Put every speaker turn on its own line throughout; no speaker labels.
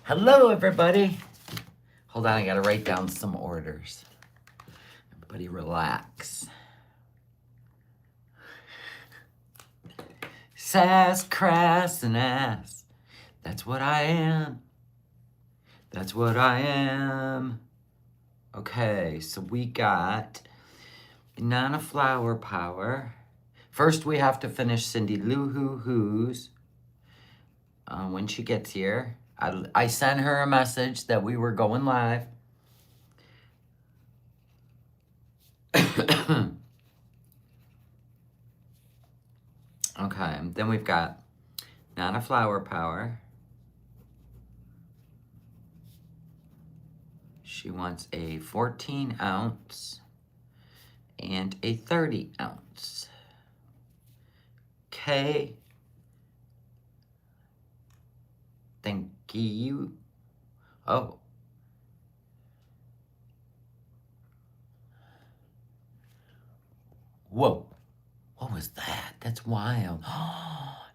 Hello, everybody. Hold on, I gotta write down some orders. Everybody relax. Sass, crass, and ass. That's what I am. That's what I am. Okay, so we got Banana Flower Power. First, we have to finish Cindy Lou Hoo Hoo's. When she gets here, I sent her a message that we were going live. Okay, then we've got Nana Flower Power. She wants a 14 ounce and a 30 ounce. Okay. Thank you. Oh. Whoa. What was that? That's wild.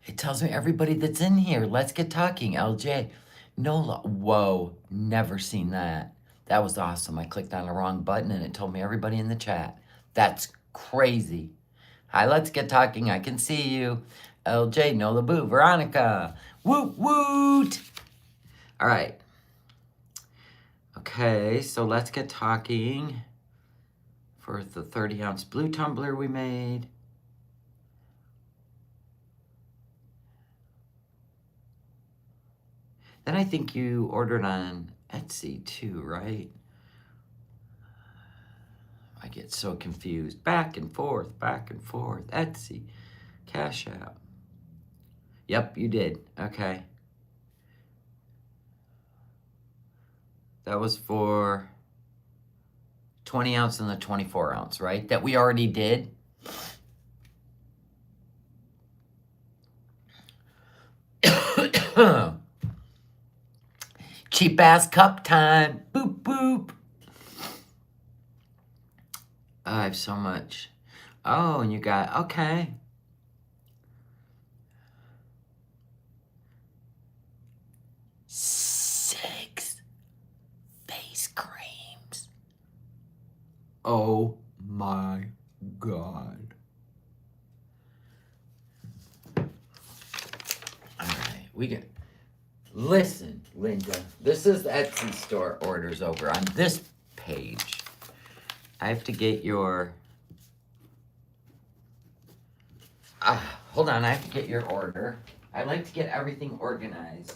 It tells me everybody that's in here. Let's get talking. LJ. Nola. Whoa. Never seen that. That was awesome. I clicked on the wrong button and it told me everybody in the chat. That's crazy. Hi, let's get talking. I can see you. LJ, Nola Boo, Veronica. Woot woot. All right. Okay, so let's get talking for the 30 ounce blue tumbler we made. Then I think you ordered on Etsy too, right? I get so confused. Back and forth, Etsy, Cash App. Yep, you did. Okay. That was for 20 ounce and the 24 ounce, right? That we already did. Cheap ass cup time. Boop, boop. I have so much. Oh, and you got, okay. Six face creams. Oh my God. All right, we get. Listen, Linda, this is the Etsy store orders over. On this page, I have to get your, hold on, I have to get your order. I like to get everything organized.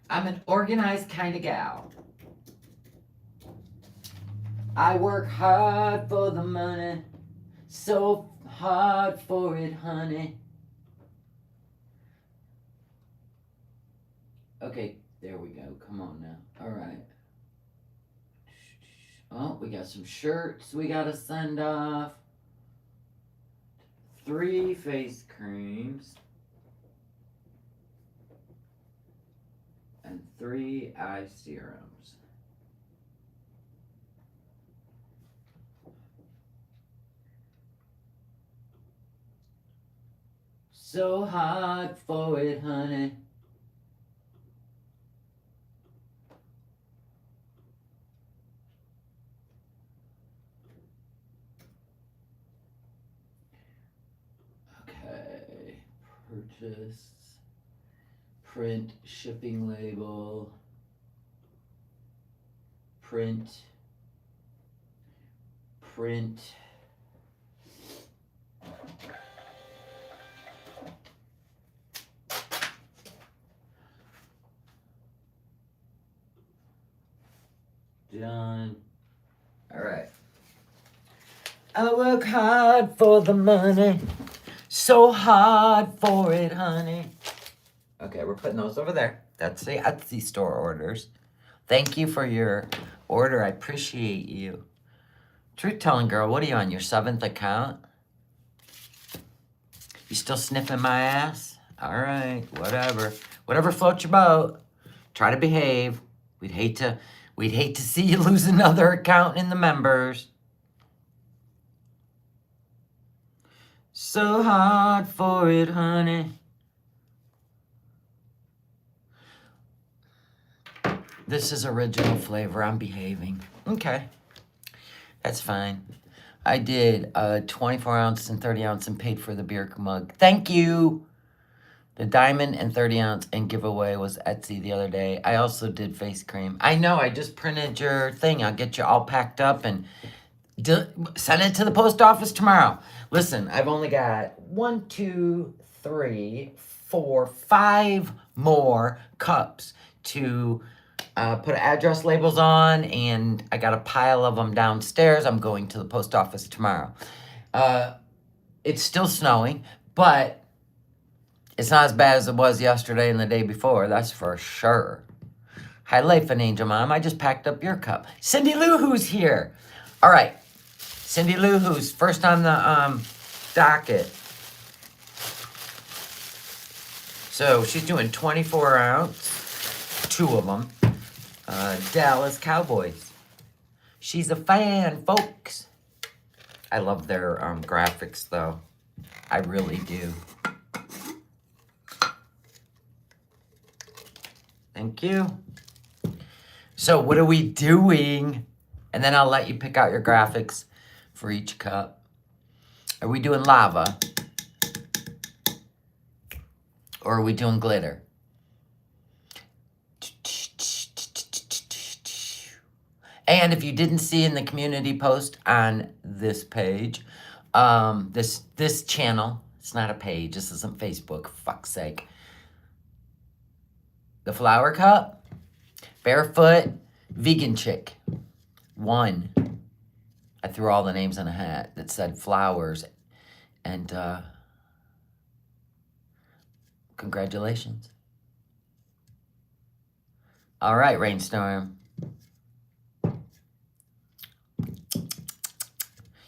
I'm an organized kind of gal. I work hard for the money, so hard for it, honey. Okay, there we go. Come on now. All right. Oh, we got some shirts we got to send off. 3 face creams. And 3 eye serums. So hard for it, honey. Okay, purchase, print, shipping label, print, done. All right. I work hard for the money, so hard for it, honey. Okay, we're putting those over there. That's the Etsy store orders. Thank you for your order. I appreciate you. Truth telling girl, what are you on, your 7th account? You still sniffing my ass? All right, whatever. Whatever floats your boat. Try to behave. We'd hate to see you lose another account in the members. So hard for it, honey. This is original flavor. I'm behaving. Okay. That's fine. I did a 24 ounce and 30 ounce and paid for the beer mug. Thank you. The diamond and 30 ounce and giveaway was Etsy the other day. I also did face cream. I know, I just printed your thing. I'll get you all packed up and send it to the post office tomorrow. Listen, I've only got 1, 2, 3, 4, 5 more cups to put address labels on, and I got a pile of them downstairs. I'm going to the post office tomorrow. It's still snowing, but it's not as bad as it was yesterday and the day before, that's for sure. Hi, Life and Angel Mom. I just packed up your cup. Cindy Lou Who's here. All right. Cindy Lou Who's first on the docket. So she's doing 24 ounce, 2 of them. Dallas Cowboys. She's a fan, folks. I love their graphics, though. I really do. Thank you. So what are we doing? And then I'll let you pick out your graphics for each cup. Are we doing lava? Or are we doing glitter? And if you didn't see in the community post on this page, this channel, it's not a page, this isn't Facebook, for fuck's sake. The flower cup, barefoot, vegan chick, 1. I threw all the names in a hat that said flowers, and congratulations. All right, Rainstorm.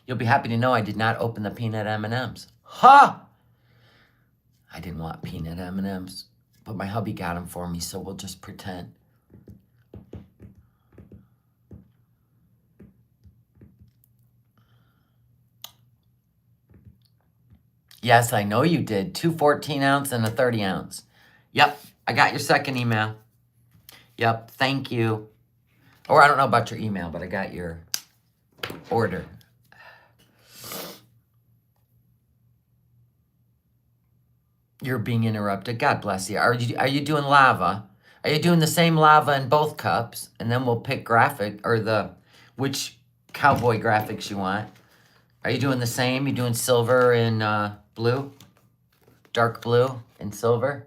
You'll be happy to know I did not open the peanut M&Ms. Ha! I didn't want peanut M&Ms. But my hubby got them for me, so we'll just pretend. Yes, I know you did. 2 14 ounce and a 30 ounce. Yep, I got your second email. Yep, thank you. Or I don't know about your email, but I got your order. You're being interrupted. God bless you. Are you doing lava? Are you doing the same lava in both cups? And then we'll pick graphic or which cowboy graphics you want. Are you doing the same? You doing silver and blue? Dark blue and silver?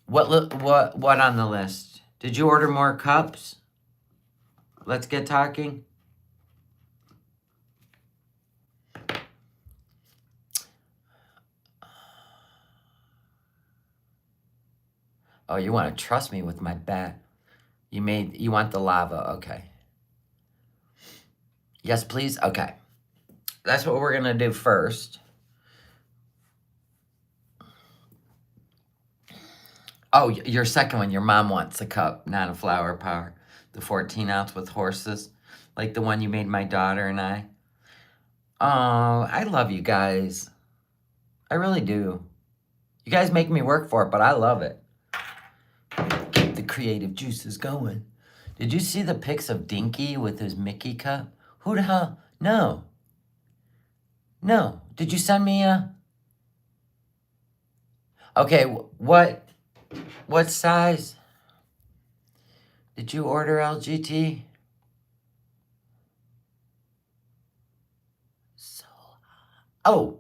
What on the list? Did you order more cups? Let's get talking. Oh, you want to trust me with my bat. You want the lava, okay. Yes, please? Okay. That's what we're going to do first. Oh, your second one, your mom wants a cup, not a flower power. The 14 ounce with horses, like the one you made my daughter and I. Oh, I love you guys. I really do. You guys make me work for it, but I love it. Keep the creative juices going. Did you see the pics of Dinky with his Mickey cup? Who the hell? No. No. Did you send me a... Okay, what size? Did you order LGT? Oh,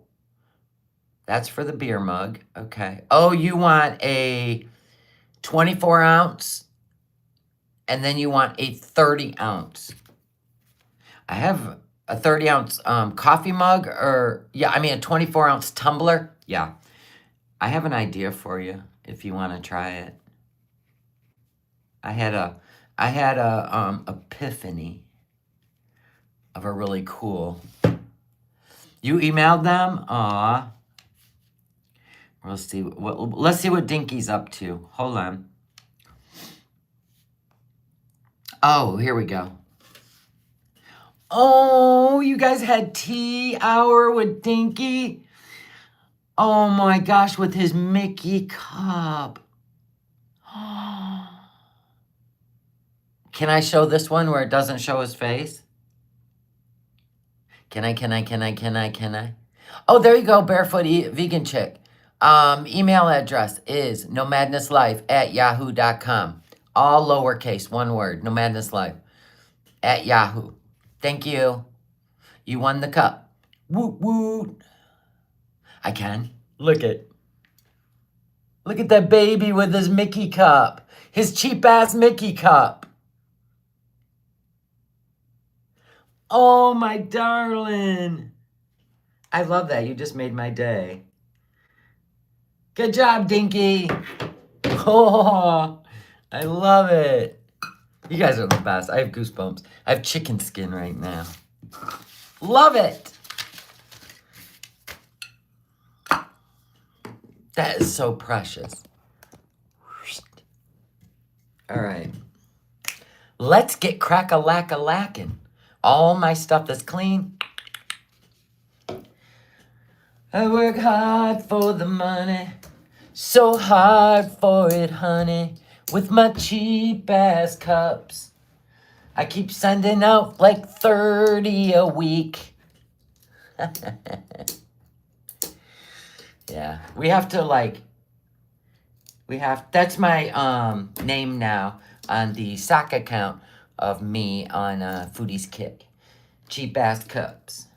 that's for the beer mug. Okay. Oh, you want a 24 ounce and then you want a 30 ounce. I have a 30 ounce coffee mug a 24 ounce tumbler. Yeah. I have an idea for you if you want to try it. I had a epiphany of a really cool. You emailed them? Aw. Let's see what Dinky's up to. Hold on. Oh, here we go. Oh, you guys had tea hour with Dinky? Oh my gosh, with his Mickey cup. Can I show this one where it doesn't show his face? Can I? Oh, there you go, barefoot vegan chick. Email address is nomadnesslife@yahoo.com. All lowercase, one word, nomadnesslife@yahoo. Thank you. You won the cup. Woot woot. I can. Look at that baby with his Mickey cup. His cheap ass Mickey cup. Oh, my darling. I love that. You just made my day. Good job, Dinky. Oh, I love it. You guys are the best. I have goosebumps. I have chicken skin right now. Love it. That is so precious. All right. Let's get crack-a-lack-a-lackin'. All my stuff is clean. I work hard for the money. So hard for it, honey. With my cheap ass cups. I keep sending out like 30 a week. Yeah, we have to that's my name now on the sock account of me on Foodie's Kick. Cheap ass cups.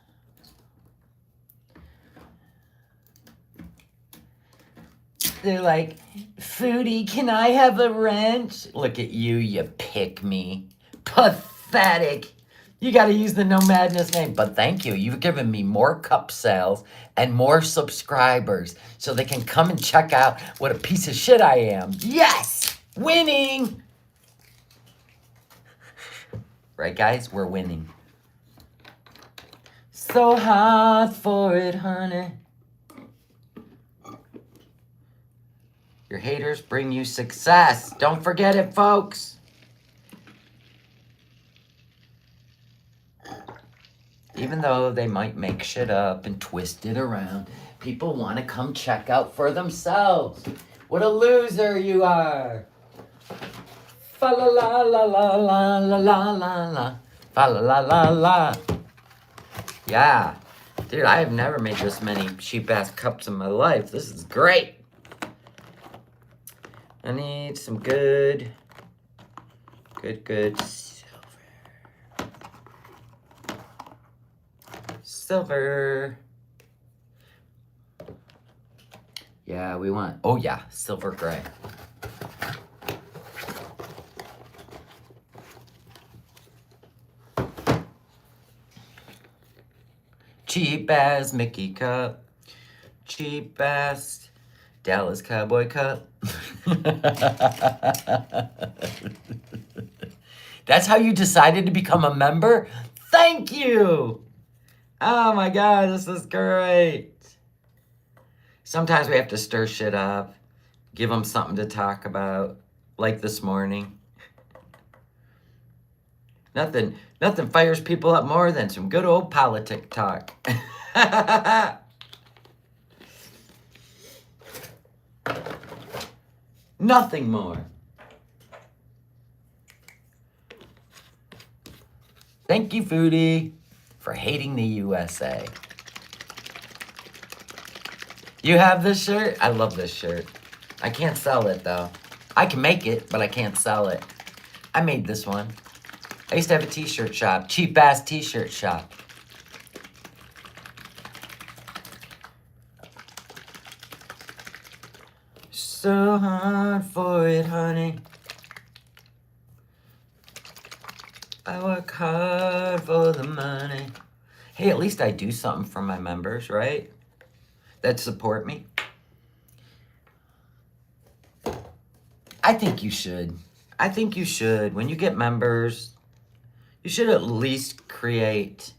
They're like, Foodie, can I have a wrench? Look at you, you pick me. Pathetic. You got to use the NOmadness name. But thank you. You've given me more cup sales and more subscribers so they can come and check out what a piece of shit I am. Yes! Winning! Right, guys? We're winning. So hard for it, honey. Your haters bring you success. Don't forget it, folks. Even though they might make shit up and twist it around, people want to come check out for themselves. What a loser you are. Fa la la la la la la la la la. Fa la la la la. Yeah. Dude, I have never made this many cheap-ass cups in my life. This is great. I need some good silver. Yeah, we want, oh yeah, silver gray. Cheap ass Mickey cup. Cheap ass Dallas Cowboy cup. That's how you decided to become a member? Thank you! Oh my God, this is great. Sometimes we have to stir shit up, give them something to talk about, like this morning. Nothing fires people up more than some good old politic talk. Nothing more. Thank you, Foodie, for hating the USA. You have this shirt? I love this shirt. I can't sell it, though. I can make it, but I can't sell it. I made this one. I used to have a t-shirt shop, cheap-ass t-shirt shop. So hard for it, honey. I work hard for the money. Hey, at least I do something for my members, right? That support me. I think you should. I think you should. When you get members, you should at least create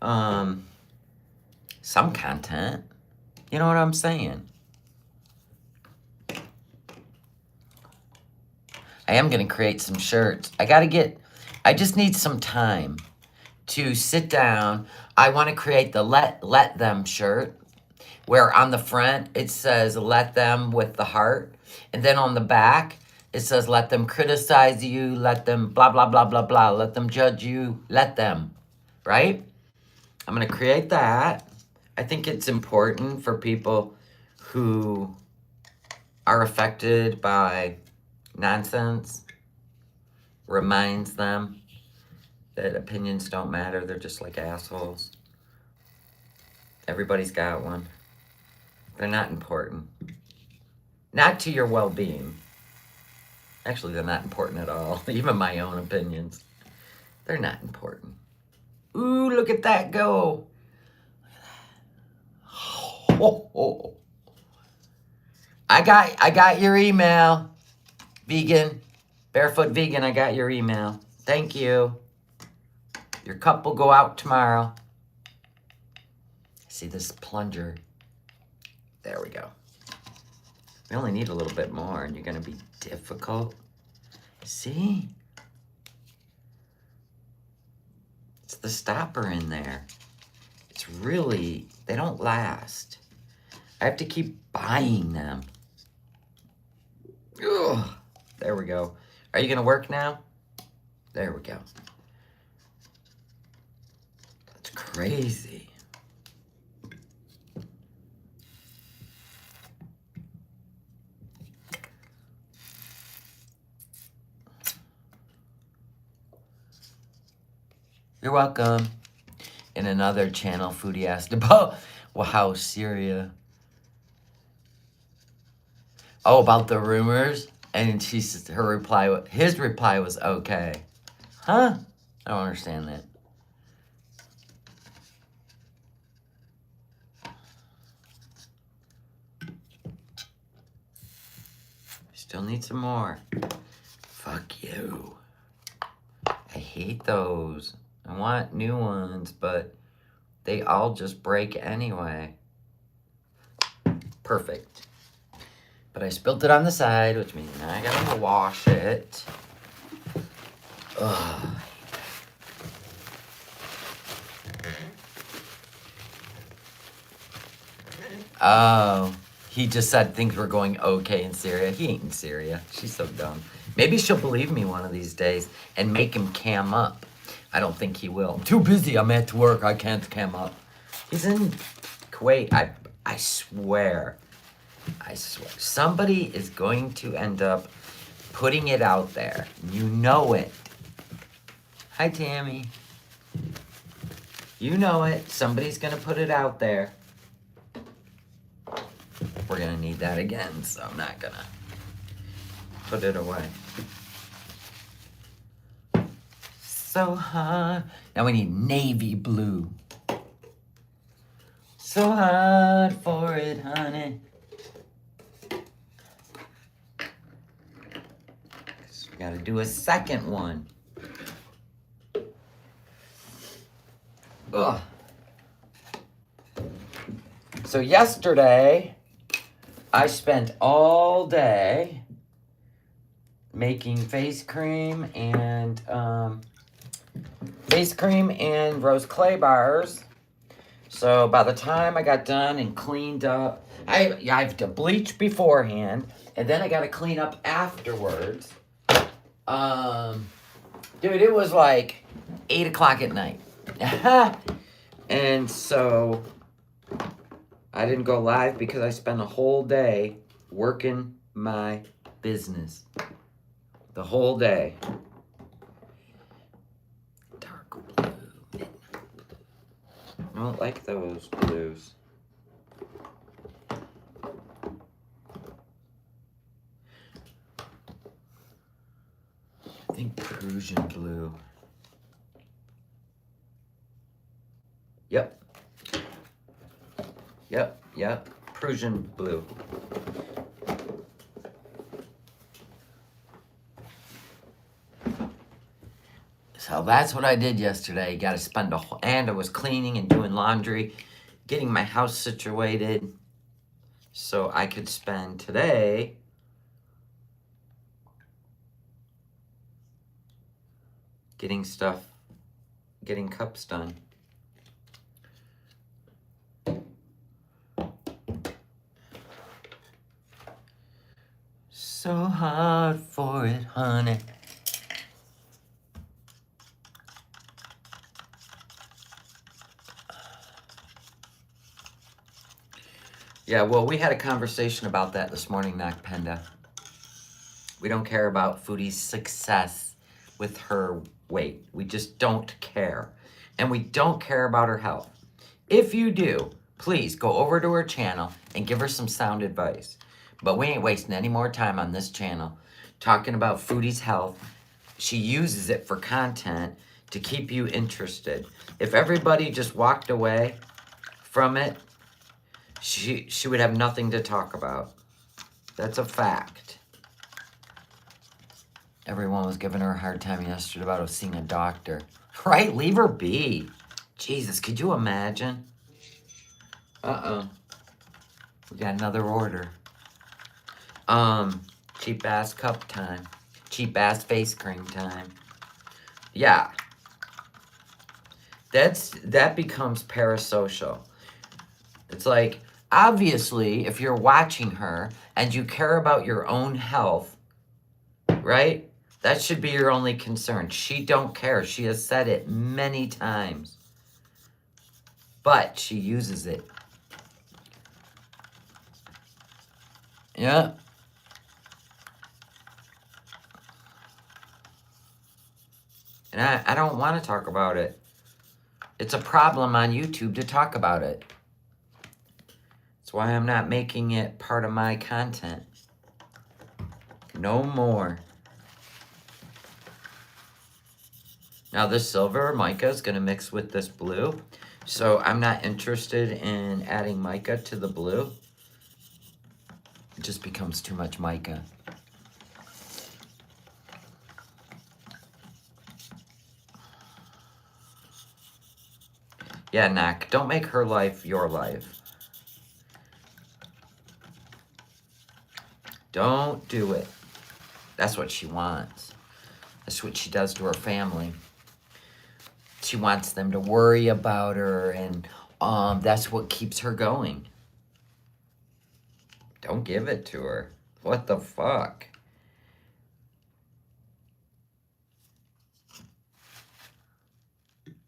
some content. You know what I'm saying? I am going to create some shirts. I just need some time to sit down. I want to create the let them shirt. where on the front it says let them with the heart, and then on the back it says let them criticize you, let them blah blah blah blah blah, let them judge you, let them, right? I'm gonna create that. I think it's important for people who are affected by nonsense. Reminds them that opinions don't matter, they're just like assholes. Everybody's got one. They're not important. Not to your well-being. Actually, they're not important at all. Even my own opinions. They're not important. Ooh, look at that go. Oh. I got your email. Vegan. Barefoot Vegan, I got your email. Thank you. Your cup will go out tomorrow. See this plunger? There we go. We only need a little bit more, and you're going to be difficult. See? It's the stopper in there. It's really, they don't last. I have to keep buying them. Ugh. There we go. Are you going to work now? There we go. That's crazy. You're welcome. In another channel, Foodie asked about, wow, Syria. Oh, about the rumors? And she said his reply was okay. Huh? I don't understand that. Still need some more. Fuck you. I hate those. I want new ones, but they all just break anyway. Perfect. But I spilled it on the side, which means now I gotta wash it. Ugh. Oh, he just said things were going okay in Syria. He ain't in Syria. She's so dumb. Maybe she'll believe me one of these days and make him cam up. I don't think he will. I'm too busy. I'm at work. I can't cam up. He's in Kuwait. I swear. I swear. Somebody is going to end up putting it out there. You know it. Hi, Tammy. You know it. Somebody's going to put it out there. We're going to need that again, so I'm not going to put it away. So hot. Now we need navy blue. So hot for it, honey. So we gotta do a second one. Ugh. So yesterday, I spent all day making face cream and rose clay bars. So by the time I got done and cleaned up, I have to bleach beforehand, and then I got to clean up afterwards. Dude, it was like 8 o'clock at night. And so I didn't go live because I spent a whole day working my business. The whole day. Dark blue. I don't like those blues. I think Prussian blue. Yep. Prussian blue. So that's what I did yesterday. Got to spend and I was cleaning and doing laundry, getting my house situated so I could spend today getting cups done. so hard for it, honey. Yeah, well, we had a conversation about that this morning, Nakpenda. We don't care about Foodie's success with her weight. We just don't care. And we don't care about her health. If you do, please go over to her channel and give her some sound advice. But we ain't wasting any more time on this channel talking about Foodie's health. She uses it for content to keep you interested. If everybody just walked away from it, she would have nothing to talk about. That's a fact. Everyone was giving her a hard time yesterday about seeing a doctor. Right? Leave her be. Jesus, could you imagine? Uh-oh. We got another order. Cheap ass cup time. Cheap ass face cream time. Yeah. That becomes parasocial. It's like, obviously, if you're watching her and you care about your own health, right? That should be your only concern. She don't care. She has said it many times. But she uses it. Yeah. And I don't want to talk about it. It's a problem on YouTube to talk about it. That's why I'm not making it part of my content. No more. Now this silver mica is going to mix with this blue. So I'm not interested in adding mica to the blue. It just becomes too much mica. Yeah, Nak, don't make her life your life. Don't do it. That's what she wants. That's what she does to her family. She wants them to worry about her, and that's what keeps her going. Don't give it to her. What the fuck?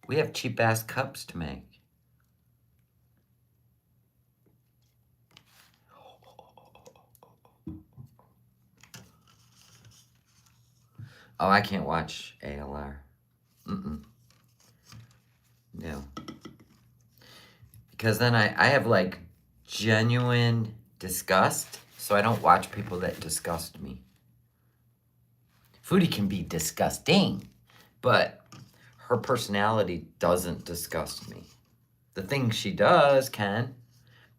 We have cheap-ass cups to make. Oh, I can't watch ALR. No. Because then I have, like, genuine disgust, so I don't watch people that disgust me. Foodie can be disgusting, but her personality doesn't disgust me. The things she does can.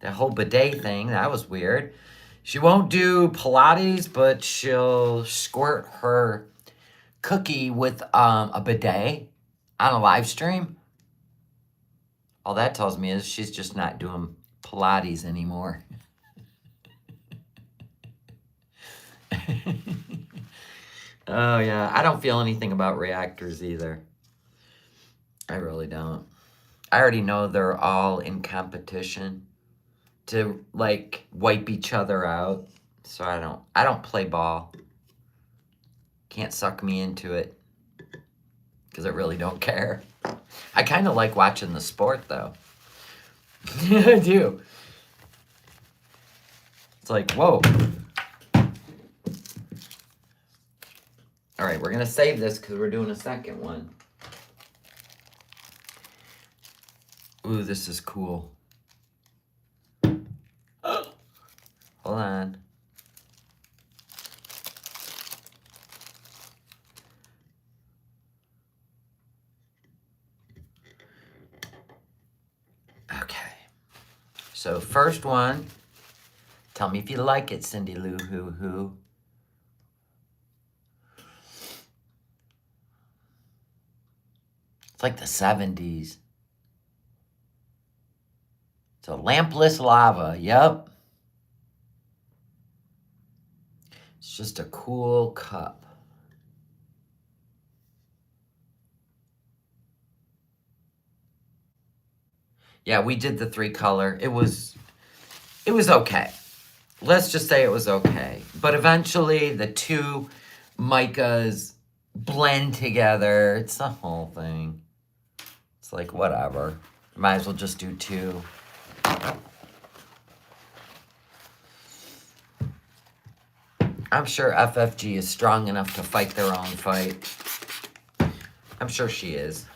That whole bidet thing, that was weird. She won't do Pilates, but she'll squirt her cookie with a bidet on a live stream. All that tells me is she's just not doing Pilates anymore. Oh, yeah. I don't feel anything about reactors either. I really don't. I already know they're all in competition to, like, wipe each other out. So I don't play ball. Can't suck me into it. Because I really don't care. I kind of like watching the sport, though. I do. It's like, whoa. All right, we're going to save this because we're doing a second one. Ooh, this is cool. Hold on. Okay. So first one. Tell me if you like it, Cindy Lou Hoo Hoo. It's like the 70s. It's a lampless lava. Yep. It's just a cool cup. Yeah, we did the 3 color. It was okay. let's just say it was okay. But eventually the two micas blend together. It's the whole thing. It's like, whatever. Might as well just do two. I'm sure FFG is strong enough to fight their own fight. I'm sure she is.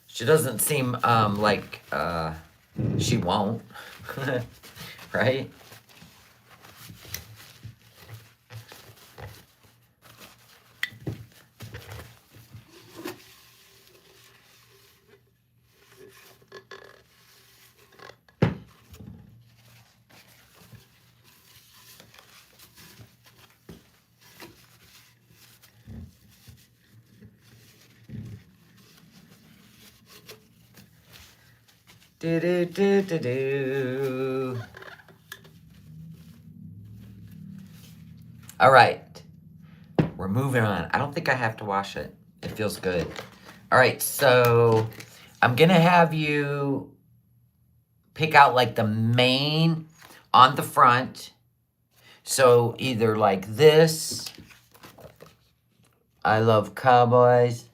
She doesn't seem like she won't. Right? Do do do do do. All right, we're moving on. I don't think I have to wash it. It feels good. All right, so I'm gonna have you pick out like the main on the front. So either like this, I love cowboys.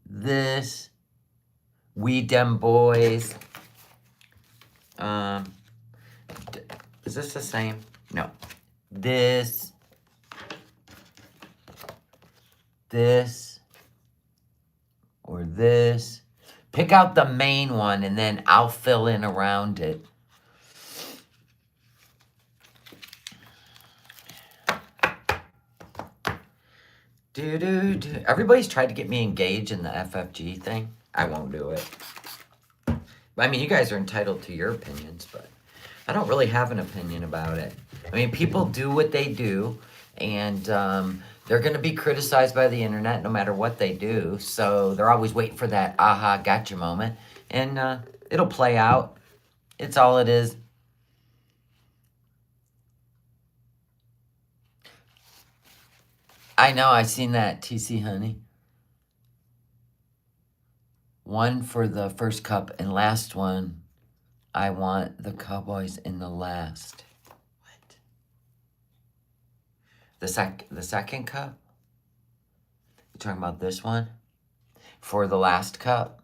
This, we dem boys. Is this the same? No. This, or this. Pick out the main one and then I'll fill in around it. Everybody's tried to get me engaged in the FFG thing. I won't do it. I mean, you guys are entitled to your opinions, but I don't really have an opinion about it. I mean, people do what they do, and they're going to be criticized by the internet no matter what they do. So they're always waiting for that aha, gotcha moment. And it'll play out. It's all it is. I know, I seen that, TC Honey. One for the first cup, and last one, I want the cowboys in the last. What? The second cup? You talking about this one? For the last cup?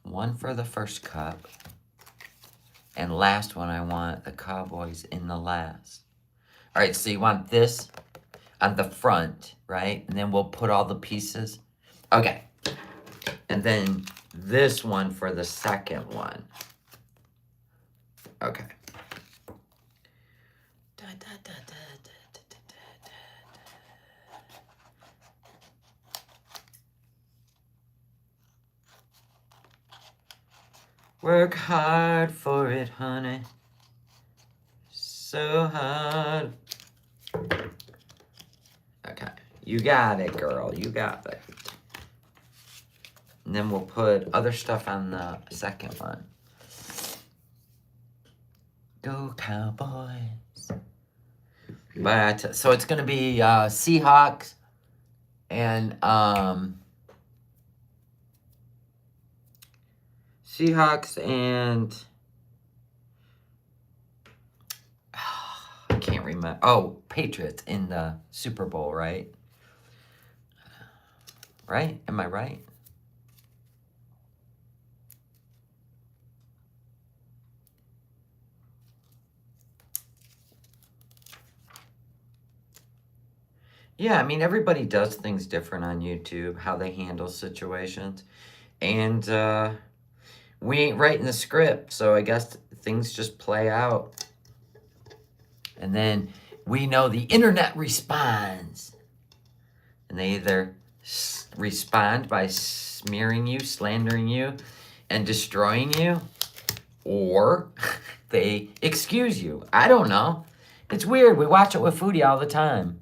One for the first cup. And last one, I want the cowboys in the last. All right, so you want this on the front, right? And then we'll put all the pieces. Okay. And then this one for the second one. Okay. Work hard for it, honey. So hard. Okay. You got it, girl. You got it. And then we'll put other stuff on the second one. Go Cowboys. But, so it's going to be Seahawks and I can't remember. Oh, Patriots in the Super Bowl, right? Right? Am I right? Yeah, I mean, everybody does things different on YouTube, how they handle situations. And we ain't writing the script, so I guess things just play out. And then we know the internet responds. And they either respond by smearing you, slandering you, and destroying you, or they excuse you. I don't know. It's weird. We watch it with Foodie all the time.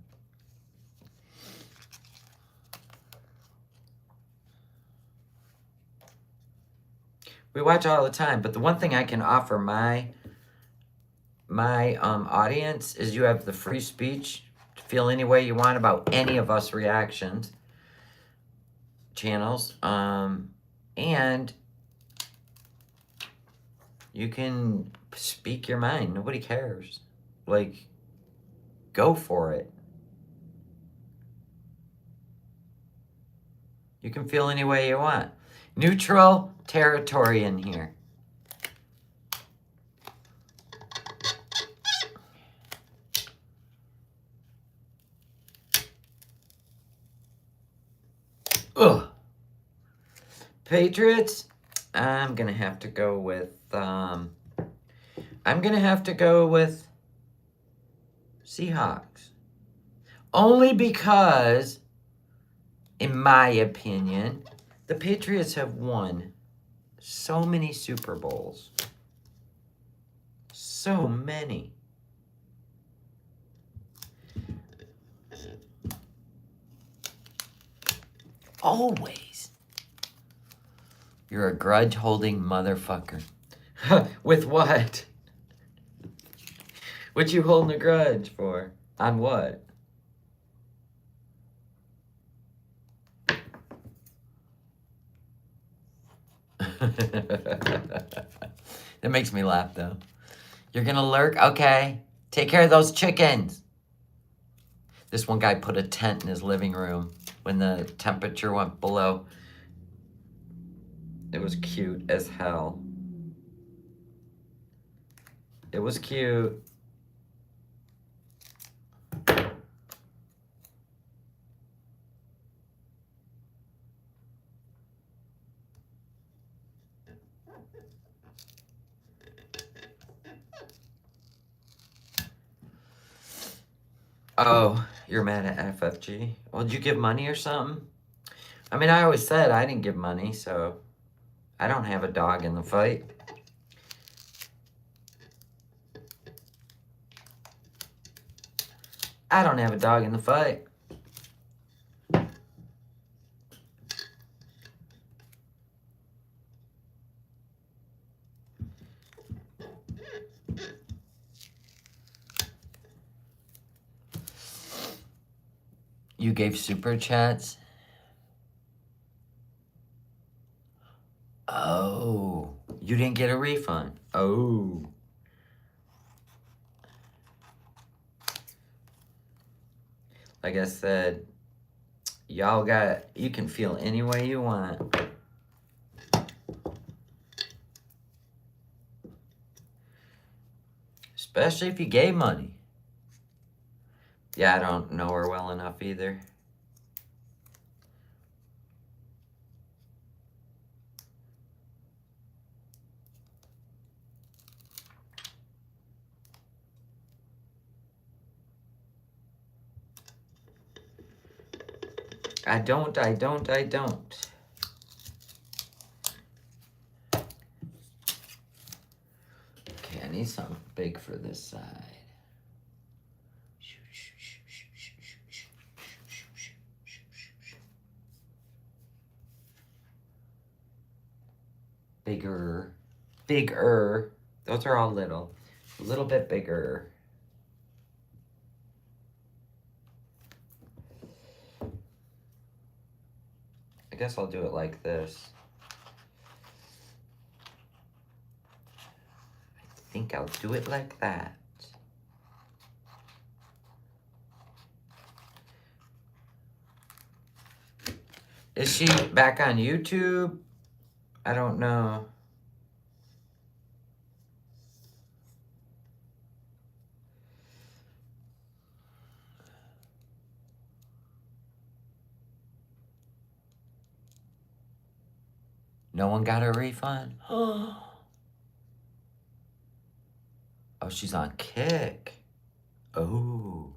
We watch all the time, but the one thing I can offer my audience is you have the free speech to feel any way you want about any of us reactions channels, and you can speak your mind. Nobody cares. Like, go for it. You can feel any way you want. Neutral territory in here. Ugh. Patriots, I'm gonna have to go with Seahawks. Only because, in my opinion, the Patriots have won so many Super Bowls. So many. Always. You're a grudge-holding motherfucker. With what? What you holding a grudge for? On what? That makes me laugh, though. You're gonna lurk? Okay. Take care of those chickens. This one guy put a tent in his living room when the temperature went below. It was cute as hell. It was cute. Oh, you're mad at FFG? Well, did you give money or something? I mean, I always said I didn't give money, so I don't have a dog in the fight. I don't have a dog in the fight. You gave super chats? Oh, you didn't get a refund. Oh. Like I said, y'all you can feel any way you want. Especially if you gave money. Yeah, I don't know her well enough either. I don't. Okay, I need something big for this side. Bigger. Those are all little. A little bit bigger. I guess I'll do it like this. I think I'll do it like that. Is she back on YouTube? I don't know. No one got a refund? Oh, she's on Kick. Oh.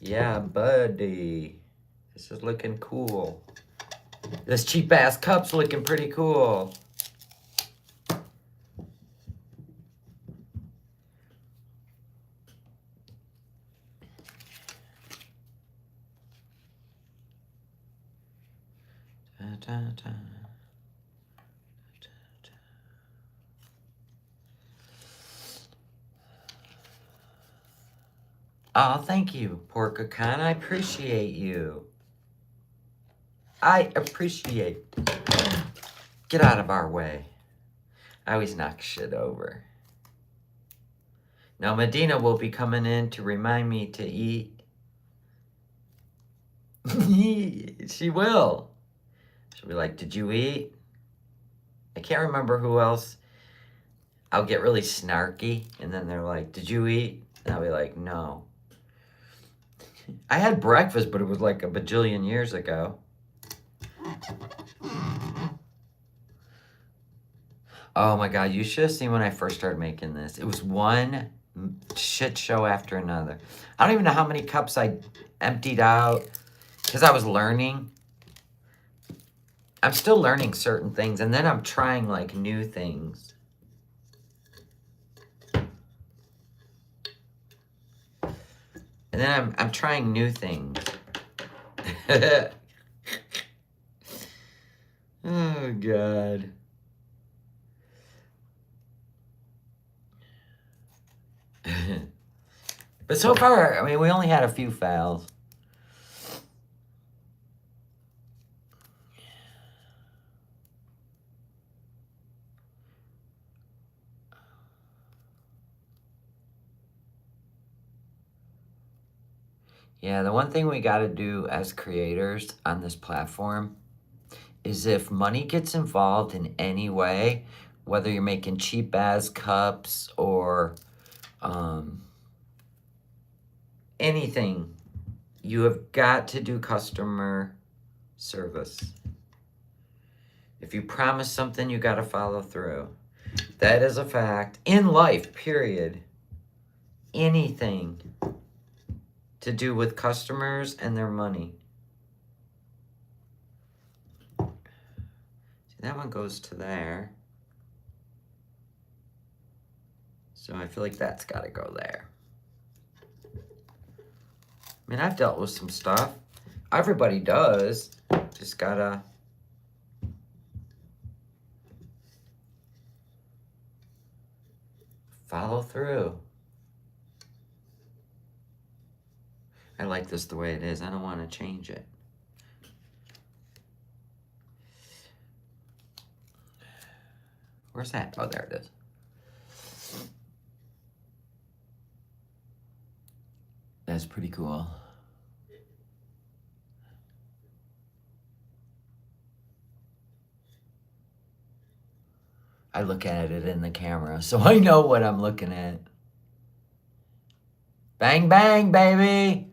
Yeah, buddy. This is looking cool. This cheap-ass cup's looking pretty cool. Oh, thank you, Porcacon. I appreciate you. I appreciate. Get out of our way. I always knock shit over. Now Medina will be coming in to remind me to eat. She will. She'll be like, did you eat? I can't remember who else. I'll get really snarky, and then they're like, did you eat? And I'll be like, no. I had breakfast, but it was like a bajillion years ago. Oh my God, you should have seen when I first started making this. It was one shit show after another. I don't even know how many cups I emptied out because I was learning. I'm still learning certain things, and then I'm trying like new things. And then I'm trying new things. Oh God. But so far, I mean, we only had a few fails. Yeah, the one thing we got to do as creators on this platform is if money gets involved in any way, whether you're making cheap ass cups or anything, you have got to do customer service. If you promise something, you got to follow through. That is a fact in life, period. Anything to do with customers and their money. See, that one goes to there. So I feel like that's got to go there. I mean, I've dealt with some stuff. Everybody does. Just gotta follow through. I like this the way it is. I don't want to change it. Where's that? Oh, there it is. That's pretty cool. I look at it in the camera, so I know what I'm looking at. Bang, bang, baby.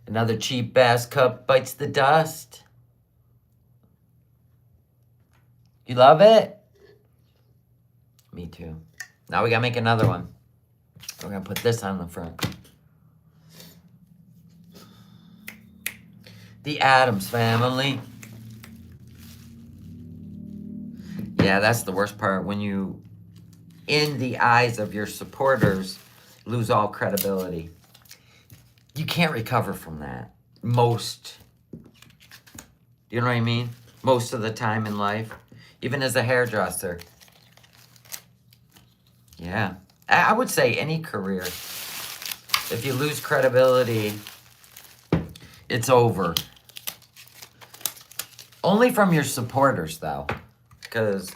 Another cheap ass cup bites the dust. You love it? Me too. Now we gotta make another one. We're gonna put this on the front. The Addams Family. Yeah, that's the worst part. When you, in the eyes of your supporters, lose all credibility. You can't recover from that. Most. You know what I mean? Most of the time in life. Even as a hairdresser. Yeah. I would say any career. If you lose credibility, it's over. Only from your supporters, though. Because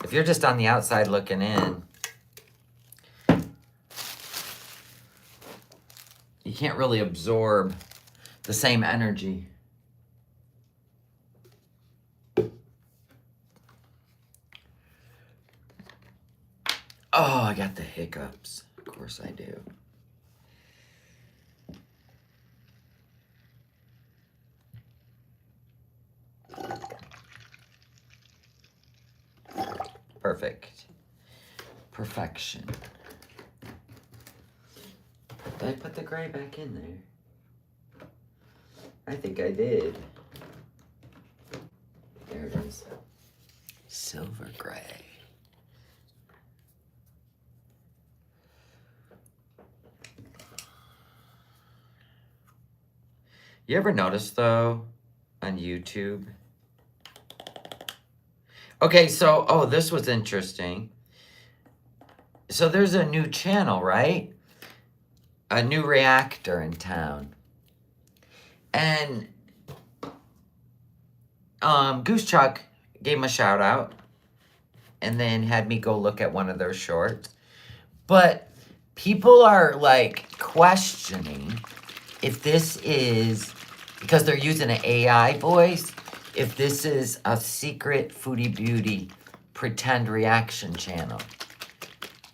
if you're just on the outside looking in, you can't really absorb the same energy. Oh, I got the hiccups. Of course I do. Perfect. Perfection. Did I put the gray back in there? I think I did. There it is. Silver gray. You ever notice, though, on YouTube, Okay, so, oh, this was interesting. So there's a new channel, right? A new reactor in town. And Goose Chuck gave him a shout out and then had me go look at one of their shorts. But people are like questioning if this is, because they're using an AI voice, if this is a secret Foodie Beauty pretend reaction channel.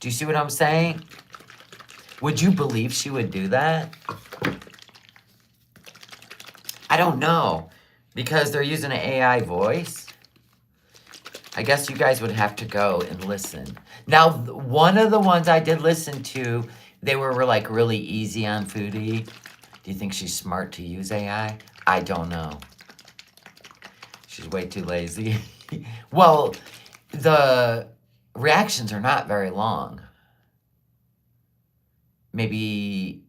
Do you see what I'm saying? Would you believe she would do that? I don't know. Because they're using an AI voice. I guess you guys would have to go and listen. Now, one of the ones I did listen to, they were like really easy on Foodie. Do you think she's smart to use AI? I don't know. She's way too lazy. Well, the reactions are not very long. Maybe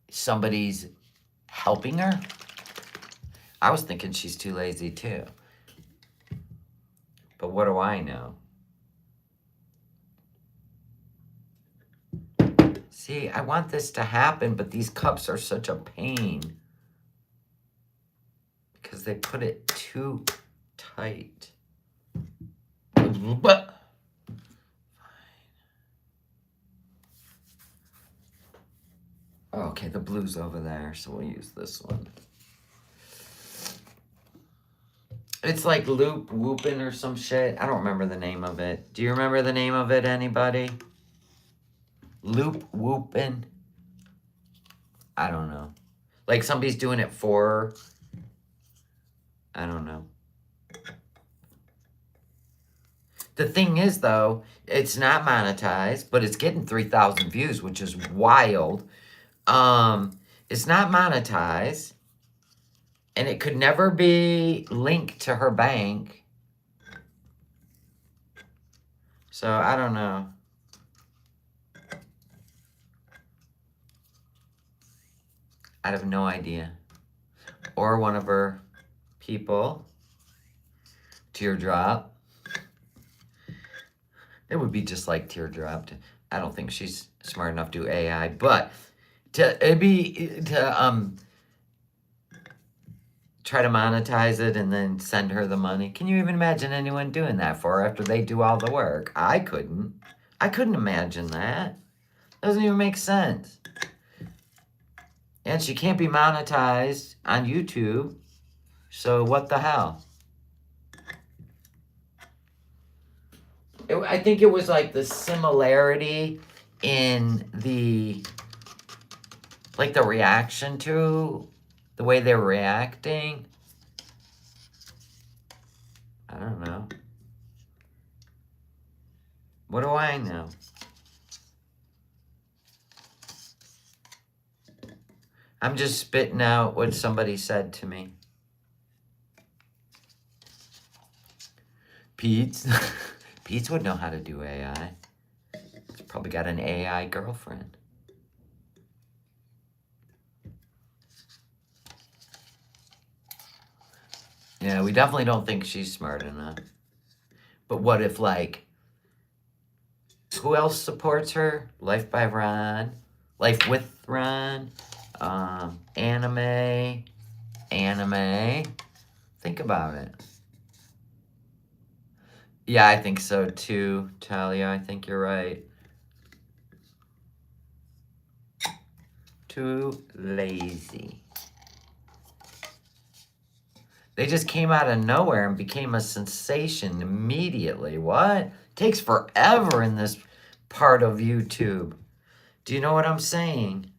somebody's helping her? I was thinking she's too lazy too. But what do I know? See, I want this to happen, but these cups are such a pain. Because they put it too tight. But okay, the blue's over there, so we'll use this one. It's like Loop Whoopin' or some shit. I don't remember the name of it. Do you remember the name of it, anybody? Loop Whoopin'? I don't know. Like somebody's doing it for her. I don't know. The thing is, though, it's not monetized, but it's getting 3,000 views, which is wild. It's not monetized, and it could never be linked to her bank. So, I don't know. I have no idea. Or one of her people. Teardrop. It would be just like Teardrop. I don't think she's smart enough to do AI, but it'd be to try to monetize it and then send her the money. Can you even imagine anyone doing that for her after they do all the work? I couldn't. I couldn't imagine that. Doesn't even make sense. And she can't be monetized on YouTube. So what the hell? I think it was like the similarity in the, like the reaction to the way they're reacting. I don't know. What do I know? I'm just spitting out what somebody said to me. Pete's. Pete's would know how to do AI. He's probably got an AI girlfriend. Yeah, we definitely don't think she's smart enough. But what if, like, who else supports her? Life by Ron, Life with Ron, anime. Think about it. Yeah, I think so too, Talia. I think you're right. Too lazy. They just came out of nowhere and became a sensation immediately. What? Takes forever in this part of YouTube. Do you know what I'm saying?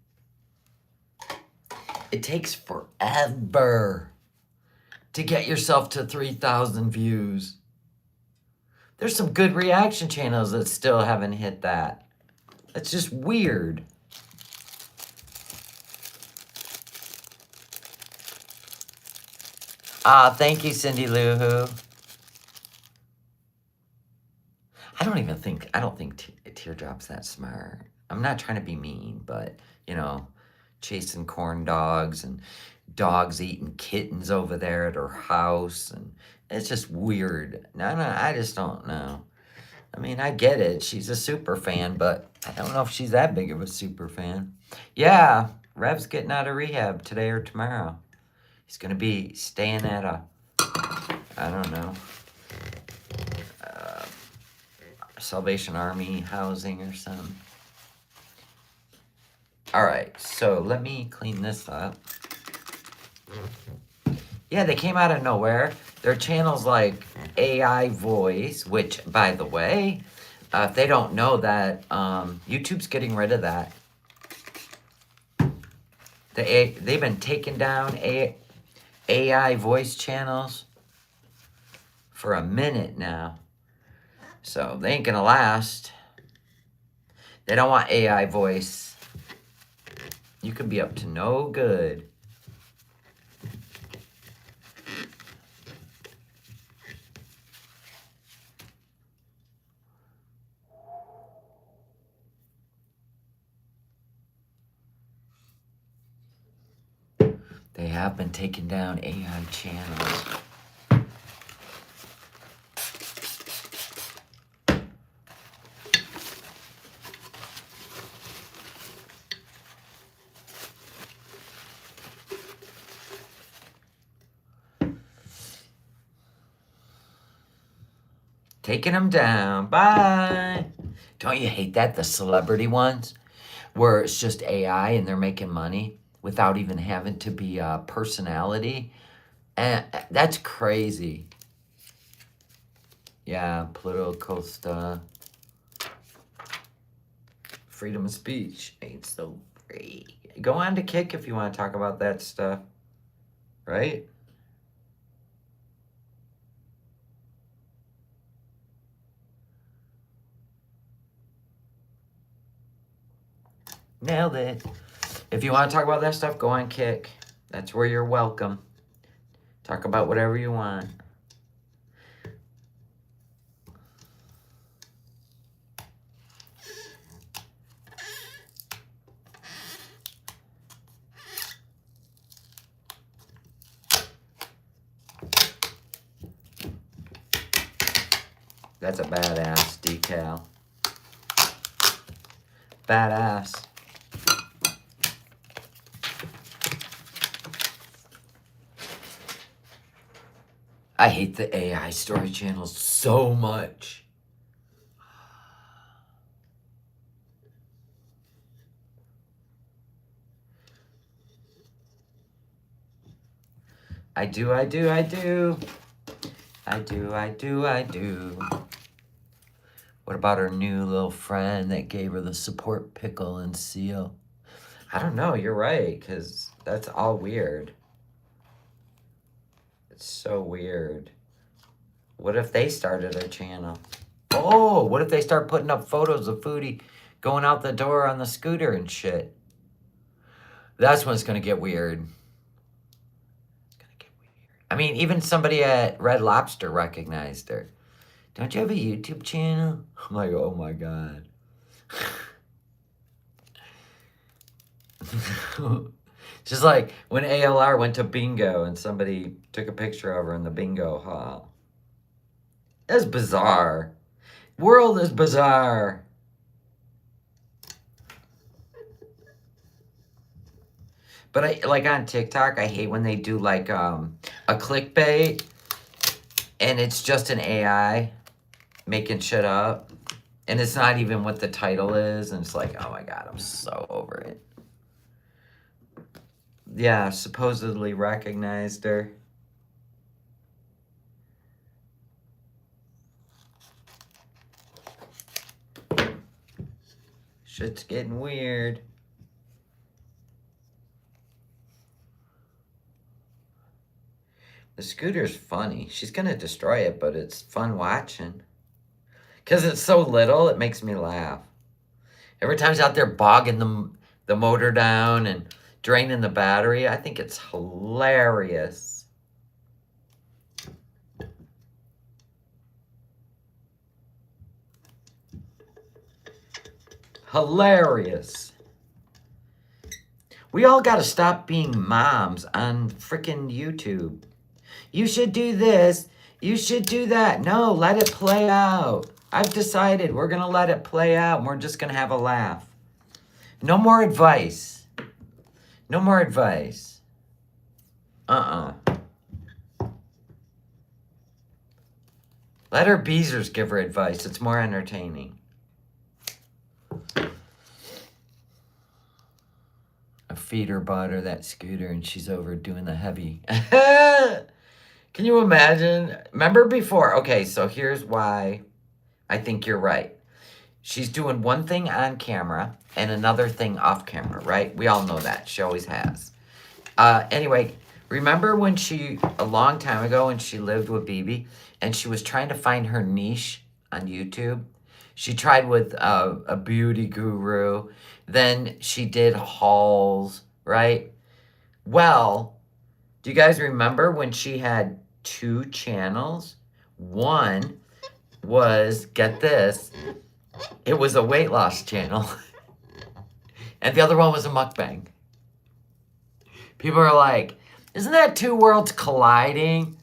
It takes forever to get yourself to 3,000 views. There's some good reaction channels that still haven't hit that. That's just weird. Thank you, Cindy Lou Who. I don't think Teardrop's that smart. I'm not trying to be mean, but, you know, chasing corn dogs and dogs eating kittens over there at her house. And It's just weird. No, I just don't know. I mean, I get it. She's a super fan, but I don't know if she's that big of a super fan. Yeah, Rev's getting out of rehab today or tomorrow. He's going to be staying at a, I don't know, Salvation Army housing or something. All right, so let me clean this up. Yeah, they came out of nowhere. Their channel's like AI voice, which, by the way, if they don't know that, YouTube's getting rid of that. They've been taking down AI voice channels for a minute now. So they ain't gonna last. They don't want AI voice. You could be up to no good. They have been taking down AI channels. Taking them down. Bye. Don't you hate that? The celebrity ones where it's just AI and they're making money without even having to be a personality. And that's crazy. Yeah, political stuff. Freedom of speech ain't so free. Go on to Kick if you want to talk about that stuff. Right? Nailed it. If you want to talk about that stuff, go on Kick. That's where you're welcome. Talk about whatever you want. That's a badass decal. Badass. I hate the AI story channels so much. I do. What about her new little friend that gave her the support pickle and seal? I don't know, you're right, because that's all weird. It's so weird. What if they started a channel? Oh, what if they start putting up photos of Foodie going out the door on the scooter and shit? That's when it's going to get weird. I mean, even somebody at Red Lobster recognized her. Don't you have a YouTube channel? I'm like, oh my God. Just like when ALR went to bingo and somebody took a picture of her in the bingo hall. That's bizarre. World is bizarre. But I like on TikTok, I hate when they do like a clickbait and it's just an AI making shit up. And it's not even what the title is. And it's like, oh my God, I'm so over it. Yeah, supposedly recognized her. Shit's getting weird. The scooter's funny. She's gonna destroy it, but it's fun watching. Because it's so little, it makes me laugh. Every time she's out there bogging the motor down and draining the battery, I think it's hilarious. Hilarious. We all gotta stop being moms on freaking YouTube. You should do this. You should do that. No, let it play out. I've decided we're going to let it play out and we're just going to have a laugh. No more advice. No more advice. Let her Beezers give her advice. It's more entertaining. I feed her, bought her that scooter, and she's over doing the heavy. Can you imagine? Remember before? Okay, so here's why I think you're right. She's doing one thing on camera and another thing off camera, right? We all know that. She always has. Anyway, remember when a long time ago, when she lived with BB and she was trying to find her niche on YouTube? She tried with a beauty guru. Then she did hauls, right? Well, do you guys remember when she had 2 channels? One was, get this, it was a weight loss channel. And the other one was a mukbang. People are like, isn't that 2 worlds colliding?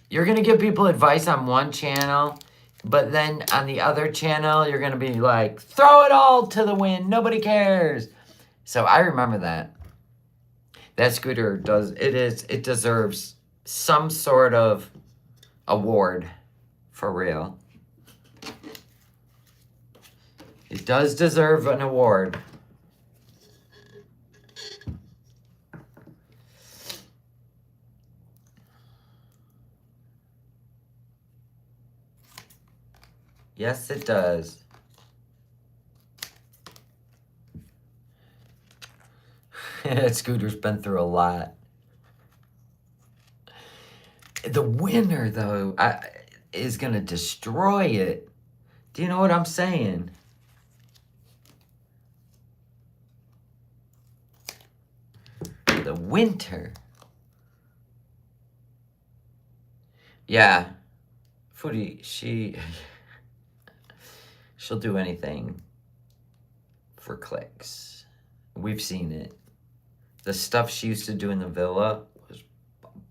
You're going to give people advice on one channel, but then on the other channel, you're going to be like, throw it all to the wind. Nobody cares. So I remember that. That scooter it deserves some sort of award for real. It does deserve an award. Yes, it does. That scooter's been through a lot. The winner, though, is going to destroy it. Do you know what I'm saying? The winter. Yeah. Foodie, she'll do anything for clicks. We've seen it. The stuff she used to do in the villa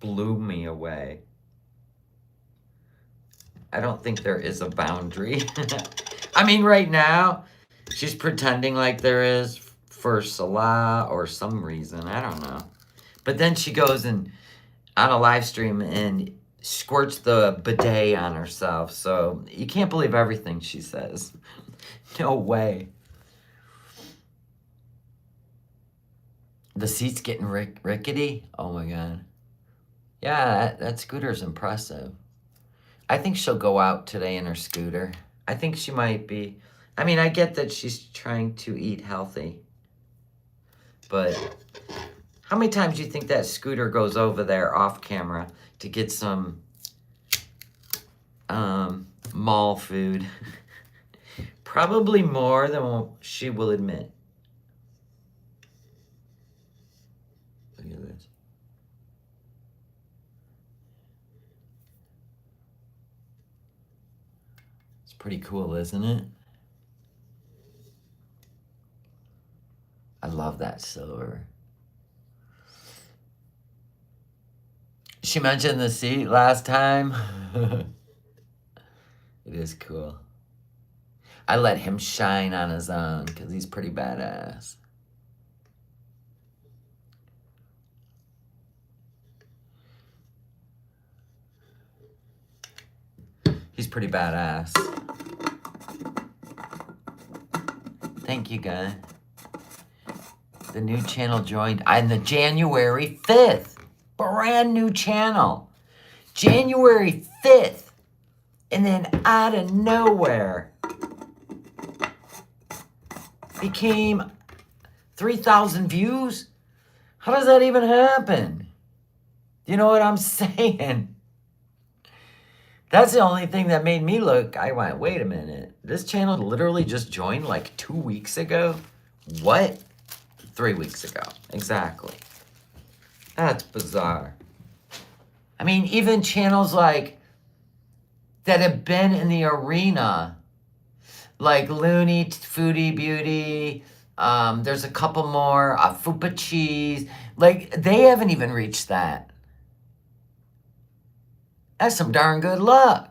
blew me away. I don't think there is a boundary. I mean, right now, she's pretending like there is for Salah or some reason. I don't know. But then she goes and on a live stream and squirts the bidet on herself. So you can't believe everything she says. No way. The seat's getting rickety. Oh my God. Yeah, that scooter's impressive. I think she'll go out today in her scooter. I think she might be. I mean, I get that she's trying to eat healthy. But how many times do you think that scooter goes over there off camera to get some mall food? Probably more than what she will admit. Look at this. It's pretty cool, isn't it? I love that silver. She mentioned the seat last time. It is cool. I let him shine on his own because he's pretty badass. He's pretty badass. Thank you, guy. The new channel joined on the January 5th. Brand new channel. January 5th. And then out of nowhere became 3,000 views. How does that even happen? You know what I'm saying? That's the only thing that made me look. I went, wait a minute. This channel literally just joined like 2 weeks ago? What? 3 weeks ago. Exactly. That's bizarre. I mean, even channels like that have been in the arena, like Looney, Foodie Beauty, there's a couple more, Fupa Cheese, like they haven't even reached that. That's some darn good luck.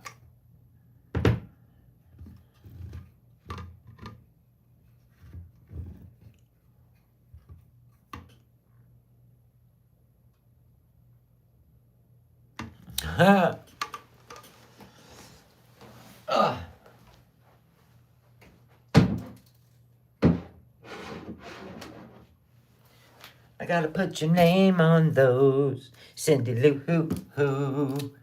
I gotta put your name on those. Cindy Lou Hoo Hoo.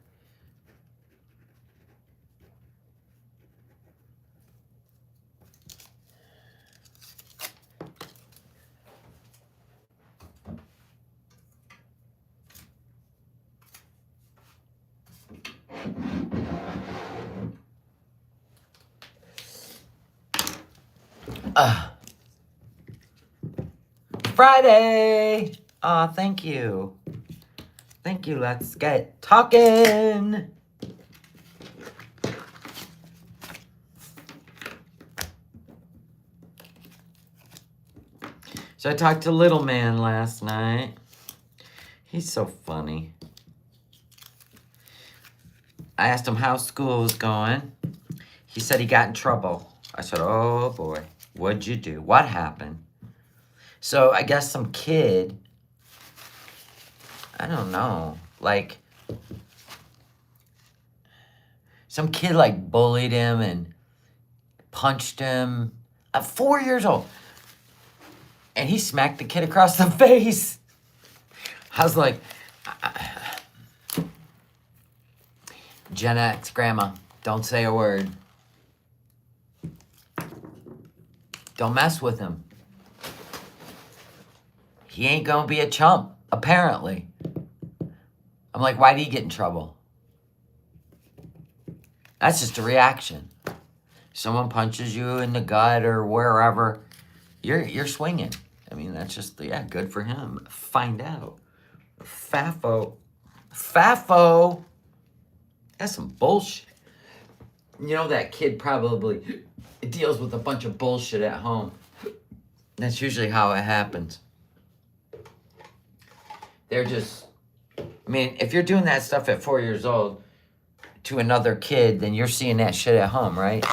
Friday. Aw, thank you. Thank you. Let's get talking. So I talked to Little Man last night. He's so funny. I asked him how school was going. He said he got in trouble. I said, oh boy, what'd you do? What happened? So I guess some kid, I don't know, like, some kid like bullied him and punched him at 4 years old. And he smacked the kid across the face. I was like, Gen X grandma, don't say a word. Don't mess with him. He ain't gonna be a chump, apparently. I'm like, why did he get in trouble? That's just a reaction. Someone punches you in the gut or wherever, you're swinging. I mean, that's just, yeah, good for him. Find out. Fafo. That's some bullshit. You know, that kid probably deals with a bunch of bullshit at home. That's usually how it happens. They're just, I mean, if you're doing that stuff at 4 years old to another kid, then you're seeing that shit at home, right?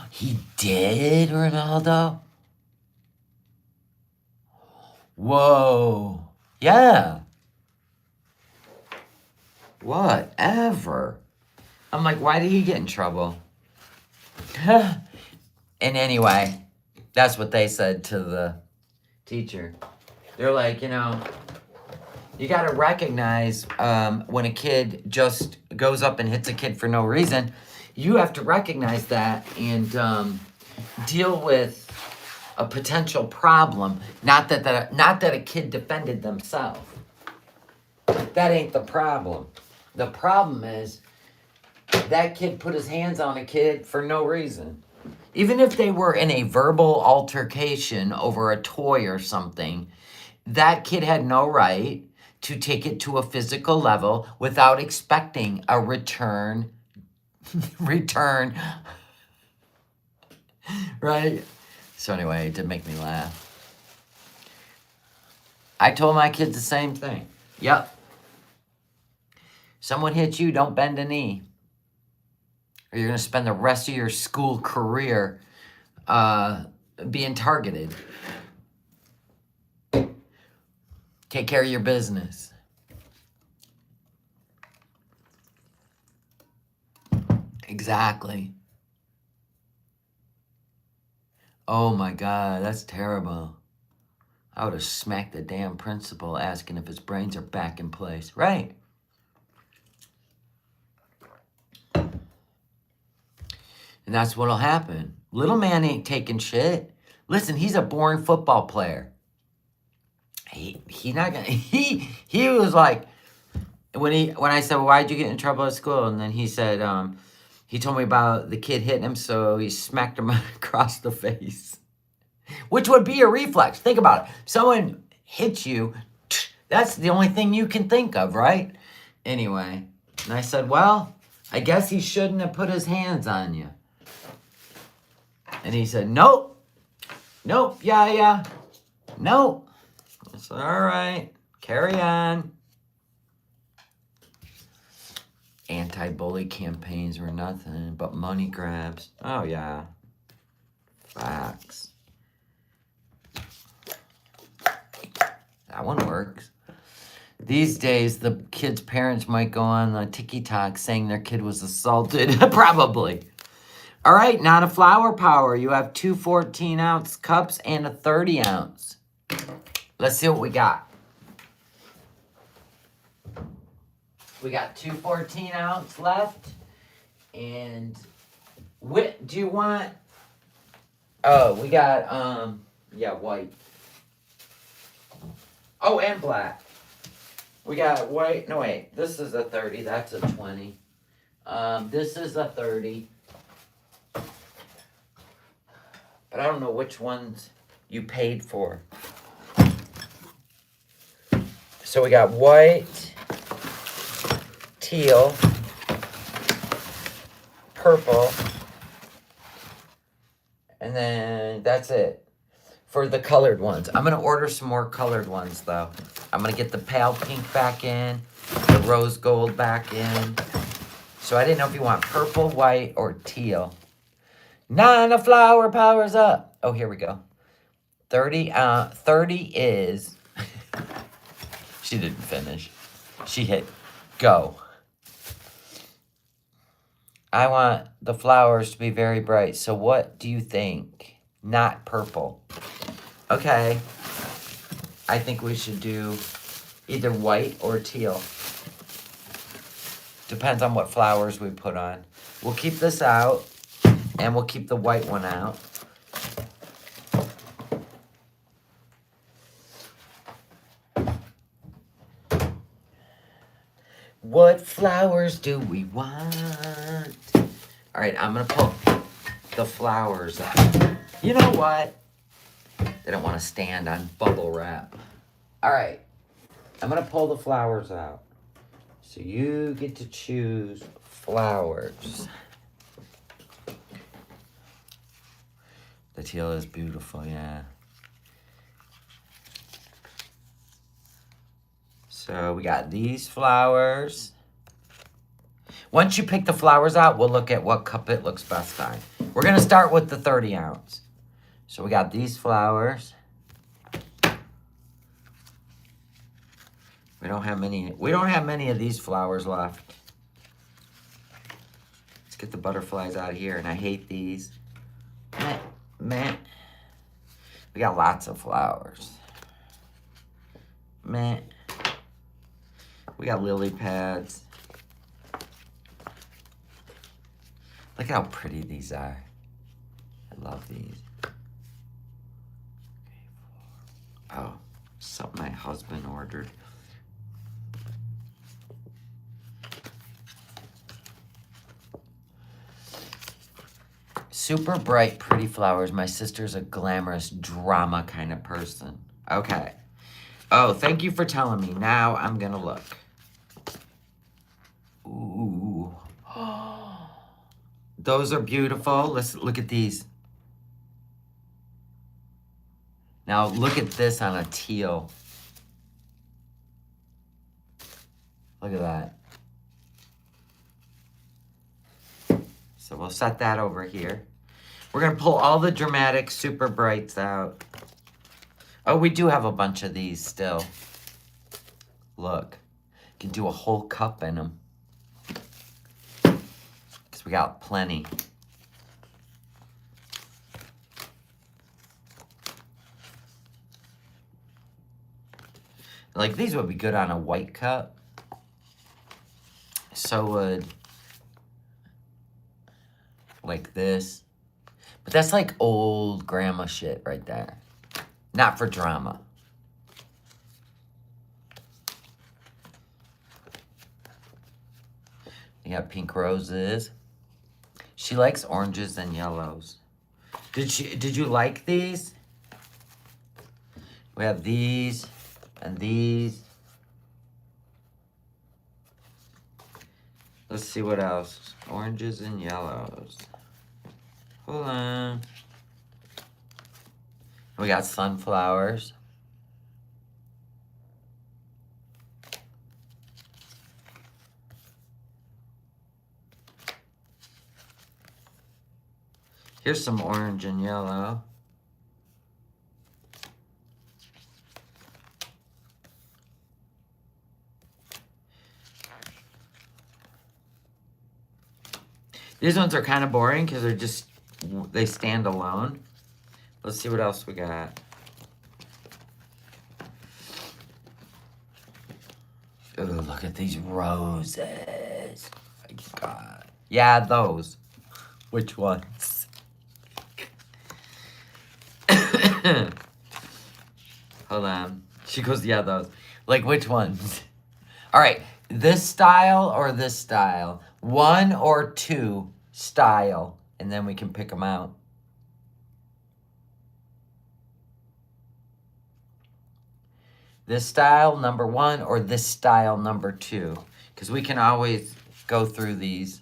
He did, Ronaldo? Whoa. Yeah. Whatever. I'm like, why did he get in trouble? And anyway, that's what they said to the teacher. They're like, you know, you got to recognize when a kid just goes up and hits a kid for no reason. You have to recognize that and deal with a potential problem. Not that a kid defended themselves. That ain't the problem. The problem is that kid put his hands on a kid for no reason. Even if they were in a verbal altercation over a toy or something, that kid had no right to take it to a physical level without expecting a return. Right? So anyway, it did make me laugh. I told my kids the same thing. Yep. Someone hits you, don't bend a knee. Or you're going to spend the rest of your school career being targeted. Take care of your business. Exactly. Oh my God, that's terrible. I would have smacked the damn principal asking if his brains are back in place. Right. And that's what'll happen. Little man ain't taking shit. Listen, he's a boring football player. He not gonna he was like when I said, well, why'd you get in trouble at school? And then he said, he told me about the kid hitting him, so he smacked him across the face. Which would be a reflex. Think about it. Someone hits you, that's the only thing you can think of, right? Anyway, and I said, well, I guess he shouldn't have put his hands on you. And he said, nope, yeah, nope. else. All right. Carry on. Anti-bully campaigns were nothing but money grabs. Oh, yeah. Facts. That one works. These days, the kids' parents might go on TikTok saying their kid was assaulted. Probably. All right, not a flower power. You have two 14-ounce cups and a 30-ounce. Let's see what we got. We got two 14-ounce left. And what do you want? Oh, we got, yeah, white. Oh, and black. We got white. No, wait. This is a 30. That's a 20. This is a 30. But I don't know which ones you paid for. So we got white, teal, purple, and then that's it for the colored ones. I'm going to order some more colored ones, though. I'm going to get the pale pink back in, the rose gold back in. So I didn't know if you want purple, white, or teal. Nana flower powers up. Oh, here we go. 30 is... She didn't finish. She hit go. I want the flowers to be very bright. So what do you think? Not purple. Okay. I think we should do either white or teal. Depends on what flowers we put on. We'll keep this out, and we'll keep the white one out. What flowers do we want? All right, I'm going to pull the flowers out. You know what? They don't want to stand on bubble wrap. All right, I'm going to pull the flowers out. So you get to choose flowers. The teal is beautiful, yeah. So we got these flowers. Once you pick the flowers out, we'll look at what cup it looks best on. We're going to start with the 30-ounce. So we got these flowers. We don't have many of these flowers left. Let's get the butterflies out of here, and I hate these. Meh. We got lots of flowers. Meh. We got lily pads. Look how pretty these are. I love these. Oh, something my husband ordered. Super bright, pretty flowers. My sister's a glamorous drama kind of person. Okay. Oh, thank you for telling me. Now I'm going to look. Ooh. Those are beautiful. Let's look at these. Now look at this on a teal. Look at that. So we'll set that over here. We're going to pull all the dramatic super brights out. Oh, we do have a bunch of these still. Look. You can do a whole cup in them. Because we got plenty. Like, these would be good on a white cup. So would... like this. But that's like old grandma shit right there. Not for drama. You got pink roses. She likes oranges and yellows. Did you like these? We have these and these. Let's see what else. Oranges and yellows. Hold on. We got sunflowers. Here's some orange and yellow. These ones are kind of boring because they stand alone. Let's see what else we got. Oh, look at these roses. My God. Yeah, those. Which ones? Hold on. She goes, yeah, those. Like, which ones? All right. This style or this style? One or two style. And then we can pick them out. This style, number one, or this style, number two? Because we can always go through these.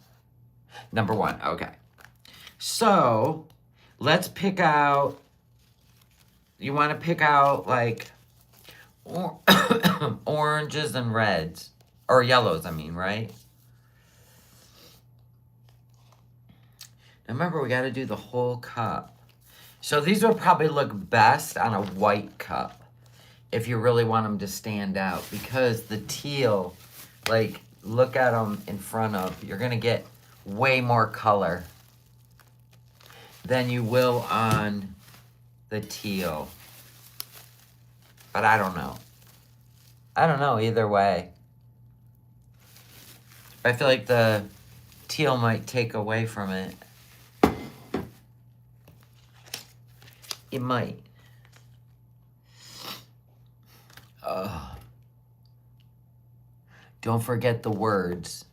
Number one, okay. So, let's pick out, you want to pick out, like, oranges and reds. Or yellows, I mean, right? Now remember, we got to do the whole cup. So these would probably look best on a white cup. If you really want them to stand out, because the teal, like, look at them in front of, you're going to get way more color than you will on the teal. But I don't know. I don't know either way. I feel like the teal might take away from it. It might. Don't forget the words.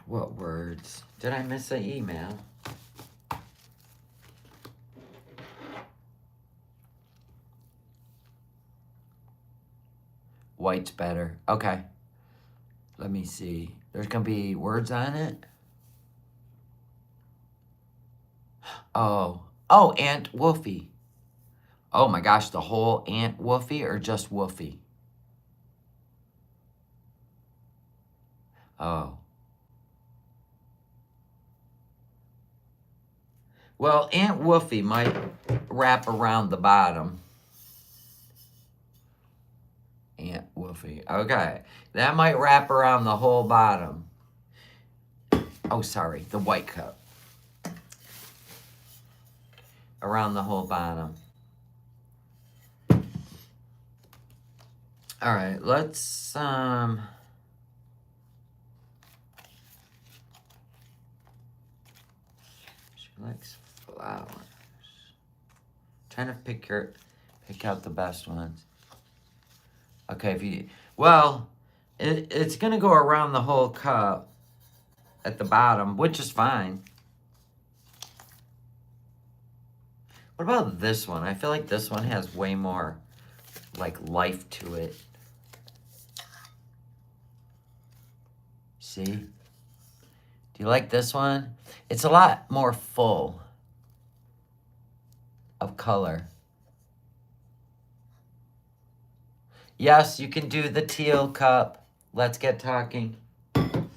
What words? Did I miss an email? White's better. Okay. Let me see. There's going to be words on it? Oh. Oh, Aunt Woofy. Oh my gosh, the whole Aunt Woofy or just Woofy? Oh. Well, Aunt Woofy might wrap around the bottom. Aunt Woofy. Okay. That might wrap around the whole bottom. Oh, sorry. The white cup. Around the whole bottom. All right. Let's, she likes flowers. Trying to pick out the best ones. Okay, it's gonna go around the whole cup at the bottom, which is fine. What about this one? I feel like this one has way more, like, life to it. See? Do you like this one? It's a lot more full of color. Yes, you can do the teal cup. Let's get talking. Do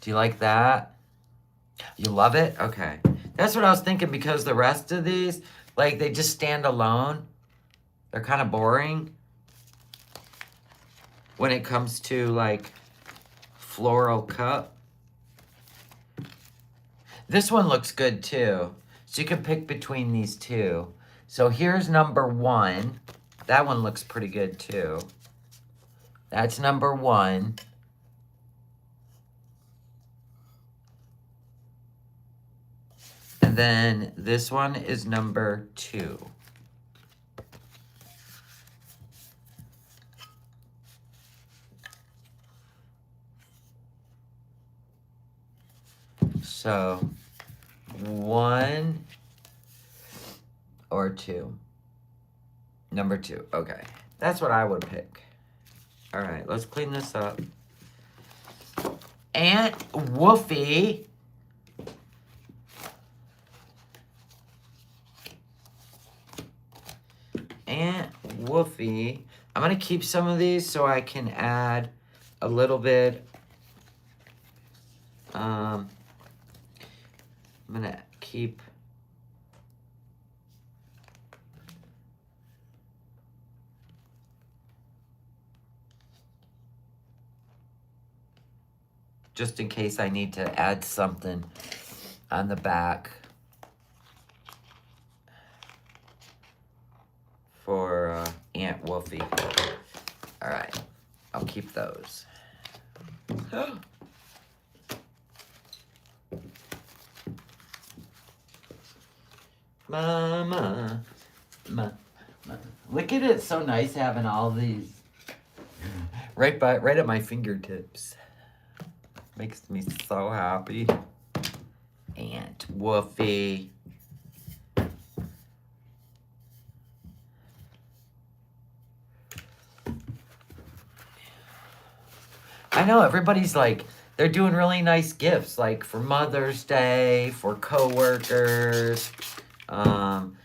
you like that? You love it? Okay. That's what I was thinking, because the rest of these, like, they just stand alone. They're kind of boring when it comes to, like, floral cup. This one looks good, too. So you can pick between these two. So here's number one. That one looks pretty good, too. That's number one. And then this one is number two. So, one or two. Number two. Okay. That's what I would pick. All right, let's clean this up. Aunt Woofy. Aunt Woofy. I'm going to keep some of these so I can add a little bit. I'm gonna keep. Just in case I need to add something on the back for Aunt Wolfie. All right, I'll keep those. Mama. Look at it, it's so nice having all these right at my fingertips. Makes me so happy. Aunt Woofy. I know everybody's like, they're doing really nice gifts, like for Mother's Day, for coworkers,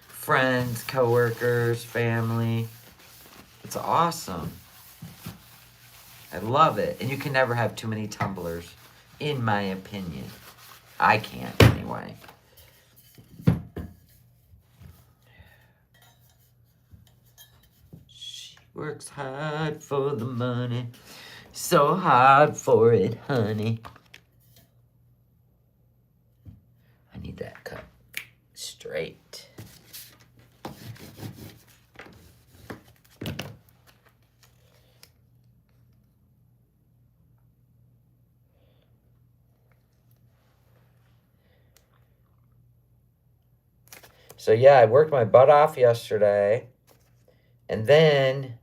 friends, coworkers, family. It's awesome. I love it. And you can never have too many tumblers, in my opinion. I can't, anyway. She works hard for the money. So hard for it, honey. I need that cut straight. So yeah, I worked my butt off yesterday. And then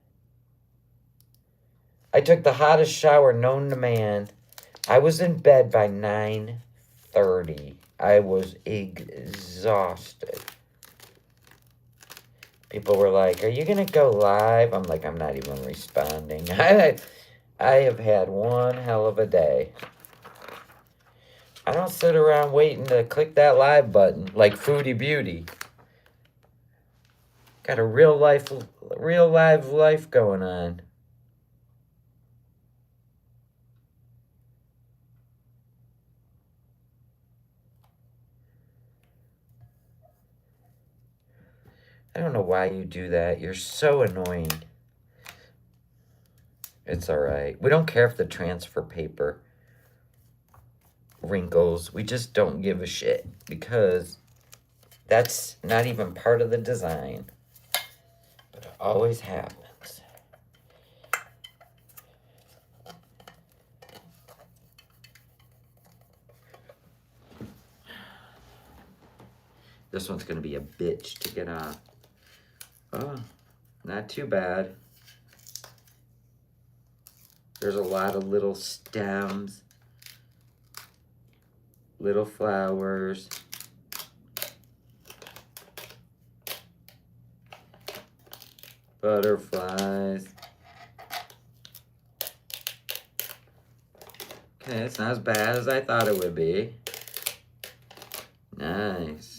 I took the hottest shower known to man. I was in bed by 9:30. I was exhausted. People were like, "Are you going to go live?" I'm like, I'm not even responding. I have had one hell of a day. I don't sit around waiting to click that live button like Foodie Beauty. Got a real live life going on. I don't know why you do that. You're so annoying. It's all right. We don't care if the transfer paper wrinkles. We just don't give a shit because that's not even part of the design. But it always happens. This one's going to be a bitch to get off. Oh, not too bad. There's a lot of little stems, little flowers. Butterflies. Okay, it's not as bad as I thought it would be. Nice.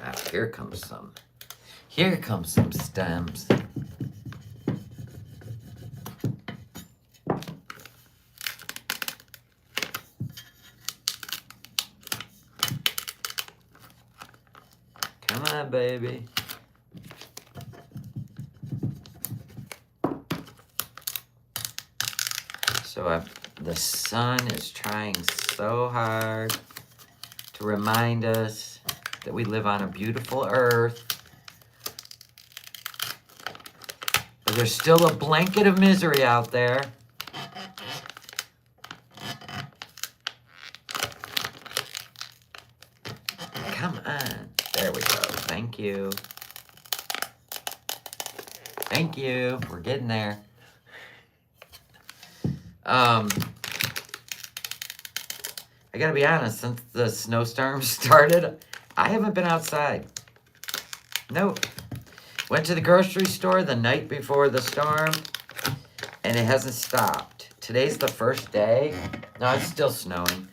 Ah, here comes some stems. Come on, baby. So the sun is trying so hard to remind us that we live on a beautiful earth. But there's still a blanket of misery out there. Come on. There we go. Thank you. Thank you. We're getting there. I gotta be honest, since the snowstorm started, I haven't been outside. Nope. Went to the grocery store the night before the storm, and it hasn't stopped. Today's the first day. No, it's still snowing,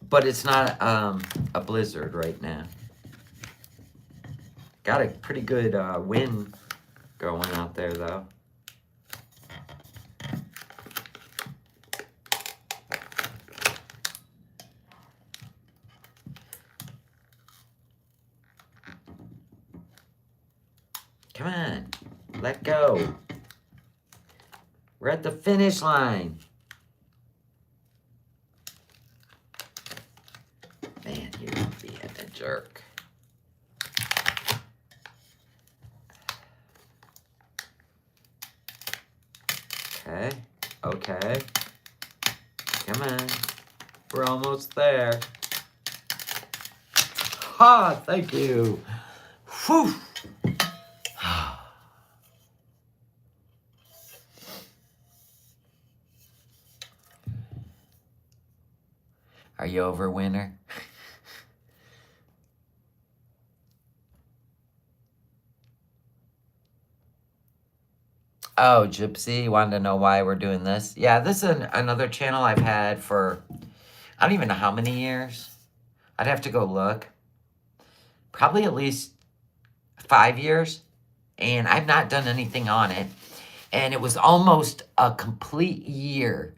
but it's not a blizzard right now. Got a pretty good wind going out there, though. Come on, let go. We're at the finish line. Man, you're being a jerk. Okay, okay. Come on. We're almost there. Ha, thank you. Whew. Are you over, winter? Oh, Gypsy, you wanted to know why we're doing this? Yeah, this is another channel I've had for, I don't even know how many years. I'd have to go look. Probably at least 5 years. And I've not done anything on it. And it was almost a complete year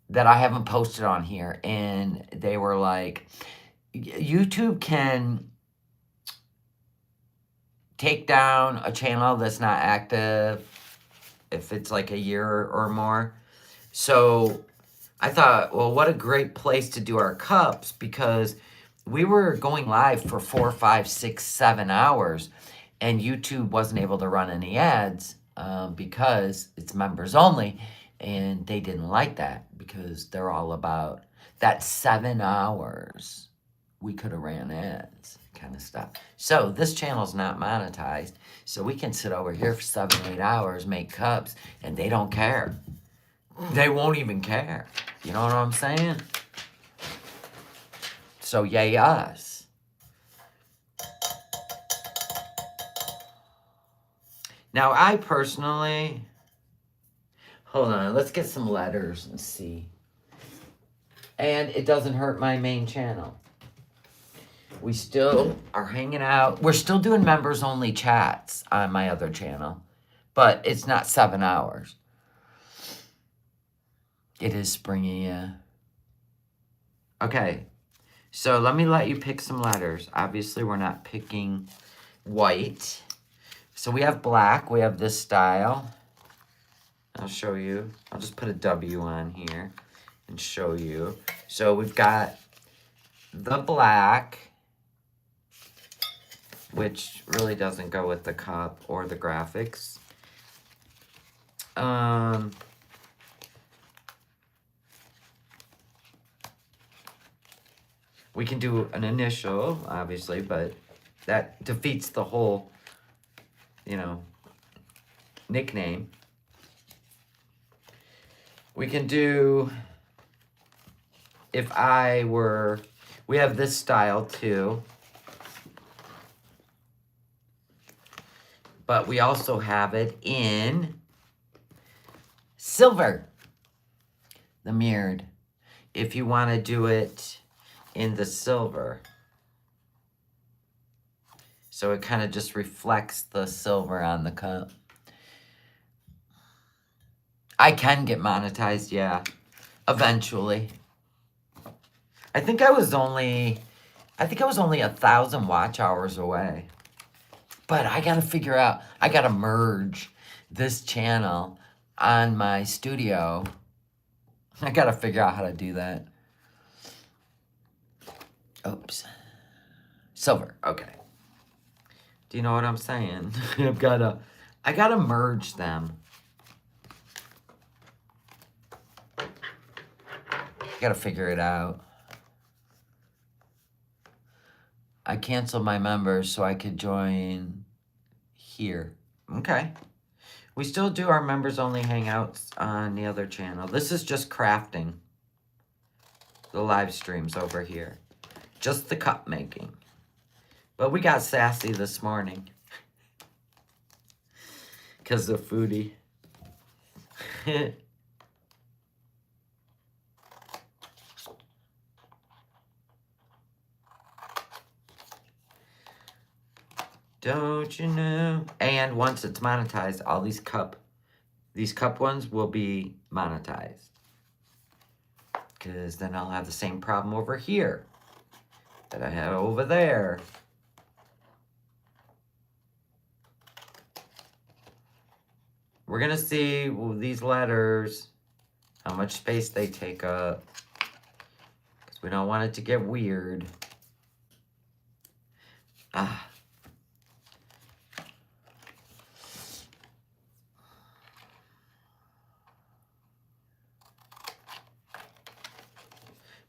that I haven't posted on here. And they were like, YouTube can take down a channel that's not active if it's like a year or more. So I thought, well, what a great place to do our cups, because we were going live for 4, 5, 6, 7 hours, and YouTube wasn't able to run any ads because it's members only, and they didn't like that because they're all about that 7 hours. We could have ran ads kind of stuff. So this channel's not monetized, so we can sit over here for 7, 8 hours, make cups, and they don't care. They won't even care. You know what I'm saying? So yay us. Now I personally, hold on, let's get some letters and see. And it doesn't hurt my main channel. We still are hanging out. We're still doing members only chats on my other channel, but it's not 7 hours. It is springy, yeah. Okay, so let me let you pick some letters. Obviously, we're not picking white. So we have black. We have this style. I'll show you. I'll just put a W on here and show you. So we've got the black, which really doesn't go with the cup or the graphics. We can do an initial, obviously, but that defeats the whole, you know, nickname. We can do, if I were, we have this style too. But we also have it in silver, the mirrored. If you want to do it in the silver. So it kind of just reflects the silver on the cup. I can get monetized, yeah, eventually. I think I was only 1,000 watch hours away. But I gotta figure out, I gotta merge this channel on my studio. I gotta figure out how to do that. Oops. Silver, okay. Do you know what I'm saying? I gotta merge them. Gotta figure it out. I canceled my members so I could join here. Okay. We still do our members only hangouts on the other channel. This is just crafting. The live streams over here. Just the cup making. But we got sassy this morning. Because of foodie. Don't you know? And once it's monetized, all these cup ones will be monetized. Because then I'll have the same problem over here that I have over there. We're going to see these letters, how much space they take up. Because we don't want it to get weird. Ah.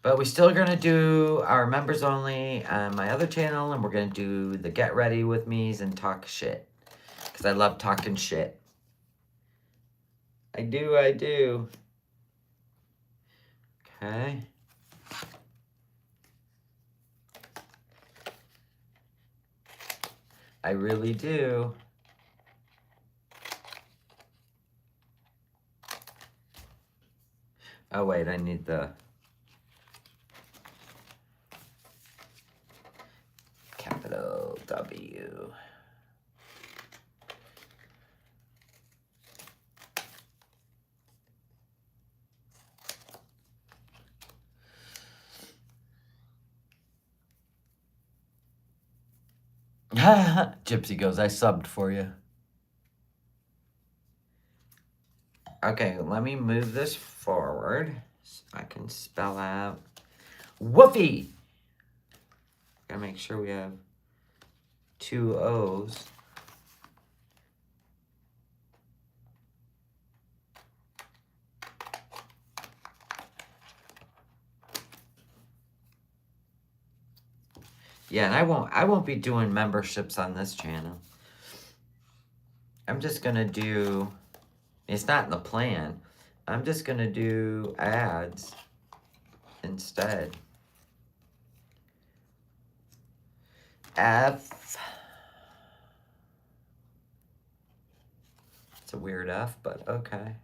But we're still going to do our members only on my other channel. And we're going to do the get ready with me's and talk shit. Because I love talking shit. I do. Okay. I really do. Oh, wait, I need the capital W. Gypsy goes, I subbed for you. Okay, let me move this forward so I can spell out woofy. Gotta make sure we have 2 O's. Yeah, and I won't be doing memberships on this channel. I'm just gonna do, it's not in the plan. I'm just gonna do ads instead. F. It's a weird F, but okay.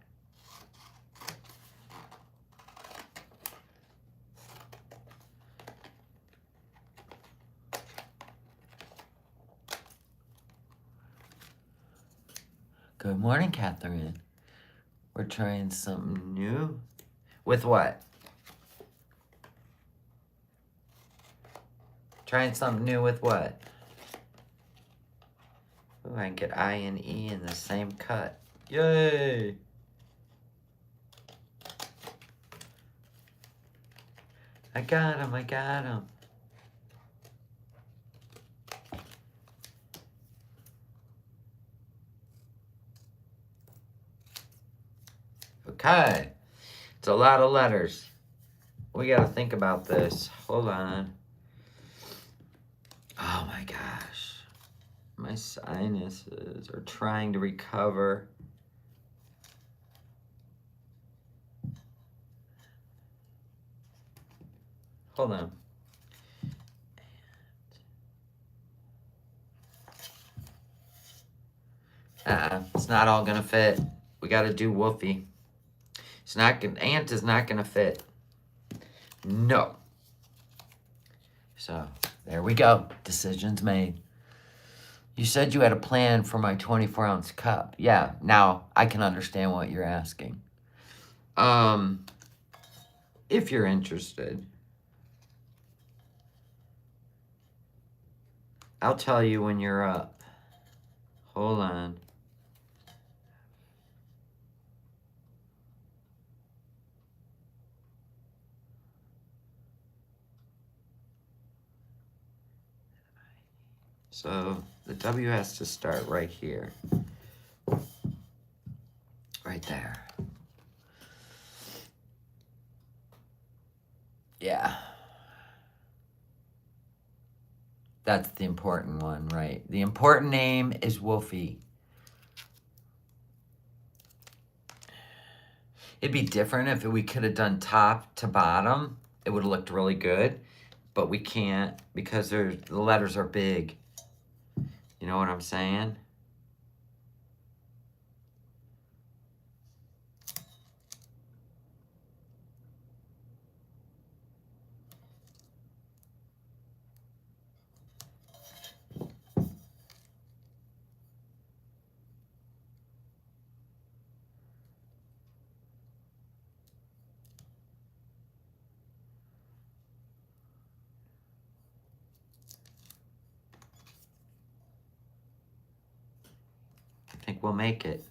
Good morning, Catherine. We're trying something new. With what? Trying something new with what? Ooh, I can get I and E in the same cut. Yay! I got him. Okay. It's a lot of letters. We gotta think about this. Hold on. Oh my gosh. My sinuses are trying to recover. Hold on. It's not all gonna fit. We gotta do woofy. It's not gonna, ant is not gonna fit. No. So, there we go. Decisions made. You said you had a plan for my 24-ounce cup. Yeah, now I can understand what you're asking. If you're interested, I'll tell you when you're up. Hold on. So the W has to start right here. Right there. Yeah. That's the important one, right? The important name is Wolfie. It'd be different if we could have done top to bottom. It would have looked really good, but we can't because the letters are big. You know what I'm saying? we'll make it.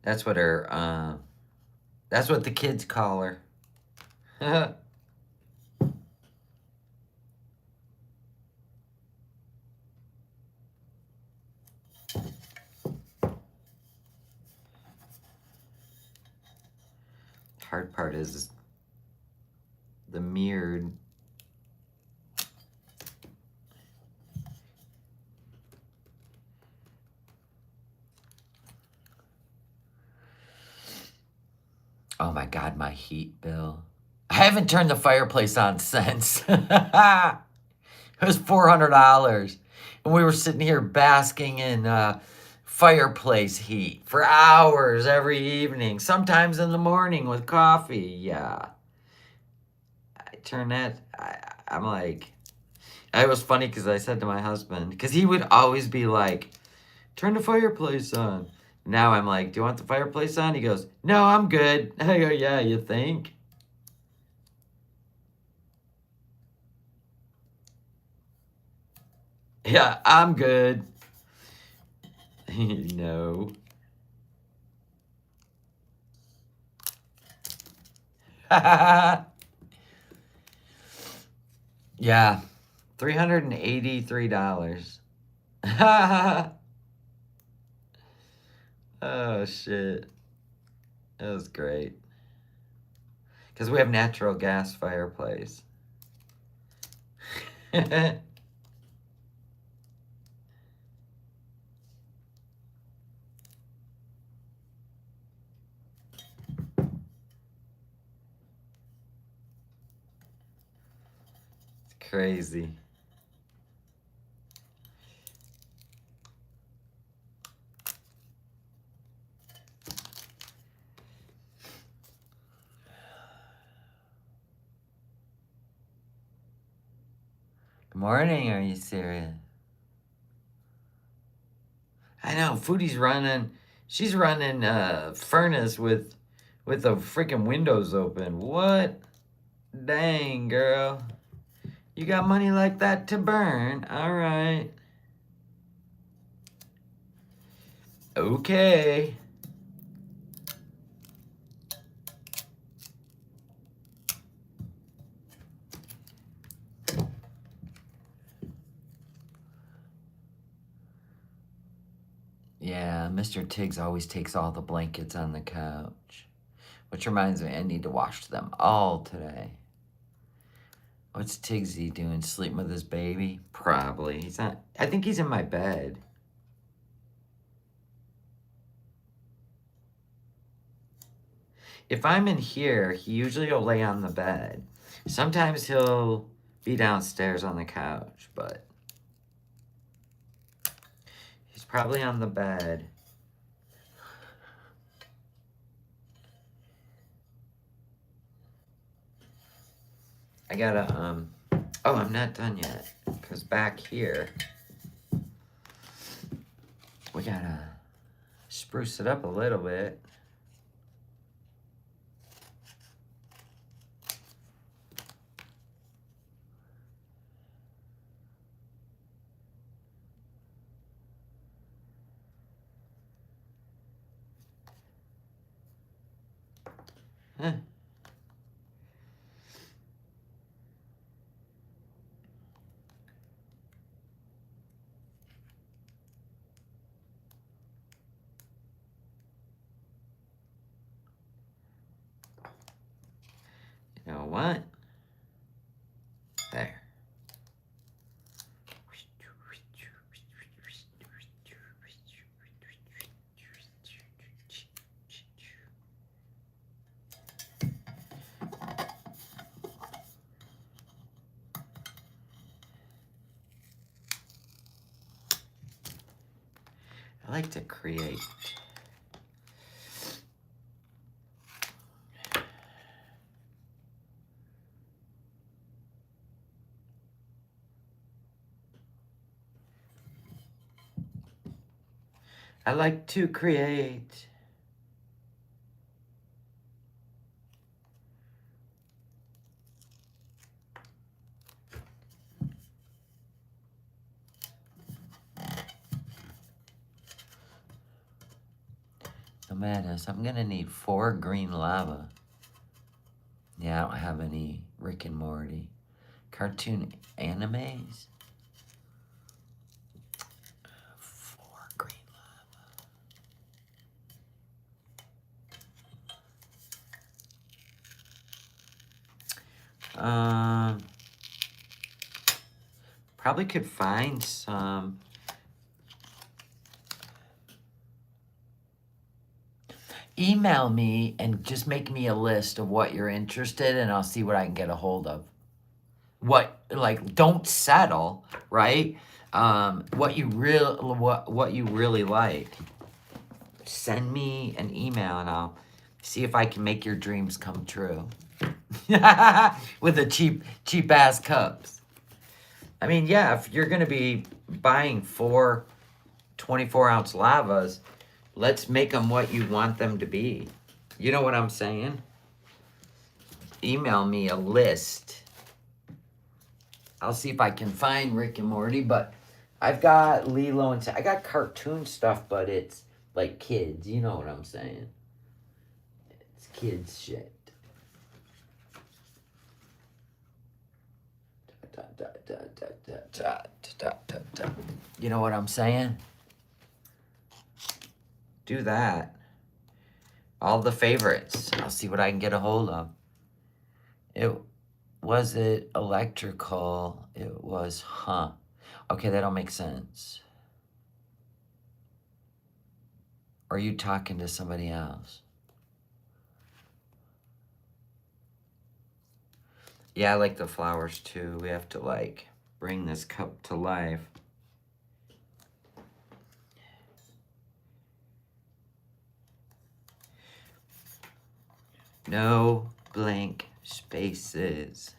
That's what her, that's what the kids call her. Hard part is the mirrored. Oh my God, my heat bill. I haven't turned the fireplace on since. It was $400. And we were sitting here basking in fireplace heat for hours every evening, sometimes in the morning with coffee. Yeah. I turn that, I'm like, it was funny because I said to my husband, because he would always be like, turn the fireplace on. Now I'm like, do you want the fireplace on? He goes, no, I'm good. I go, yeah, you think? Yeah, I'm good. No. Yeah, $383. Oh, shit. That was great. Because we have natural gas fireplace. It's crazy. Good morning, are you serious? I know, Foodie's running, she's running furnace with the freaking windows open. What? Dang, girl. You got money like that to burn. All right. Okay. Yeah, Mr. Tiggs always takes all the blankets on the couch. Which reminds me, I need to wash them all today. What's Tiggsy doing? Sleeping with his baby? Probably. He's not. I think he's in my bed. If I'm in here, he usually will lay on the bed. Sometimes he'll be downstairs on the couch, but he's probably on the bed. I gotta, oh, I'm not done yet. Because back here, we gotta spruce it up a little bit. Huh. You know what? There. I like to create. I like to create. NOmadness. I'm gonna need 4 green lava. Yeah, I don't have any Rick and Morty. Cartoon animes? 4 green lava. Probably could find some. Email me and just make me a list of what you're interested in, and I'll see what I can get a hold of. Like, don't settle, right? What you really like. Send me an email and I'll see if I can make your dreams come true. With the cheap ass cups. I mean, yeah, if you're gonna be buying 4 24-ounce lavas, let's make them what you want them to be. You know what I'm saying? Email me a list. I'll see if I can find Rick and Morty, but I've got Lilo and I got cartoon stuff, but it's like kids. You know what I'm saying? It's kids shit. You know what I'm saying? Do that. All the favorites. I'll see what I can get a hold of. Was it electrical? It was, Okay, that don't make sense. Or are you talking to somebody else? Yeah, I like the flowers too. We have to like bring this cup to life. No blank spaces.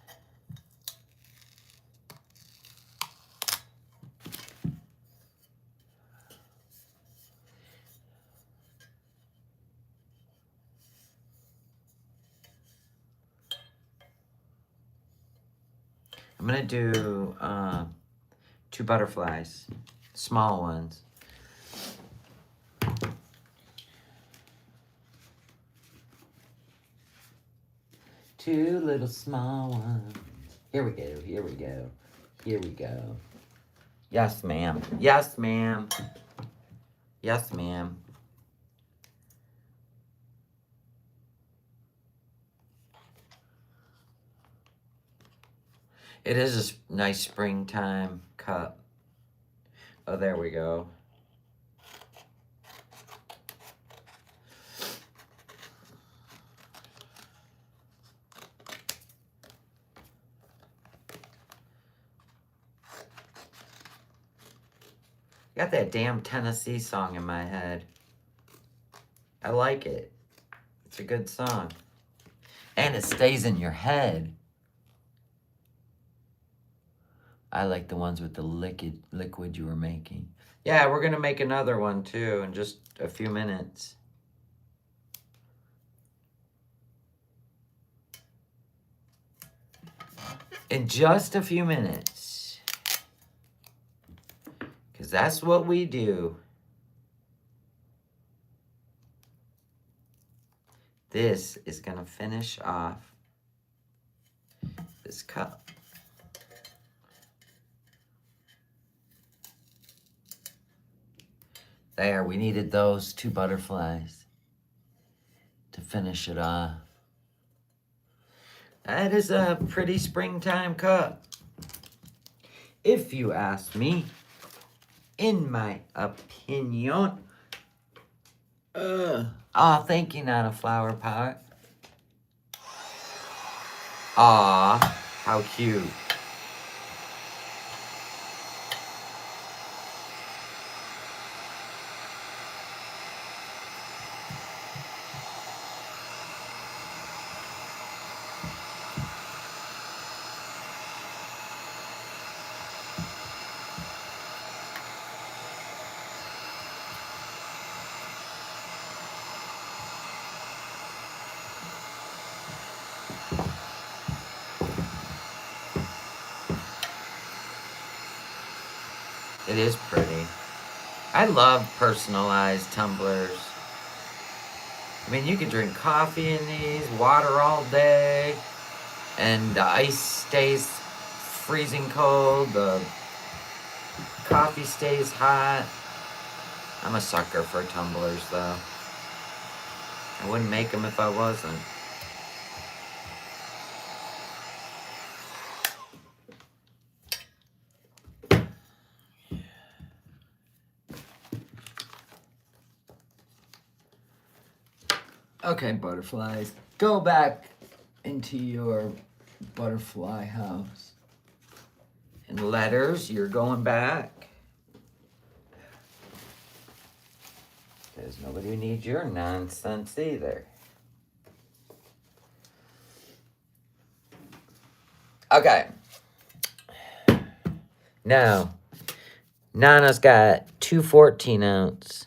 I'm gonna do 2 butterflies, small ones. Two little small ones. Here we go, here we go, here we go. Yes, ma'am. Yes, ma'am. Yes, ma'am. It is a nice springtime cup. Oh, there we go. Got that damn Tennessee song in my head. I like it. It's a good song. And it stays in your head. I like the ones with the liquid you were making. Yeah, we're gonna make another one too in just a few minutes. In just a few minutes. Because that's what we do. This is gonna finish off this cup. There, we needed those 2 butterflies to finish it off. That is a pretty springtime cup, if you ask me. In my opinion. Aw, thank you, not a flower pot. Aw, how cute. It is pretty. I love personalized tumblers. I mean, you can drink coffee in these, water all day, and the ice stays freezing cold, the coffee stays hot. I'm a sucker for tumblers, though. I wouldn't make them if I wasn't. Okay, butterflies, go back into your butterfly house. And letters, you're going back. Because nobody needs your nonsense either. Okay. Now, Nana's got two 14-ounce.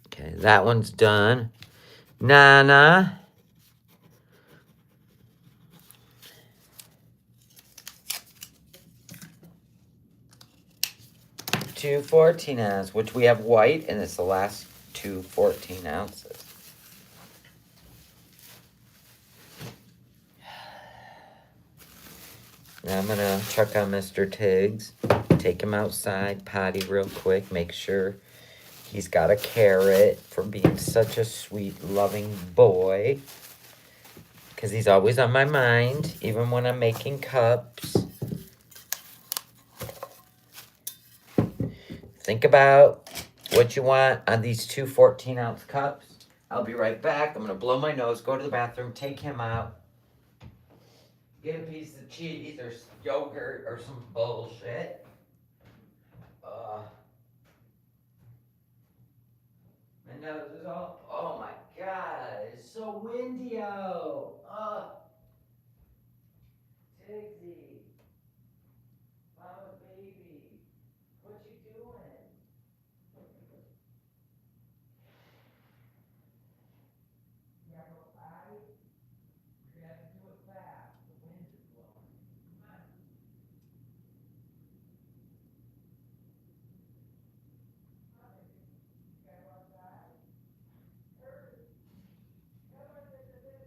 Okay, that one's done. Nana. Two 14-ounce, which we have white, and it's the last two 14 ounces. Now I'm gonna check on Mr. Tiggs. Take him outside, potty real quick, make sure he's got a carrot for being such a sweet, loving boy. Because he's always on my mind, even when I'm making cups. Think about what you want on these two 14-ounce cups. I'll be right back. I'm going to blow my nose, go to the bathroom, take him out, get a piece of cheese or yogurt or some bullshit. My nose is all, oh my God, it's so windy out. Tigsy, mama baby, what you doing? You gotta go potty? You have to do it fast, the wind is blowing. Come on. You gotta go outside? Hurry. Come on, this.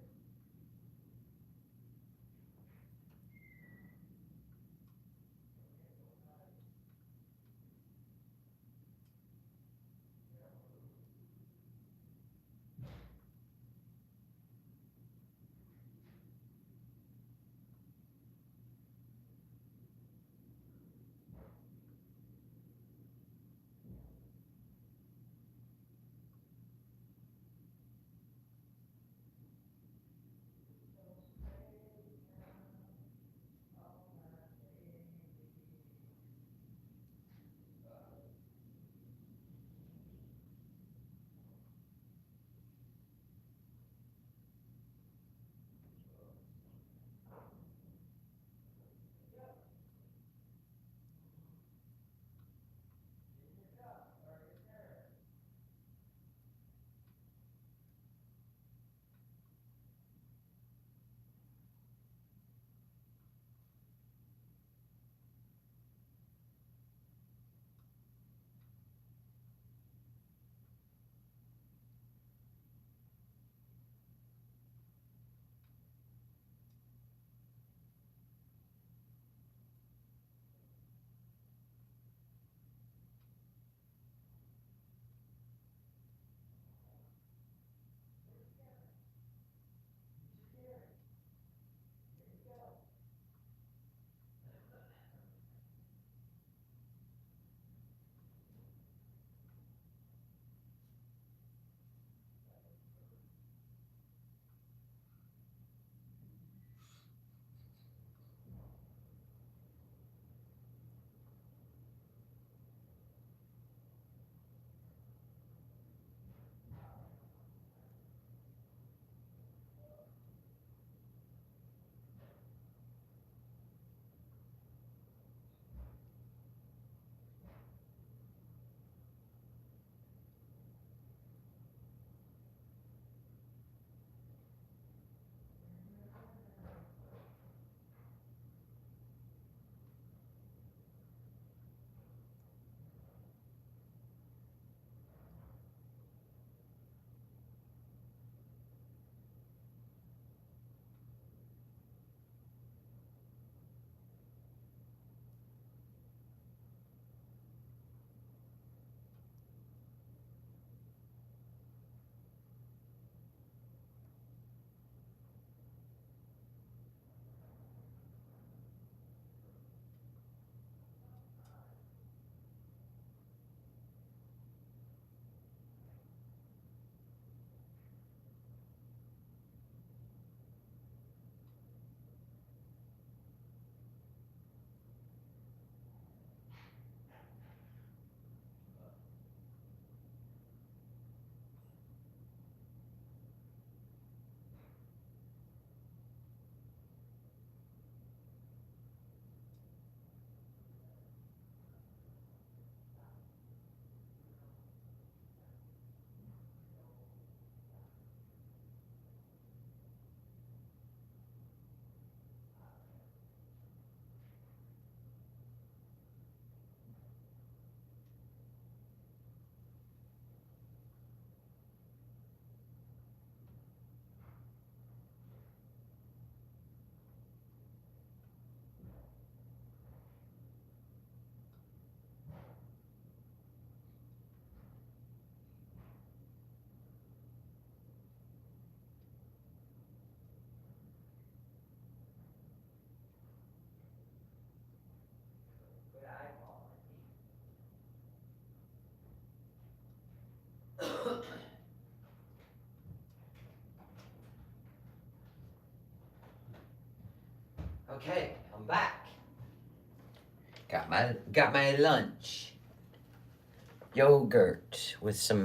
Okay, I'm back. Got my lunch. Yogurt with some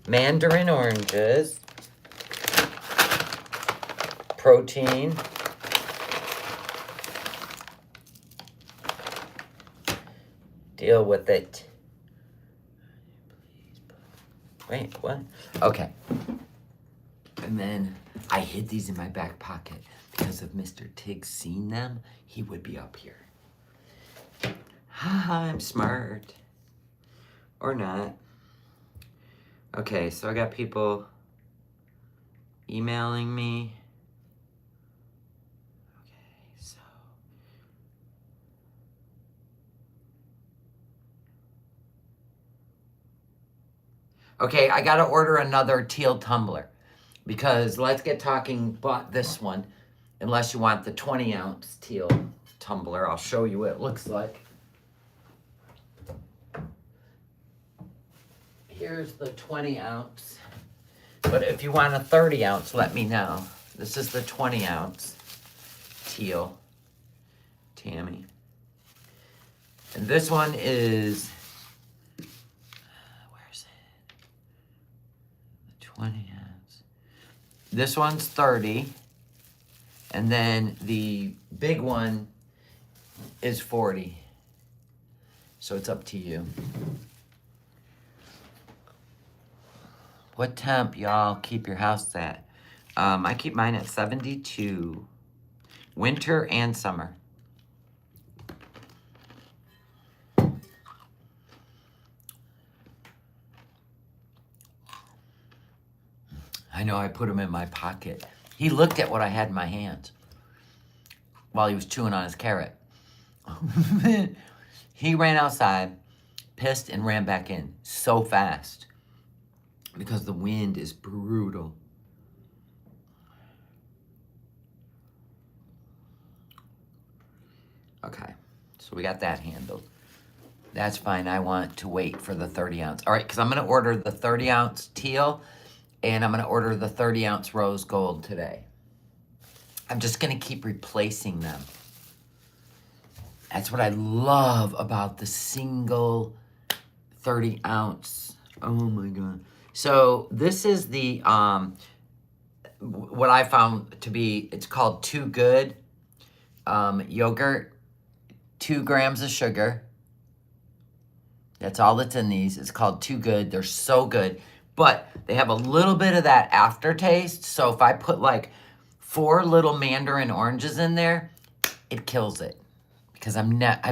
mandarin oranges. Protein. Deal with it. Wait, what? Okay. And then I hid these in my back pocket because if Mr. Tiggs seen them, he would be up here. Haha, I'm smart. Or not. Okay, so I got people emailing me. Okay, so. Okay, I gotta order another teal tumbler because Let's Get Talking bought this one. Unless you want the 20-ounce teal tumbler, I'll show you what it looks like. Here's the 20-ounce. But if you want a 30-ounce, let me know. This is the 20-ounce teal. Tammy. And this one is, where's it? The 20 ounce. This one's 30. And then the big one is 40. So it's up to you. What temp, y'all, keep your house at? I keep mine at 72. Winter and summer. I know I put him in my pocket. He looked at what I had in my hands while he was chewing on his carrot. He ran outside, pissed, and ran back in so fast because the wind is brutal. Okay, so we got that handled. That's fine. I want to wait for the 30-ounce. All right, because I'm going to order the 30-ounce teal, and I'm going to order the 30-ounce rose gold today. I'm just going to keep replacing them. That's what I love about the single 30-ounce. Oh, my God. So this is the, what I found to be, it's called Too Good yogurt, 2 grams of sugar. That's all that's in these. It's called Too Good. They're so good. But they have a little bit of that aftertaste. So if I put like 4 little mandarin oranges in there, it kills it. Because I've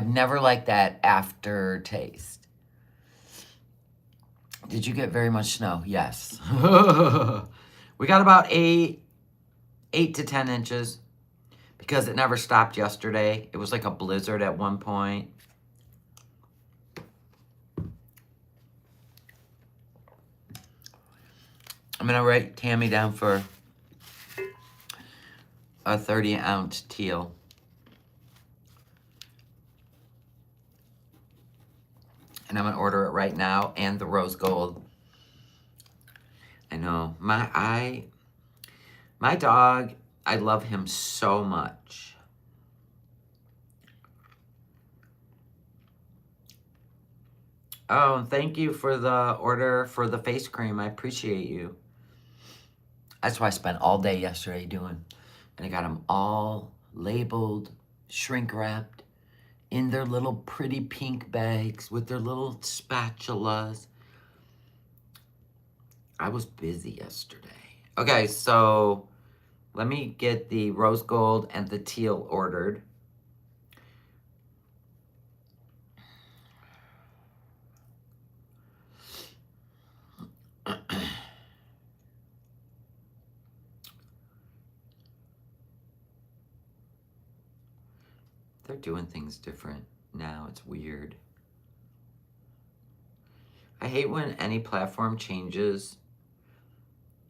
never liked that aftertaste. Did you get very much snow? Yes. We got about 8 to 10 inches. Because it never stopped yesterday. It was like a blizzard at one point. I'm going to write Tammy down for a 30-ounce teal. And I'm going to order it right now. And the rose gold. I know. My dog, I love him so much. Oh, thank you for the order for the face cream. I appreciate you. That's what I spent all day yesterday doing. And I got them all labeled, shrink wrapped, in their little pretty pink bags with their little spatulas. I was busy yesterday. Okay, so let me get the rose gold and the teal ordered. They're doing things different now. It's weird. I hate when any platform changes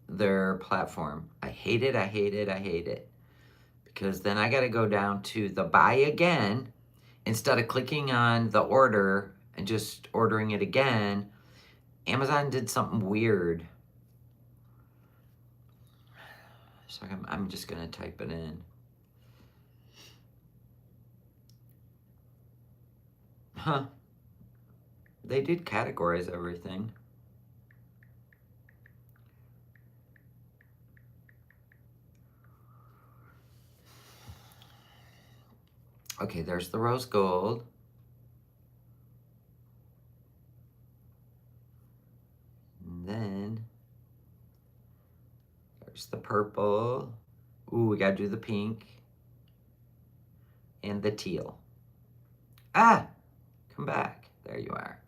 their platform. I hate it, I hate it, I hate it. Because then I got to go down to the buy again instead of clicking on the order and just ordering it again. Amazon did something weird. So I'm just going to type it in. Huh. They did categorize everything. Okay, there's the rose gold. And then there's the purple. Ooh, we gotta do the pink. And the teal. Ah! Come back. There you are.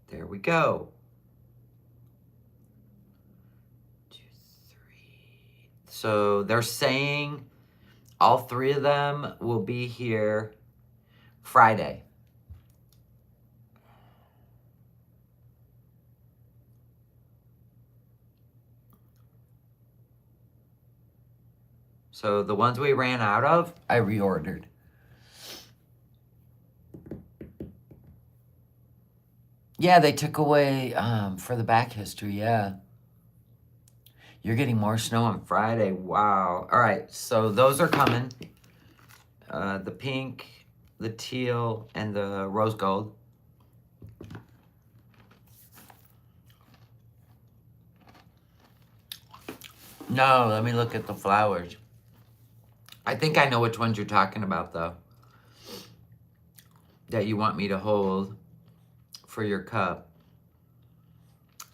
There we go. 2, 3. So they're saying all 3 of them will be here Friday. So the ones we ran out of, I reordered. Yeah, they took away for the back history, yeah. You're getting more snow on Friday. Wow. All right, so those are coming. The pink, the teal, and the rose gold. No, let me look at the flowers. I think I know which ones you're talking about, though. That you want me to hold for your cup.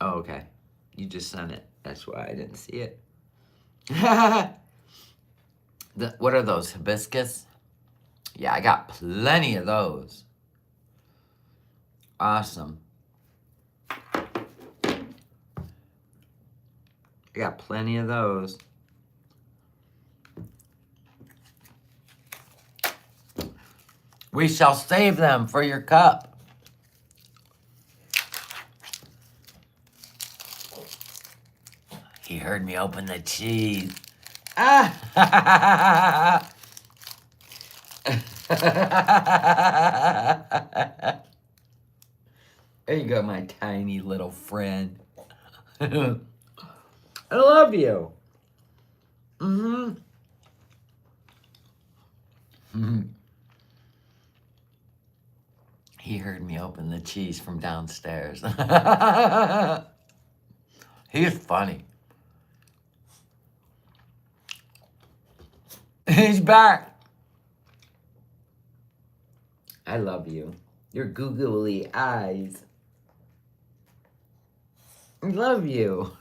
Oh, okay. You just sent it. That's why I didn't see it. What are those, hibiscus? Yeah, I got plenty of those. Awesome. I got plenty of those. We shall save them for your cup. He heard me open the cheese. Ah! There you go, my tiny little friend. I love you. He heard me open the cheese from downstairs. He's funny. He's back. I love you. Your googly eyes. I love you.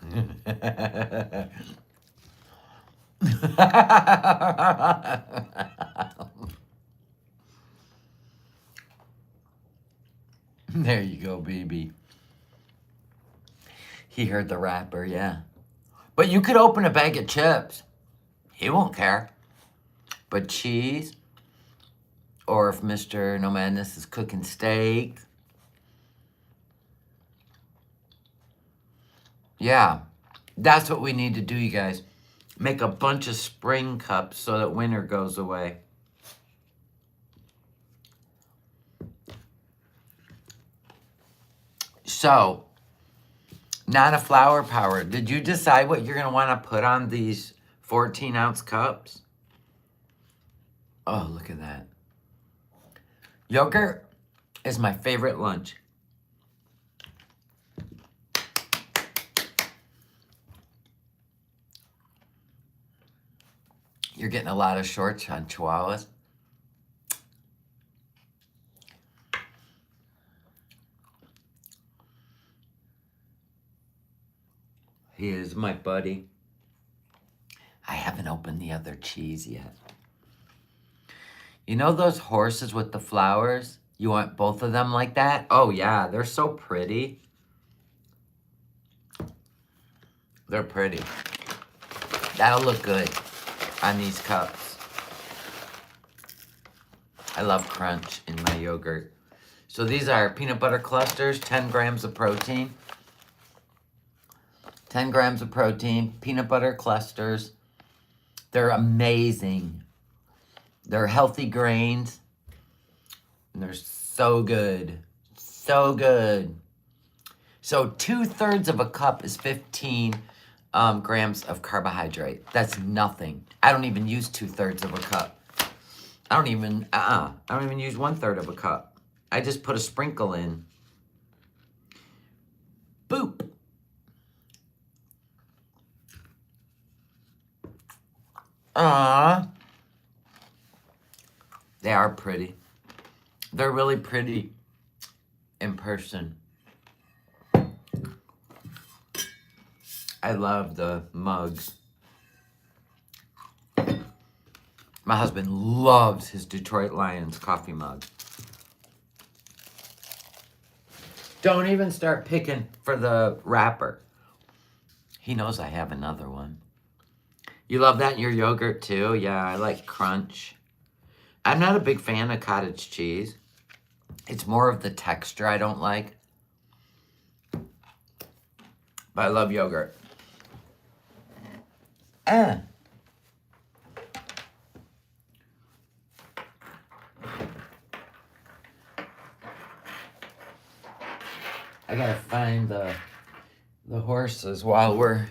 There you go, baby. He heard the rapper, yeah. But you could open a bag of chips. He won't care. But cheese, or if Mr. NOmadness is cooking steak. Yeah, that's what we need to do, you guys. Make a bunch of spring cups so that winter goes away. So, Nana Flower Power, did you decide what you're going to want to put on these 14-ounce cups? Oh, look at that. Yogurt is my favorite lunch. You're getting a lot of shorts on Chihuahuas. He is my buddy. I haven't opened the other cheese yet. You know those horses with the flowers? You want both of them like that? Oh yeah, they're so pretty. They're pretty. That'll look good on these cups. I love crunch in my yogurt. So these are peanut butter clusters, 10 grams of protein. 10 grams of protein, peanut butter clusters. They're amazing. They're healthy grains. And they're so good. So good. So 2/3 of a cup is 15 grams of carbohydrate. That's nothing. I don't even use 2/3 of a cup. I don't even use 1/3 of a cup. I just put a sprinkle in. Boop. They are pretty. They're really pretty in person. I love the mugs. My husband loves his Detroit Lions coffee mug. Don't even start picking for the wrapper. He knows I have another one. You love that in your yogurt too? Yeah, I like crunch. I'm not a big fan of cottage cheese. It's more of the texture I don't like. But I love yogurt. I gotta find the horses while we're...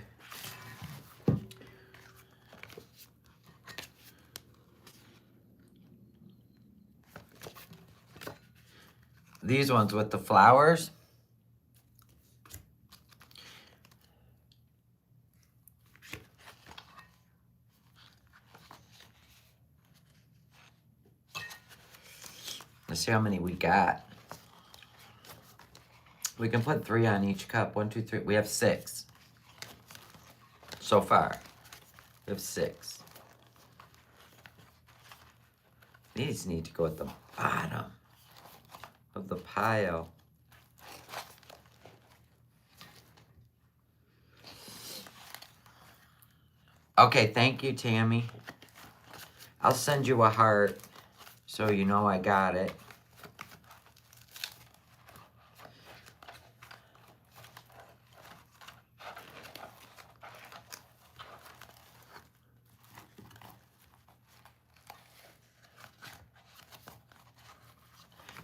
These ones with the flowers. Let's see how many we got. We can put 3 on each cup. 1, 2, 3. We have 6 so far. We have 6. These need to go at the bottom of the pile. Okay, thank you, Tammy. I'll send you a heart so you know I got it.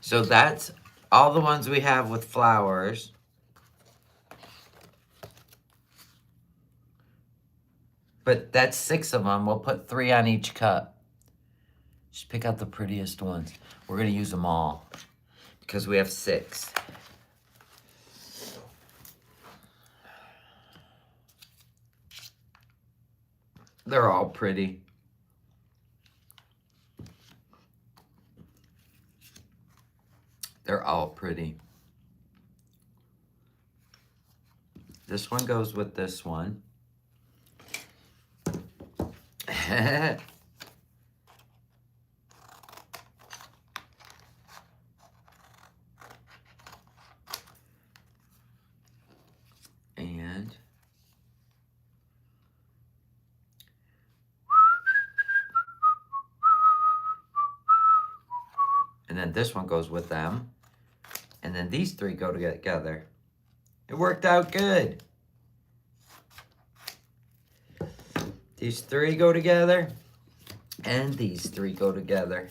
So that's all the ones we have with flowers. But that's 6 of them. We'll put 3 on each cup. Just pick out the prettiest ones. We're going to use them all because we have 6. They're all pretty. They're all pretty. This one goes with this one. And then this one goes with them. And then these 3 go together. It worked out good. These 3 go together. And these 3 go together.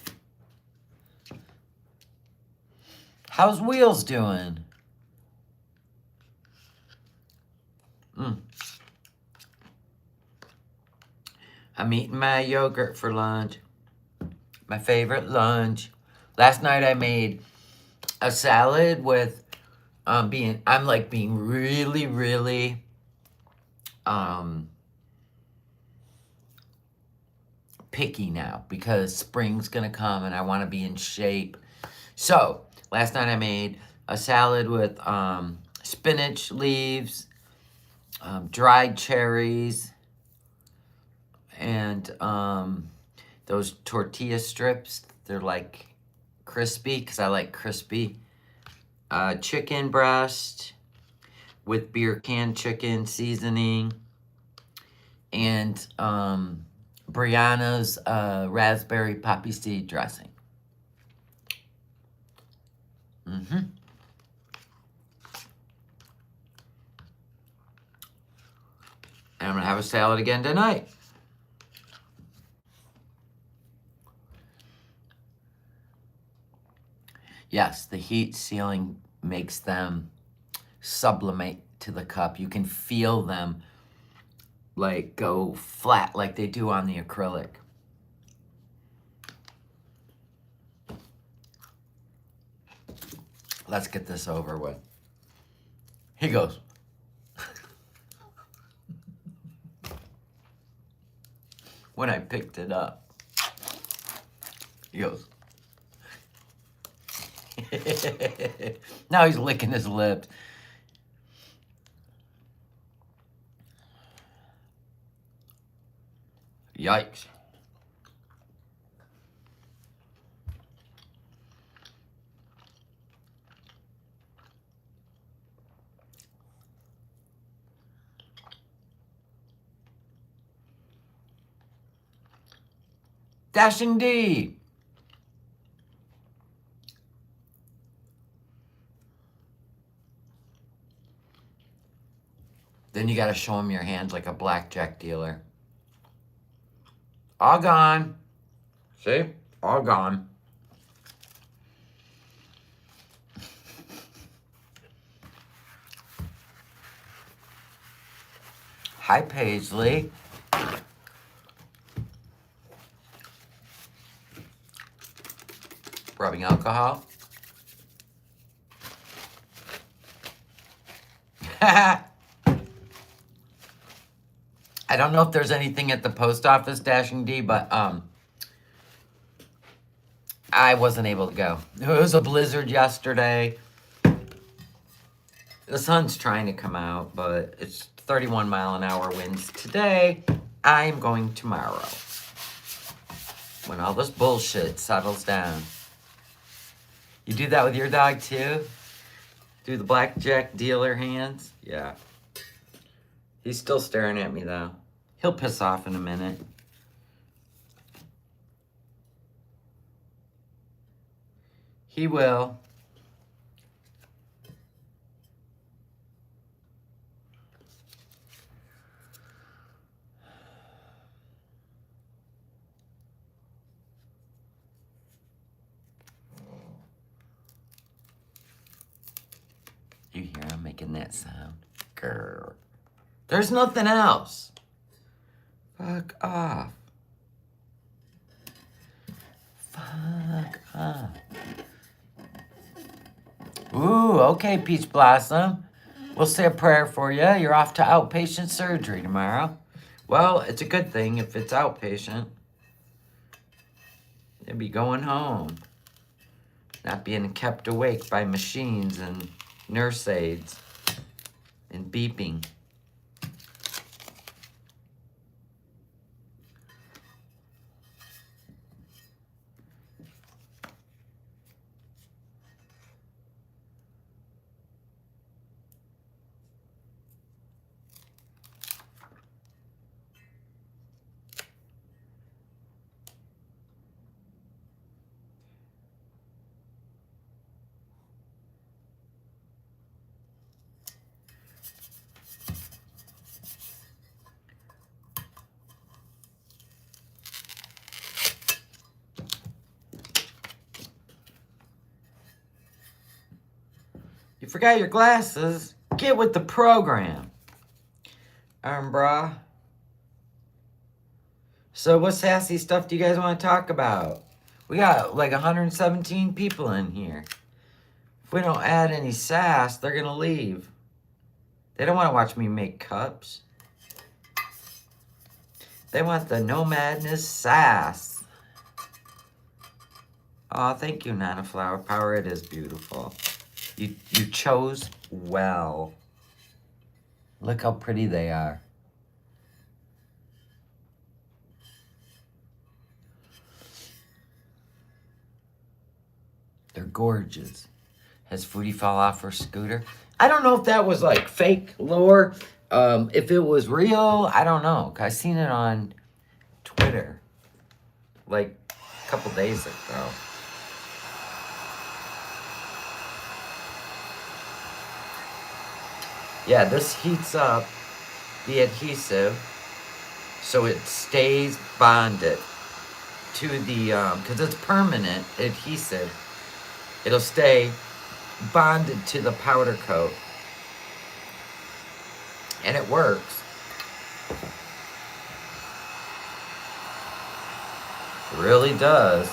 How's Wheels doing? I'm eating my yogurt for lunch. My favorite lunch. Last night I made a salad with I'm being really, really picky now because spring's gonna come and I want to be in shape. So last night I made a salad with spinach leaves, dried cherries, and those tortilla strips. They're like crispy because I like crispy. Chicken breast with beer can chicken seasoning, and Brianna's raspberry poppy seed dressing. And I'm gonna have a salad again tonight. Yes, the heat sealing makes them sublimate to the cup. You can feel them like go flat like they do on the acrylic. Let's get this over with. He goes, when I picked it up, he goes, now he's licking his lips. Yikes. Dashing D. Then you gotta show him your hands like a blackjack dealer. All gone. See? All gone. Hi, Paisley. Rubbing alcohol. I don't know if there's anything at the post office, Dashing D, but I wasn't able to go. It was a blizzard yesterday. The sun's trying to come out, but it's 31-mile-an-hour winds today. I'm going tomorrow, when all this bullshit settles down. You do that with your dog too? Do the blackjack dealer hands? Yeah. He's still staring at me though. He'll piss off in a minute. He will. You hear him making that sound? Grr. There's nothing else. Fuck off. Fuck off. Ooh, okay, Peach Blossom. We'll say a prayer for you. You're off to outpatient surgery tomorrow. Well, it's a good thing if it's outpatient. You'll be going home. Not being kept awake by machines and nurse aides and beeping. You forgot your glasses. Get with the program. Brah. So what sassy stuff do you guys want to talk about? We got like 117 people in here. If we don't add any sass, they're going to leave. They don't want to watch me make cups. They want the NOmadness sass. Oh, thank you, Nana Flower Power. It is beautiful. You chose well. Look how pretty they are. They're gorgeous. Has Foodie fall off her scooter? I don't know if that was like fake lore. If it was real, I don't know. I seen it on Twitter like a couple days ago. Yeah, this heats up the adhesive so it stays bonded to the, because it's permanent adhesive. It'll stay bonded to the powder coat. And it works. It really does.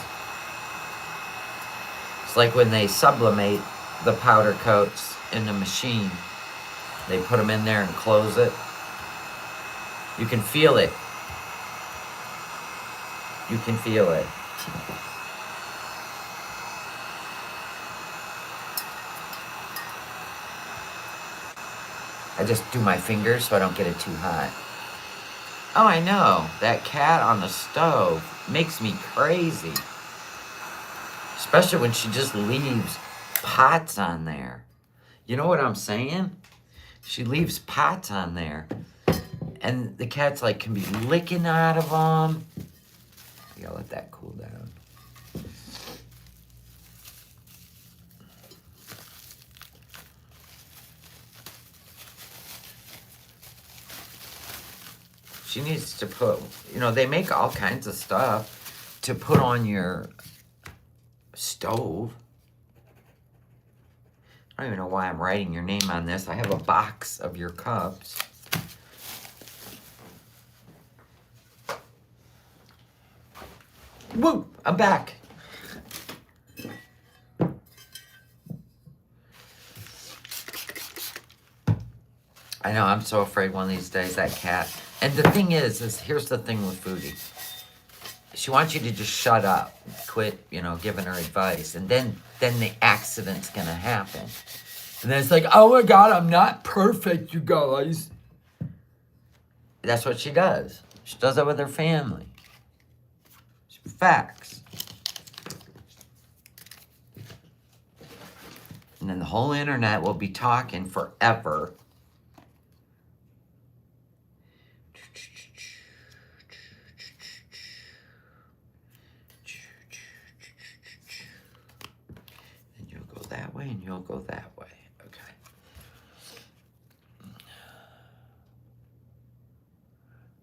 It's like when they sublimate the powder coats in the machine. They put them in there and close it. You can feel it. You can feel it. I just do my fingers so I don't get it too hot. Oh, I know. That cat on the stove makes me crazy. Especially when she just leaves pots on there. You know what I'm saying? She leaves pots on there. And the cat's like can be licking out of them. You gotta let that cool down. She needs to put, you know, they make all kinds of stuff to put on your stove. I don't even know why I'm writing your name on this. I have a box of your cups. Woo! I'm back. I know, I'm so afraid one of these days that cat. And the thing is here's the thing with Foodie. She wants you to just shut up, quit, you know, giving her advice. And then the accident's gonna happen. And then it's like, oh my God, I'm not perfect, you guys. That's what she does. She does that with her family. Facts. And then the whole internet will be talking forever. And you'll go that way and you'll go that way. Okay.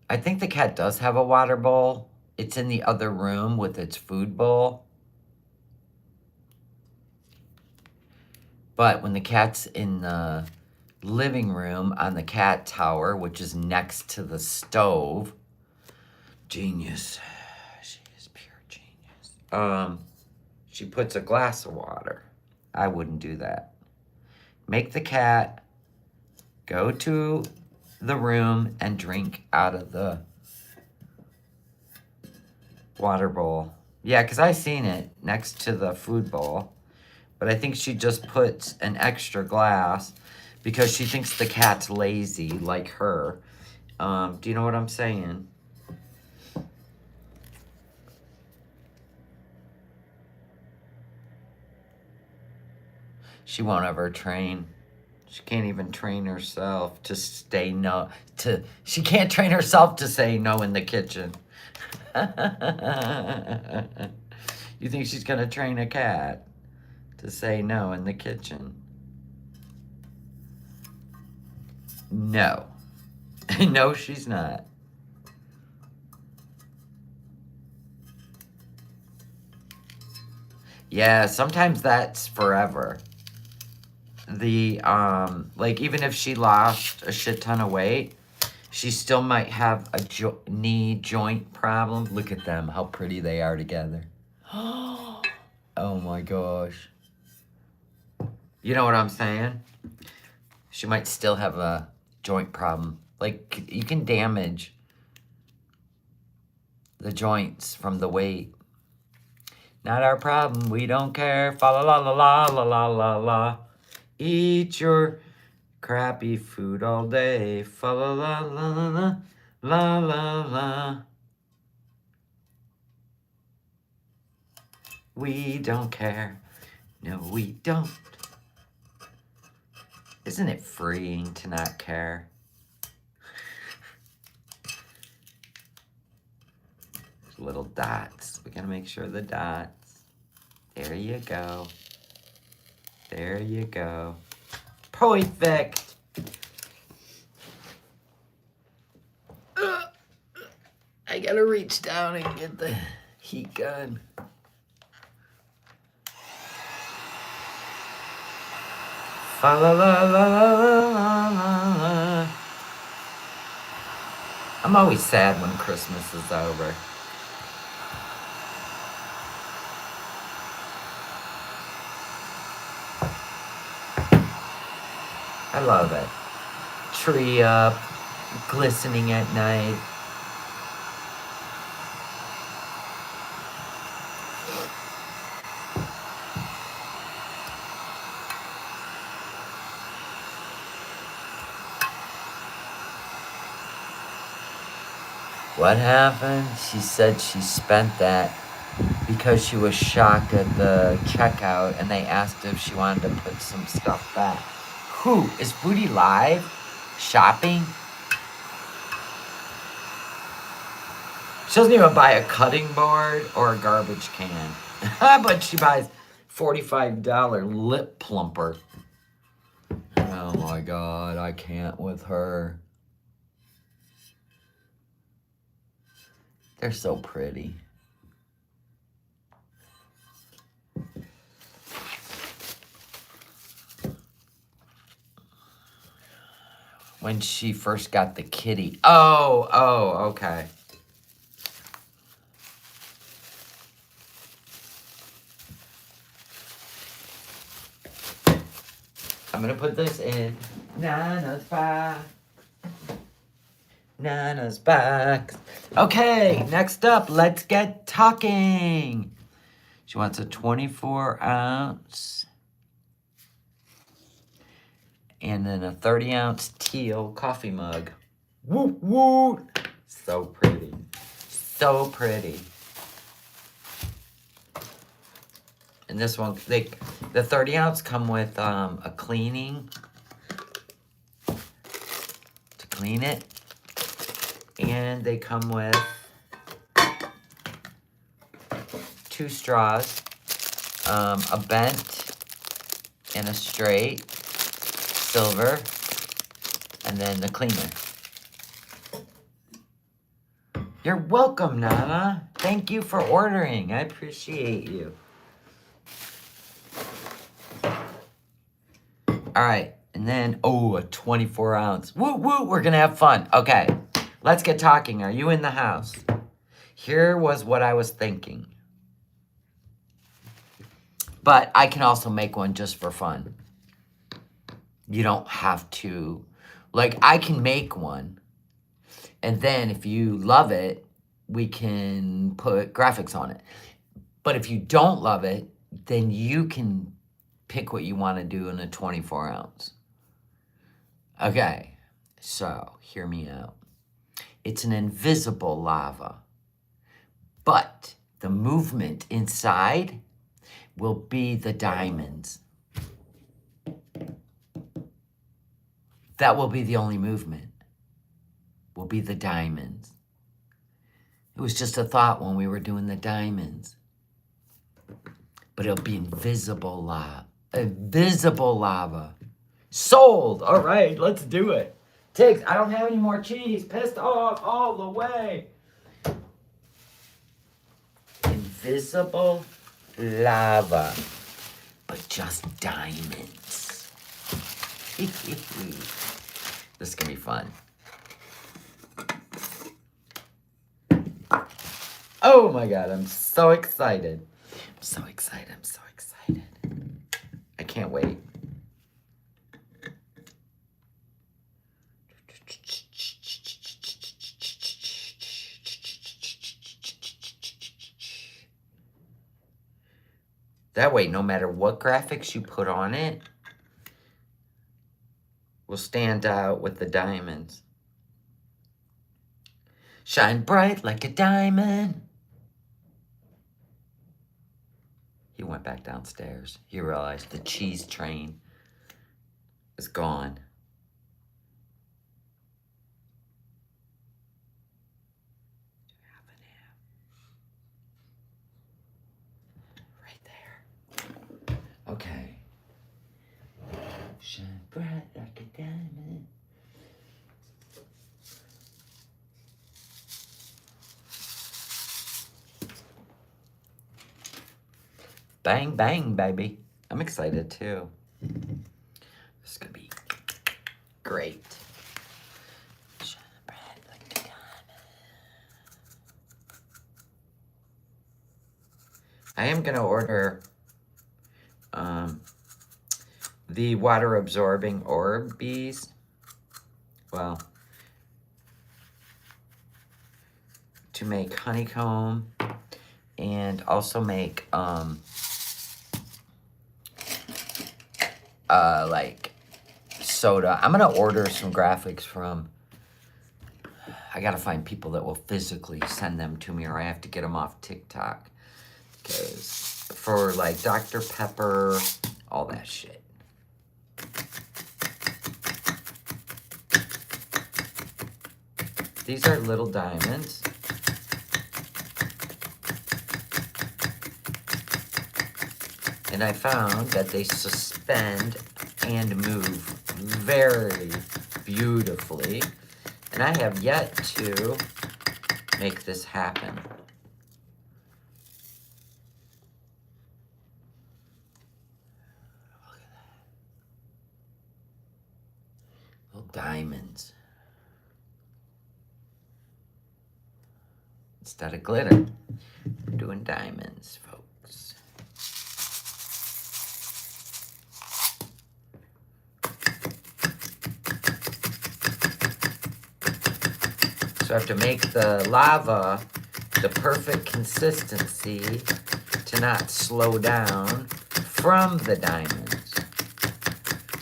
I think the cat does have a water bowl. It's in the other room with its food bowl. But when the cat's in the living room on the cat tower, which is next to the stove, genius. She is pure genius. She puts a glass of water. I wouldn't do that. Make the cat go to the room and drink out of the water bowl. Yeah, because I seen it next to the food bowl. But I think she just puts an extra glass because she thinks the cat's lazy like her. Do you know what I'm saying? She won't ever train. She can't even train herself to say no. She can't train herself to say no in the kitchen. You think she's gonna train a cat to say no in the kitchen? No. No, she's not. Yeah, sometimes that's forever. Like even if she lost a shit ton of weight, she still might have a knee joint problem. Look at them, how pretty they are together. Oh my gosh. You know what I'm saying? She might still have a joint problem. Like, you can damage the joints from the weight. Not our problem, we don't care. Fa la la la la la la la la. Eat your crappy food all day. Fa la la la la la la la. We don't care. No, we don't. Isn't it freeing to not care? Little dots. We gotta make sure the dots. There you go. There you go. Perfect. I gotta reach down and get the heat gun. Fa la la la la la la. I'm always sad when Christmas is over. love it. Tree up, glistening at night. What happened? She said she spent that because she was shocked at the checkout and they asked if she wanted to put some stuff back. Who? Is Booty live? Shopping? She doesn't even buy a cutting board or a garbage can. But she buys $45 lip plumper. Oh my God, I can't with her. They're so pretty. When she first got the kitty. Oh, okay. I'm gonna put this in Nana's box. Nana's box. Okay, next up, let's get talking. She wants a 24-ounce. And then a 30-ounce teal coffee mug. Woo, woo. So pretty. So pretty. And this one, the 30-ounce come with a cleaning to clean it. And they come with 2 straws, a bent and a straight, silver, and then the cleaner. You're welcome, Nana. Thank you for ordering. I appreciate you. All right, and then, a 24-ounce. Woo, woo, we're gonna have fun. Okay, let's get talking. Are you in the house? Here was what I was thinking. But I can also make one just for fun. You don't have to, like, I can make one. And then if you love it, we can put graphics on it. But if you don't love it, then you can pick what you want to do in a 24-ounce. Okay, so hear me out. It's an invisible lava. But the movement inside will be the diamonds. That will be the only movement. Will be the diamonds. It was just a thought when we were doing the diamonds. But it'll be invisible lava. Invisible lava. Sold! All right, let's do it. Tiggs, I don't have any more cheese. Pissed off all the way. Invisible lava. But just diamonds. This is going to be fun. Oh my God, I'm so excited. I'm so excited. I'm so excited. I can't wait. That way, no matter what graphics you put on it, will stand out with the diamonds. Shine bright like a diamond. He went back downstairs. He realized the cheese train is gone. Okay. Shine bright like a diamond. Bang, bang, baby. I'm excited too. This is gonna be great. Shine bright like a diamond. I am gonna order the water-absorbing orb bees. Well, to make honeycomb and also make like soda. I'm gonna order some graphics from, I gotta find people that will physically send them to me, or I have to get them off TikTok. Because for like Dr. Pepper, all that shit. These are little diamonds. And I found that they suspend and move very beautifully. And I have yet to make this happen. Look at that. Little diamonds. Instead of glitter, we're doing diamonds, folks. So I have to make the lava the perfect consistency to not slow down from the diamonds.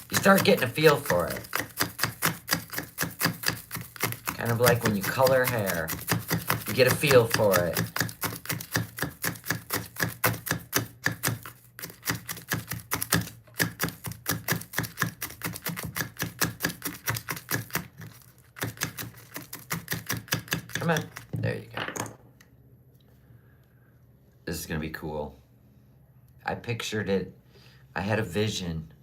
You start getting a feel for it. Kind of like when you color hair. You get a feel for it. Come on. There you go. This is going to be cool. I pictured it. I had a vision.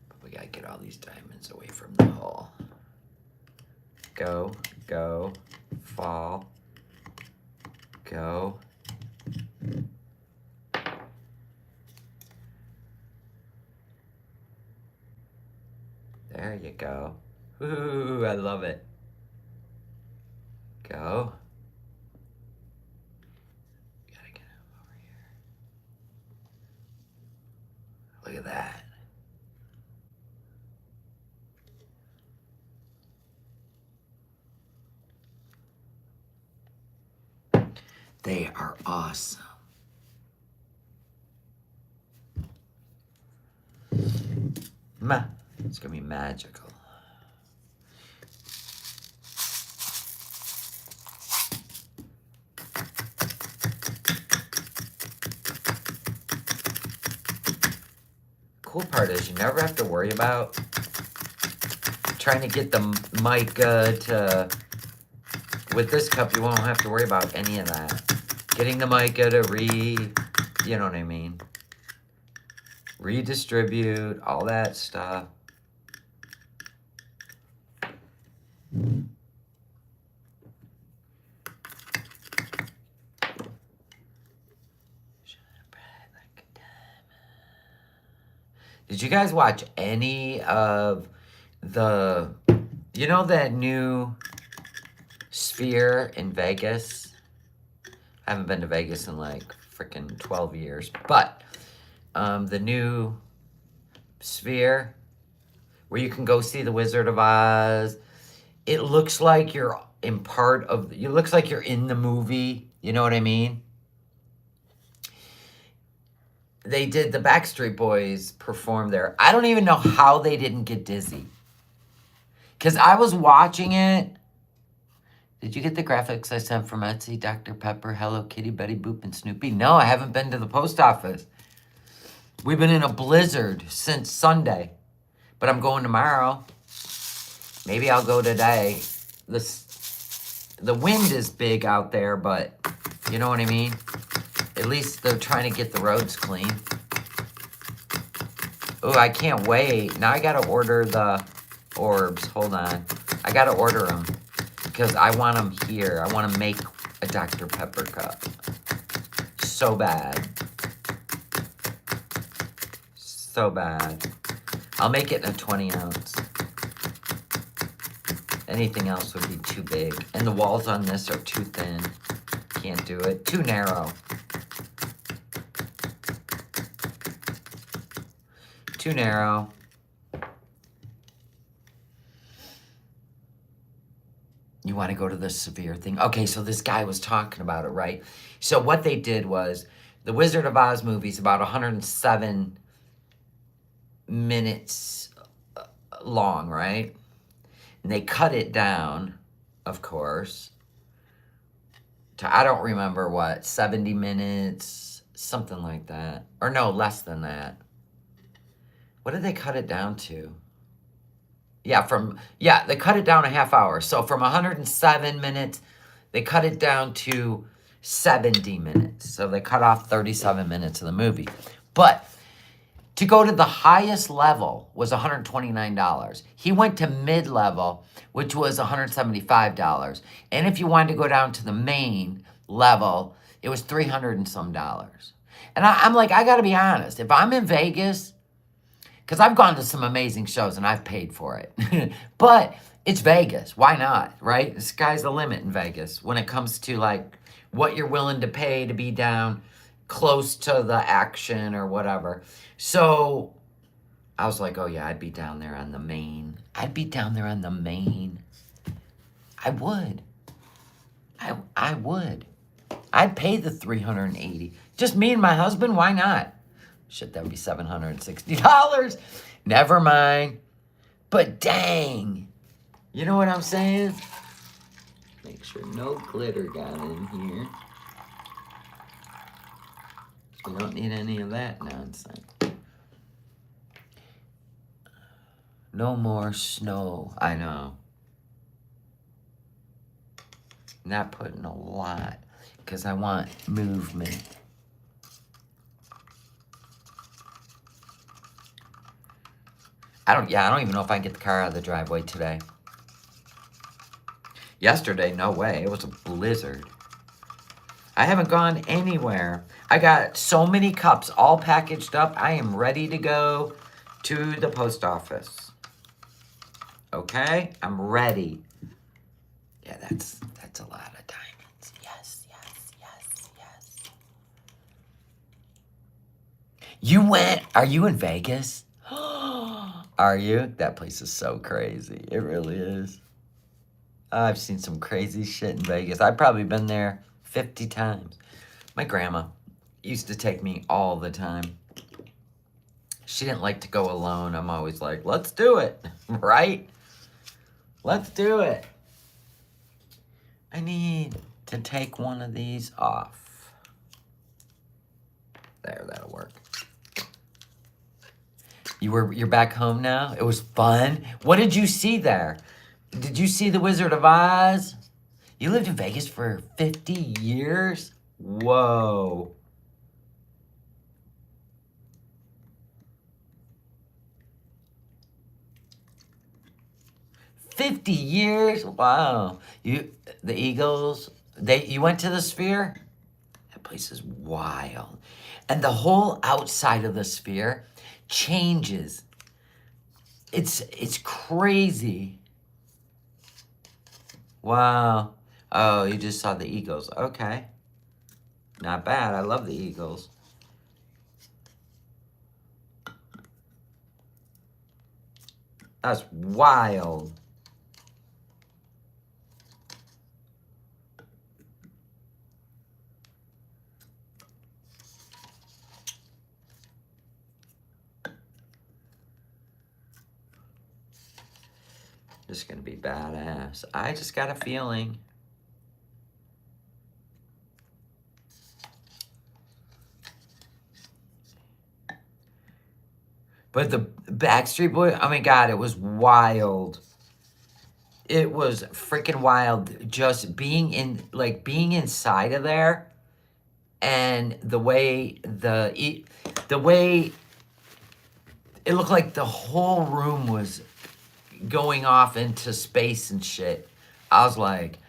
But we got to get all these diamonds away from the hole. Go, go, fall, go. There you go. Ooh, I love it. Go. Gotta get him over here. Look at that. They are awesome. It's gonna be magical. Cool part is you never have to worry about trying to get the mica to, with this cup you won't have to worry about any of that. Getting the mica to you know what I mean? Redistribute, all that stuff. Did you guys watch any of the, you know that new Sphere in Vegas? I haven't been to Vegas in like freaking 12 years, but the new Sphere where you can go see the Wizard of Oz. It looks like you're in part of, it looks like you're in the movie. You know what I mean? They did, the Backstreet Boys perform there. I don't even know how they didn't get dizzy. Because I was watching it. Did you get the graphics I sent from Etsy? Dr. Pepper, Hello Kitty, Betty Boop, and Snoopy? No, I haven't been to the post office. We've been in a blizzard since Sunday. But I'm going tomorrow. Maybe I'll go today. The wind is big out there, but you know what I mean? At least they're trying to get the roads clean. Oh, I can't wait. Now I gotta order the orbs. Hold on. I gotta order them. Because I want them here. I want to make a Dr. Pepper cup. So bad. So bad. I'll make it in a 20 ounce. Anything else would be too big. And the walls on this are too thin. Can't do it. Too narrow. too narrow. You want to go to the severe thing? Okay, so this guy was talking about it, right? So what they did was, the Wizard of Oz movie is about 107 minutes long, right? And they cut it down, of course, to, I don't remember what, 70 minutes, something like that. Or no, less than that. What did they cut it down to? Yeah, they cut it down a half hour. So from 107 minutes, they cut it down to 70 minutes. So they cut off 37 minutes of the movie. But to go to the highest level was $129. He went to mid-level, which was $175. And if you wanted to go down to the main level, it was $300 and some dollars. And I'm like, I got to be honest. If I'm in Vegas, because I've gone to some amazing shows and I've paid for it. But it's Vegas. Why not, right? The sky's the limit in Vegas when it comes to like what you're willing to pay to be down close to the action or whatever. So I was like, oh yeah, I'd be down there on the main. I'd be down there on the main. I would. I would. I'd pay the $380. Just me and my husband, why not? Shit, that would be $760. Never mind. But dang. You know what I'm saying? Make sure no glitter got in here. We don't need any of that nonsense. No more snow. I know. Not putting a lot because I want movement. I don't even know if I can get the car out of the driveway today. Yesterday, no way. It was a blizzard. I haven't gone anywhere. I got so many cups all packaged up. I am ready to go to the post office. Okay? I'm ready. Yeah, that's a lot of diamonds. Yes. You went? Are you in Vegas? Are you? That place is so crazy. It really is. I've seen some crazy shit in Vegas. I've probably been there 50 times. My grandma used to take me all the time. She didn't like to go alone. I'm always like, let's do it, right? Let's do it. I need to take one of these off. There, that'll work. You're back home now? It was fun? What did you see there? Did you see The Wizard of Oz? You lived in Vegas for 50 years? Whoa. $50 years? Wow. The Eagles, you went to the Sphere? That place is wild. And the whole outside of the Sphere changes. It's crazy. Wow. Oh, you just saw the Eagles. Okay. Not bad. I love the Eagles. That's wild. This is going to be badass. I just got a feeling. But the Backstreet Boys, oh my God, it was wild. It was freaking wild just being inside of there, and the way it looked like the whole room was going off into space and shit. I was like,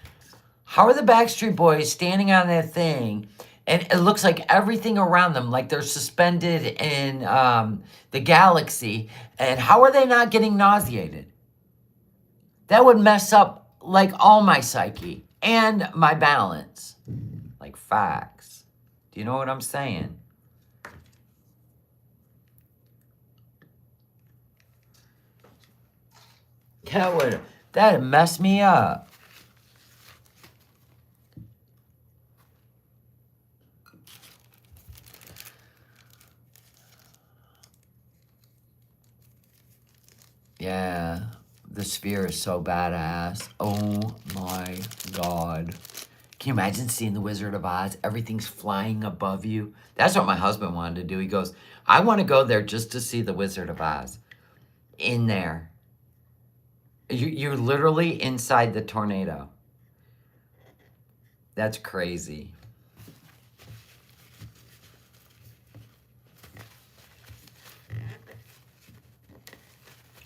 how are the Backstreet Boys standing on that thing? And it looks like everything around them, like they're suspended in the galaxy. And how are they not getting nauseated? That would mess up like all my psyche and my balance. Like facts. Do you know what I'm saying? That'd mess me up. Yeah, the sphere is so badass. Oh my God. Can you imagine seeing the Wizard of Oz? Everything's flying above you. That's what my husband wanted to do. He goes, I want to go there just to see the Wizard of Oz. In there. You're literally inside the tornado. That's crazy.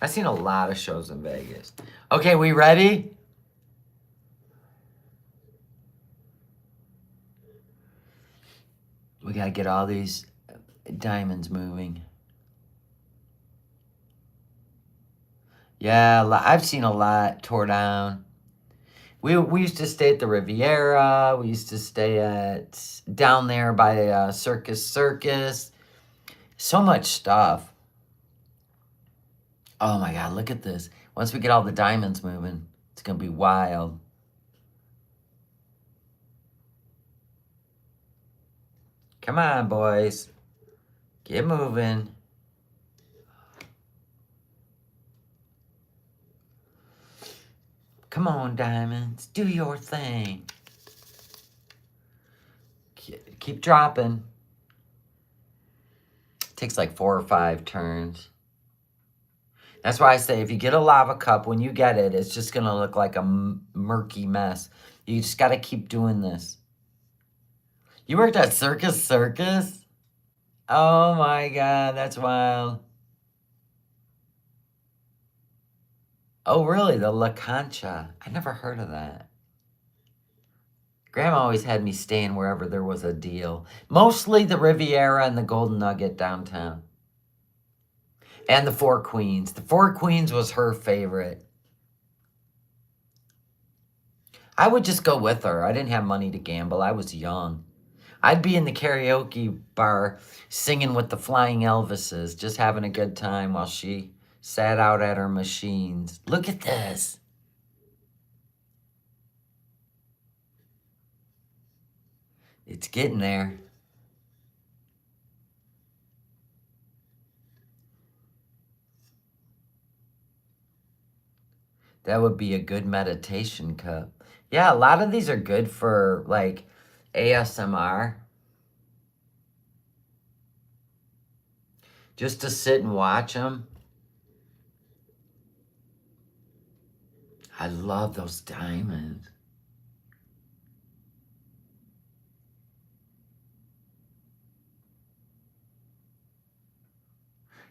I've seen a lot of shows in Vegas. Okay, we ready? We gotta get all these diamonds moving. Yeah, I've seen a lot tore down. We used to stay at the Riviera. We used to stay at down there by Circus. So much stuff. Oh my God, look at this. Once we get all the diamonds moving, it's gonna be wild. Come on, boys. Get moving. Come on, diamonds. Do your thing. Keep dropping. Takes like 4 or 5 turns. That's why I say if you get a lava cup, when you get it, it's just going to look like a murky mess. You just got to keep doing this. You worked at Circus? Oh my God, that's wild. Oh, really? The La Concha. I never heard of that. Grandma always had me staying wherever there was a deal. Mostly the Riviera and the Golden Nugget downtown. And the Four Queens. The Four Queens was her favorite. I would just go with her. I didn't have money to gamble. I was young. I'd be in the karaoke bar singing with the Flying Elvises, just having a good time while she sat out at her machines. Look at this. It's getting there. That would be a good meditation cup. Yeah, a lot of these are good for like ASMR. Just to sit and watch them. I love those diamonds.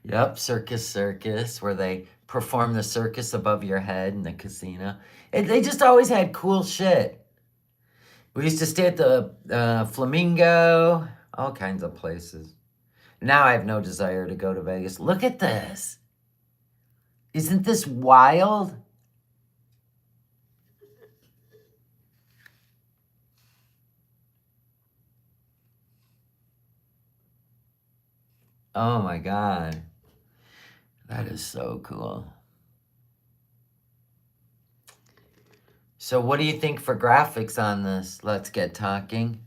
Yep, Circus, where they perform the circus above your head in the casino. They just always had cool shit. We used to stay at the Flamingo, all kinds of places. Now I have no desire to go to Vegas. Look at this. Isn't this wild? Oh my God. That is so cool. So what do you think for graphics on this? Let's get talking.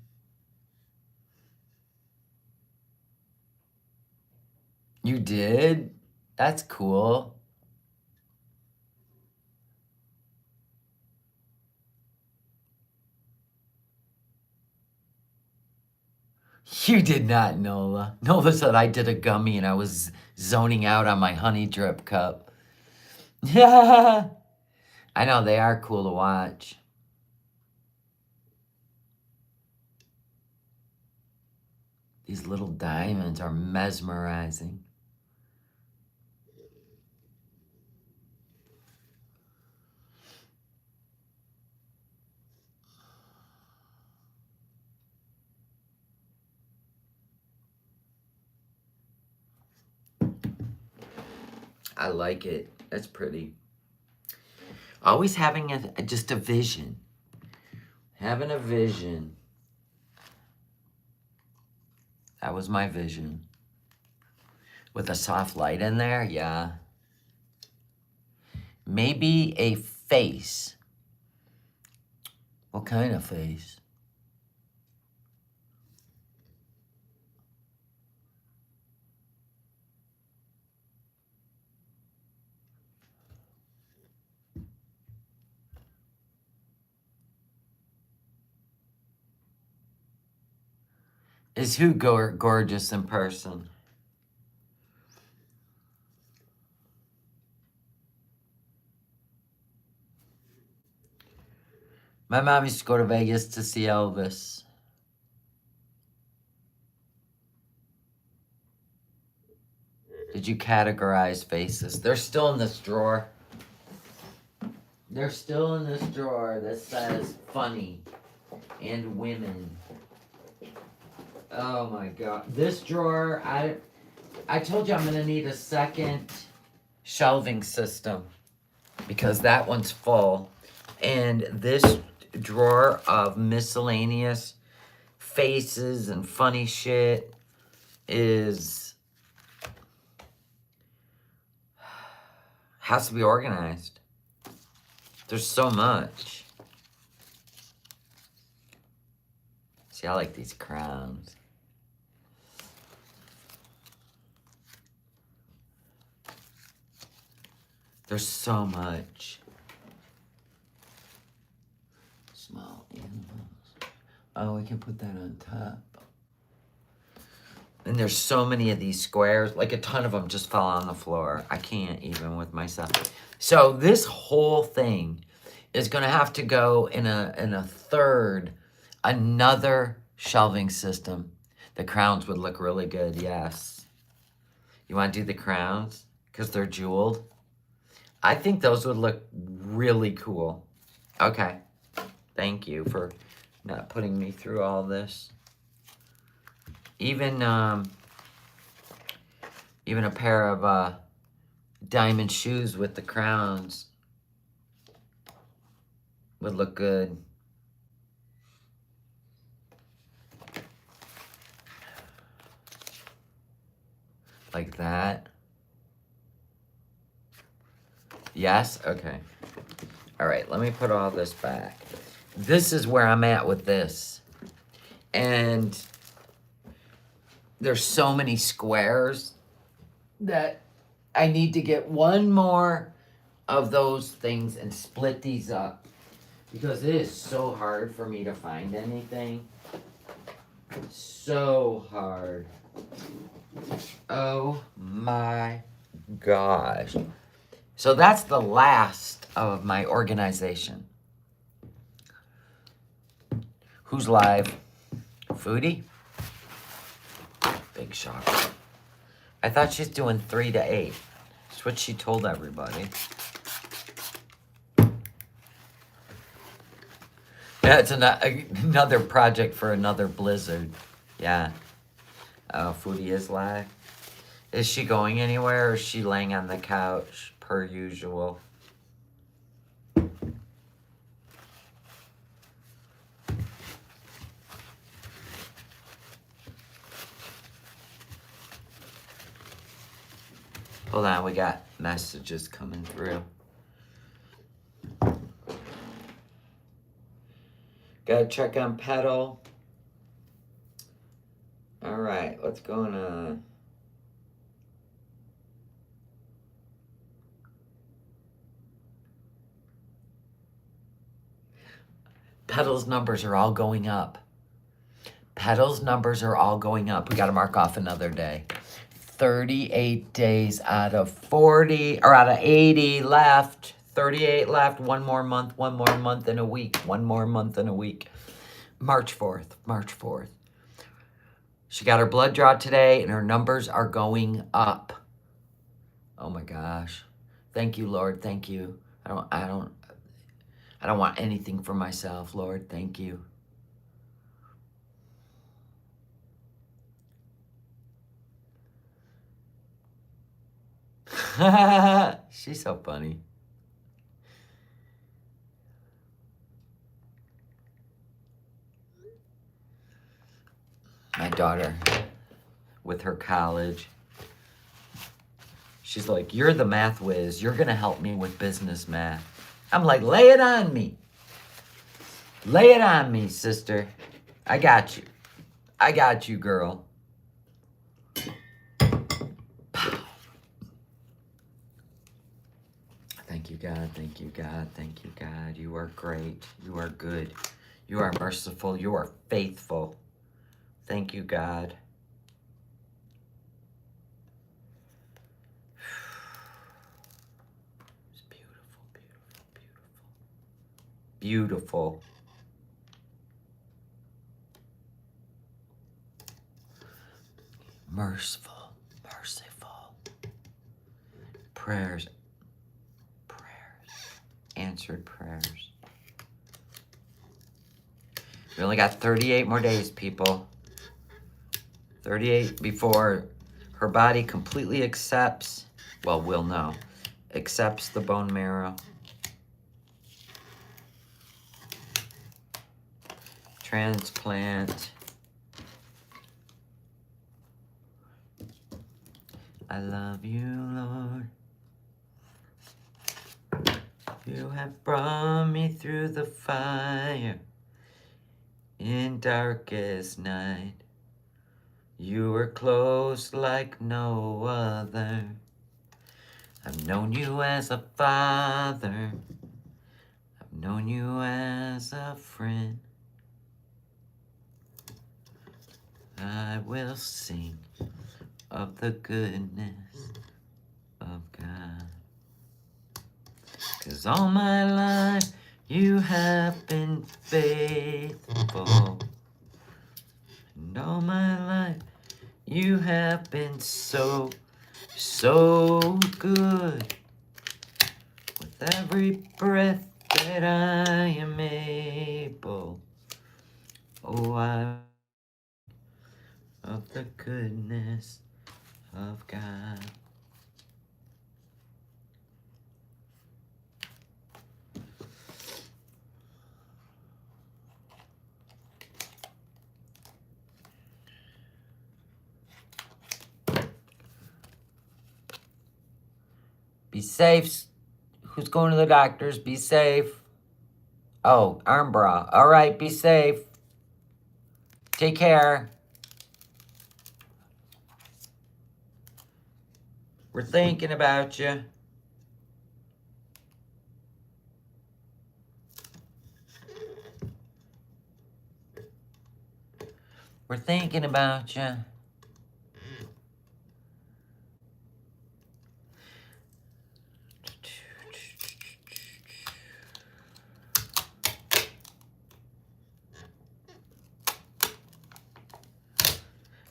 You did? That's cool. You did not, Nola. Nola said I did a gummy and I was zoning out on my honey drip cup. Yeah. I know, they are cool to watch. These little diamonds are mesmerizing. I like it. That's pretty. Always having just a vision. Having a vision. That was my vision. With a soft light in there, yeah. Maybe a face. What kind of face? Is who gorgeous in person? My mom used to go to Vegas to see Elvis. Did you categorize faces? They're still in this drawer. They're still in this drawer that says funny and women. Oh my god. This drawer, I told you I'm gonna need a second shelving system because that one's full. And this drawer of miscellaneous faces and funny shit has to be organized. There's so much. See, I like these crowns. There's so much. Small animals. Oh, we can put that on top. And there's so many of these squares. Like a ton of them just fell on the floor. I can't even with myself. So this whole thing is going to have to go in a third, another shelving system. The crowns would look really good, yes. You want to do the crowns? Because they're jeweled? I think those would look really cool. Okay. Thank you for not putting me through all this. Even a pair of diamond shoes with the crowns would look good. Like that. Yes? Okay. All right, let me put all this back. This is where I'm at with this. And there's so many squares that I need to get one more of those things and split these up. Because it is so hard for me to find anything. So hard. Oh my gosh. So that's the last of my organization. Who's live? Foodie? Big shock. I thought she's doing 3 to 8. That's what she told everybody. Yeah, it's another project for another blizzard. Yeah. Oh, Foodie is live. Is she going anywhere or is she laying on the couch per usual? Hold on, we got messages coming through. Gotta check on Petal. All right, what's going on? Petal's numbers are all going up. Petal's numbers are all going up. We gotta mark off another day. 38 days out of 40, or out of 80 left. 38 left, one more month and a week. One more month and a week. March 4th, March 4th. She got her blood draw today and her numbers are going up. Oh my gosh. Thank you, Lord, thank you. I don't want anything for myself, Lord, thank you. She's so funny. My daughter, with her college, She's like, you're the math whiz. You're going to help me with business math. I'm like, lay it on me. Lay it on me, sister. I got you. I got you, girl. Thank you, God. Thank you, God. Thank you, God. You are great. You are good. You are merciful. You are faithful. Thank you, God. It's beautiful, beautiful, beautiful. Beautiful. Merciful, merciful. Prayers, answered prayers. We only got 38 more days, people. 38 before her body completely accepts, well, we'll know, accepts the bone marrow. Transplant. I love you, Lord. You have brought me through the fire in darkest night. You were close like no other. I've known you as a father. I've known you as a friend. I will sing of the goodness of God. 'Cause all my life you have been faithful. And all my life you have been so, so good. With every breath that I am able, oh, I of the goodness of God. Be safe. Who's going to the doctors? Be safe. Oh, arm bra. All right, be safe. Take care. We're thinking about you. We're thinking about you.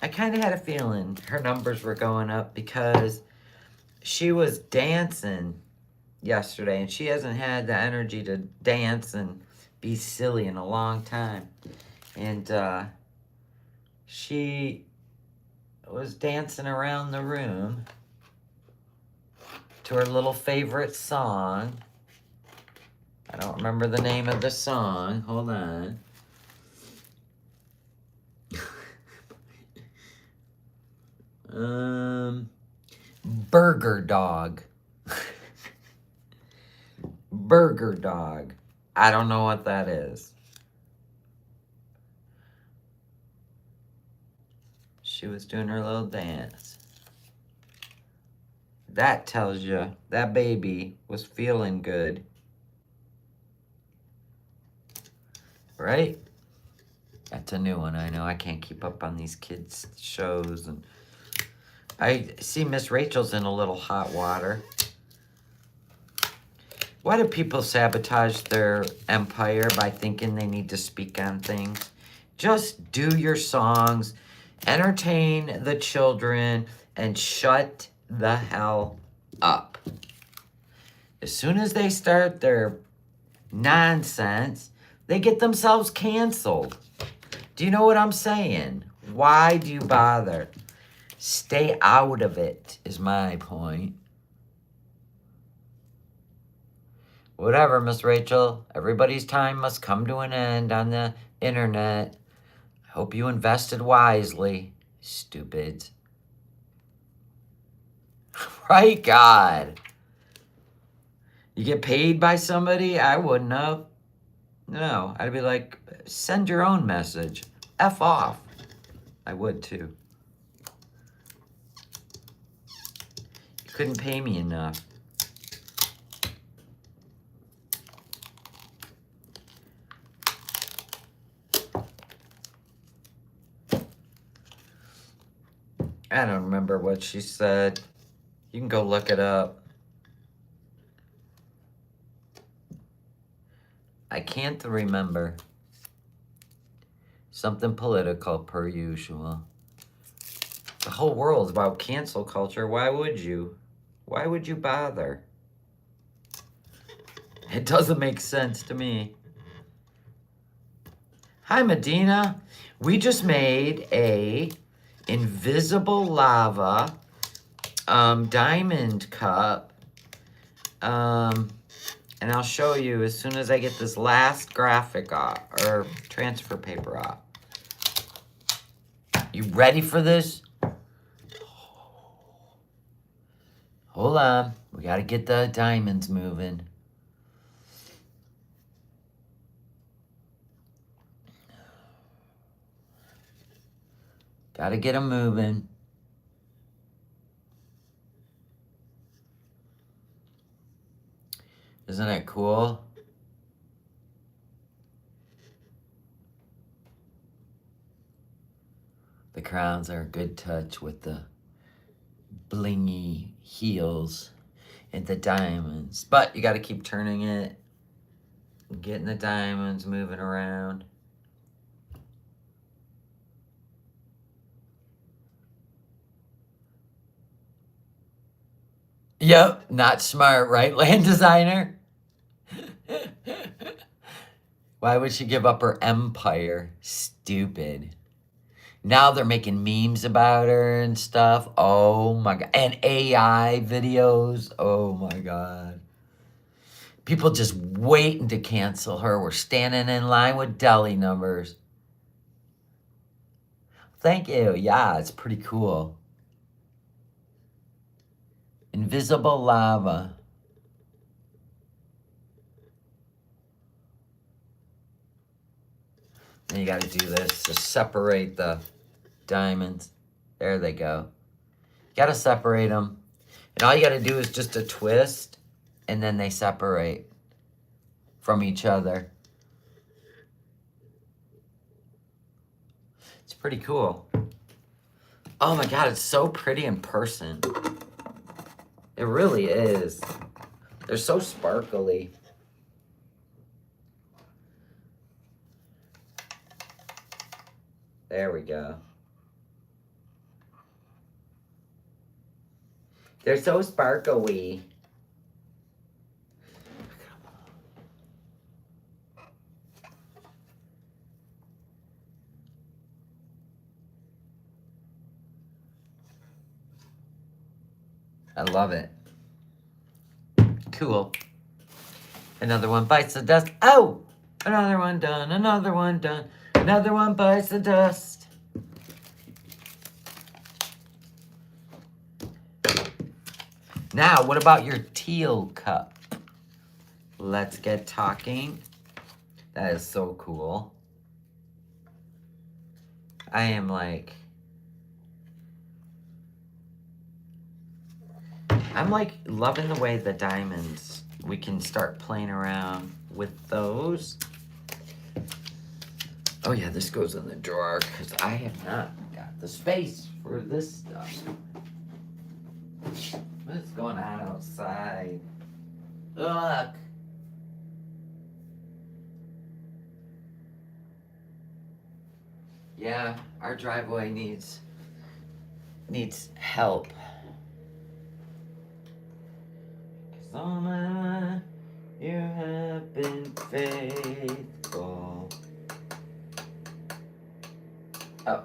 I kind of had a feeling her numbers were going up because she was dancing yesterday and she hasn't had the energy to dance and be silly in a long time. And she was dancing around the room to her little favorite song. I don't remember the name of the song. Hold on. Burger Dog. Burger Dog. I don't know what that is. She was doing her little dance. That tells you that baby was feeling good. Right? That's a new one. I know I can't keep up on these kids' shows. And I see Miss Rachel's in a little hot water. Why do people sabotage their empire by thinking they need to speak on things? Just do your songs, entertain the children, and shut the hell up. As soon as they start their nonsense, they get themselves canceled. Do you know what I'm saying? Why do you bother? Stay out of it, is my point. Whatever, Miss Rachel. Everybody's time must come to an end on the internet. I hope you invested wisely, stupids. Right, God. You get paid by somebody? I wouldn't have. No, I'd be like, send your own message. F off. I would too. You couldn't pay me enough. I don't remember what she said. You can go look it up. I can't remember. Something political per usual. The whole world is about cancel culture. Why would you? Why would you bother? It doesn't make sense to me. Hi, Medina. We just made a invisible lava diamond cup. And I'll show you as soon as I get this last graphic off, or transfer paper off. You ready for this? Hold on. We got to get the diamonds moving. Got to get them moving. Isn't that cool? The crowns are a good touch with the blingy heels and the diamonds. But you got to keep turning it. Getting the diamonds moving around. Yep, not smart, right, land designer? Why would she give up her empire? Stupid. Now they're making memes about her and stuff. Oh my God. And AI videos. Oh my God. People just waiting to cancel her. We're standing in line with deli numbers. Thank you. Yeah, it's pretty cool. Invisible lava. And you got to do this to separate the diamonds. There they go. You got to separate them. And all you got to do is just a twist, and then they separate from each other. It's pretty cool. Oh my God, it's so pretty in person. It really is. They're so sparkly. There we go. They're so sparkly. I love it. Cool. Another one bites the dust. Oh! Another one done. Another one done. Another one bites the dust. Now, what about your teal cup? Let's get talking. That is so cool. I am like... I'm like loving the way the diamonds, we can start playing around with those. Oh yeah, this goes in the drawer because I have not got the space for this stuff. What's going on outside? Look. Yeah, our driveway needs help. All my life, you have been faithful. Oh.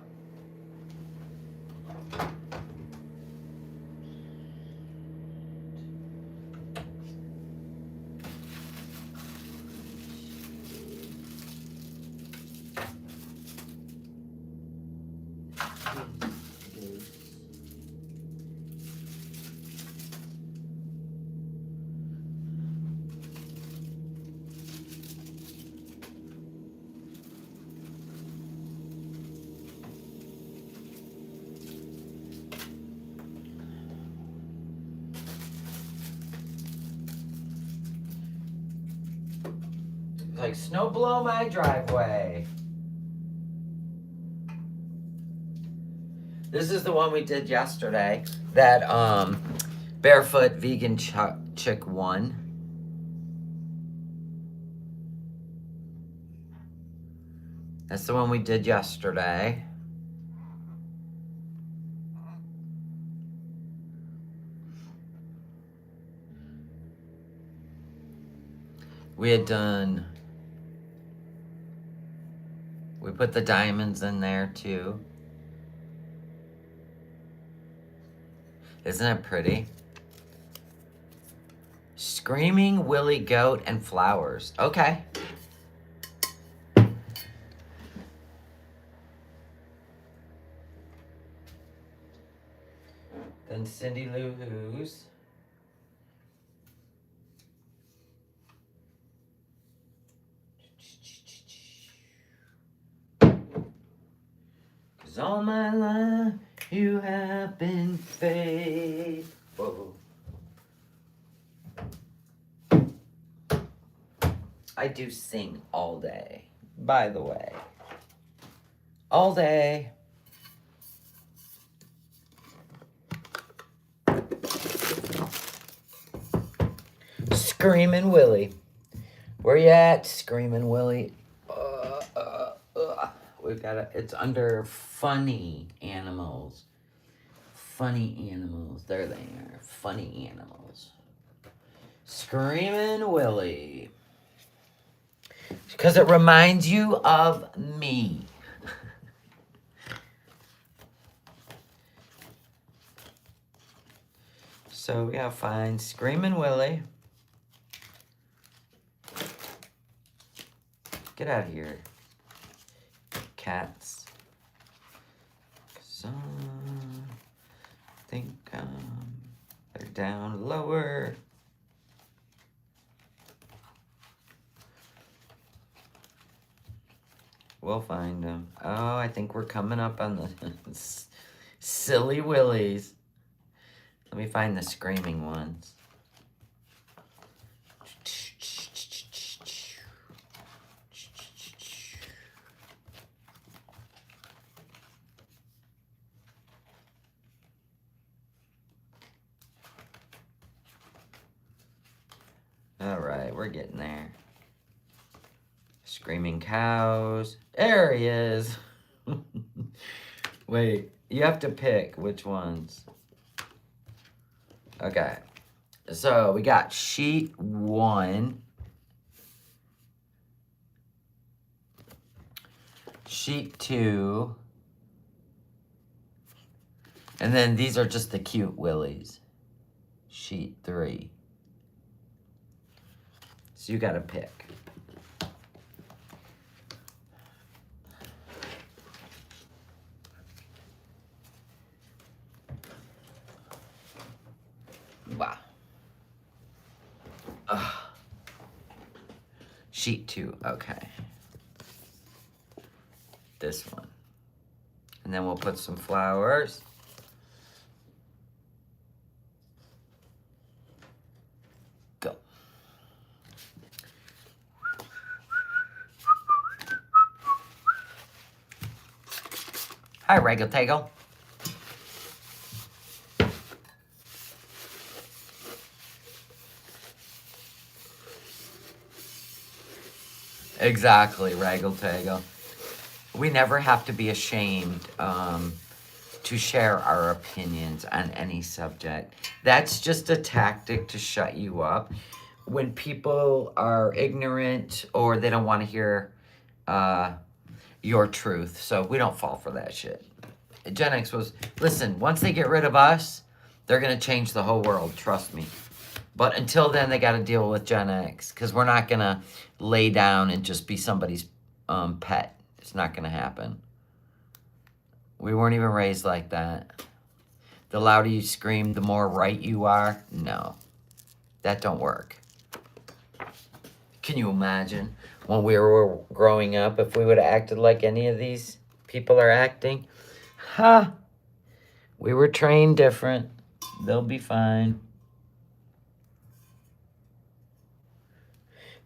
It's like, snow blow my driveway. This is the one we did yesterday. That barefoot vegan chick one. That's the one we did yesterday. We had done, we put the diamonds in there too. Isn't it pretty? Screaming Willy Goat and flowers. Okay. Then Cindy Lou Who's. Cause all my life you have been faithful. I do sing all day, by the way. All day. Screamin' Willie. Where you at, Screamin' Willie? We've got it. It's under funny animals. Funny animals. There they are. Funny animals. Screamin' Willie. Because it reminds you of me. So we gotta find Screamin' Willie. Get out of here, cats. 'Cause I think they're down lower. We'll find them. Oh, I think we're coming up on the silly willies. Let me find the screaming ones. All right, we're getting there. Screaming cows. There he is. Wait, you have to pick which ones. Okay. So we got sheet 1. Sheet 2. And then these are just the cute willies. Sheet 3. So you gotta pick. Wow. Sheet 2, okay. This one. And then we'll put some flowers. Go. Hi, Regal Taggle. Exactly, Raggle Taggle. We never have to be ashamed to share our opinions on any subject. That's just a tactic to shut you up. When people are ignorant or they don't want to hear your truth. So we don't fall for that shit. Gen X was, listen, once they get rid of us, they're going to change the whole world, trust me. But until then, they got to deal with Gen X because we're not going to lay down and just be somebody's pet. It's not going to happen. We weren't even raised like that. The louder you scream, the more right you are. No, that don't work. Can you imagine when we were growing up if we would have acted like any of these people are acting? Ha! We were trained different. They'll be fine.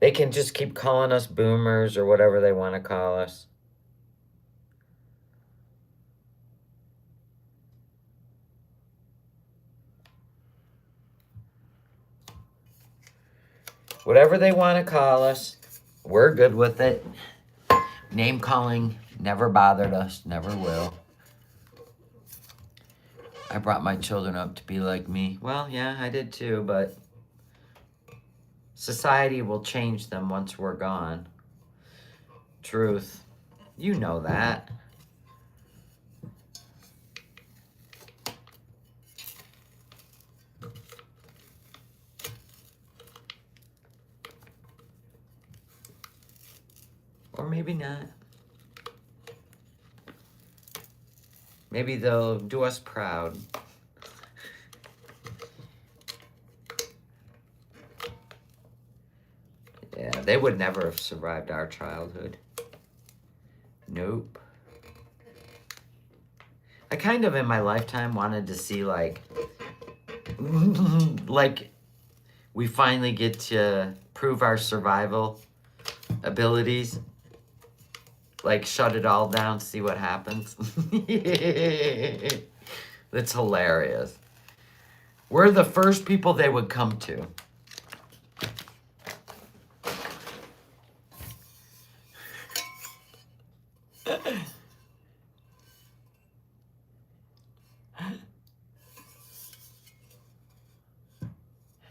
They can just keep calling us boomers or whatever they want to call us. Whatever they want to call us, we're good with it. Name calling never bothered us, never will. I brought my children up to be like me. Well, yeah, I did too, but society will change them once we're gone. Truth. You know that. Or maybe not. Maybe they'll do us proud. Yeah, they would never have survived our childhood. Nope. I kind of in my lifetime wanted to see like we finally get to prove our survival abilities. Like shut it all down, see what happens. That's hilarious. We're the first people they would come to.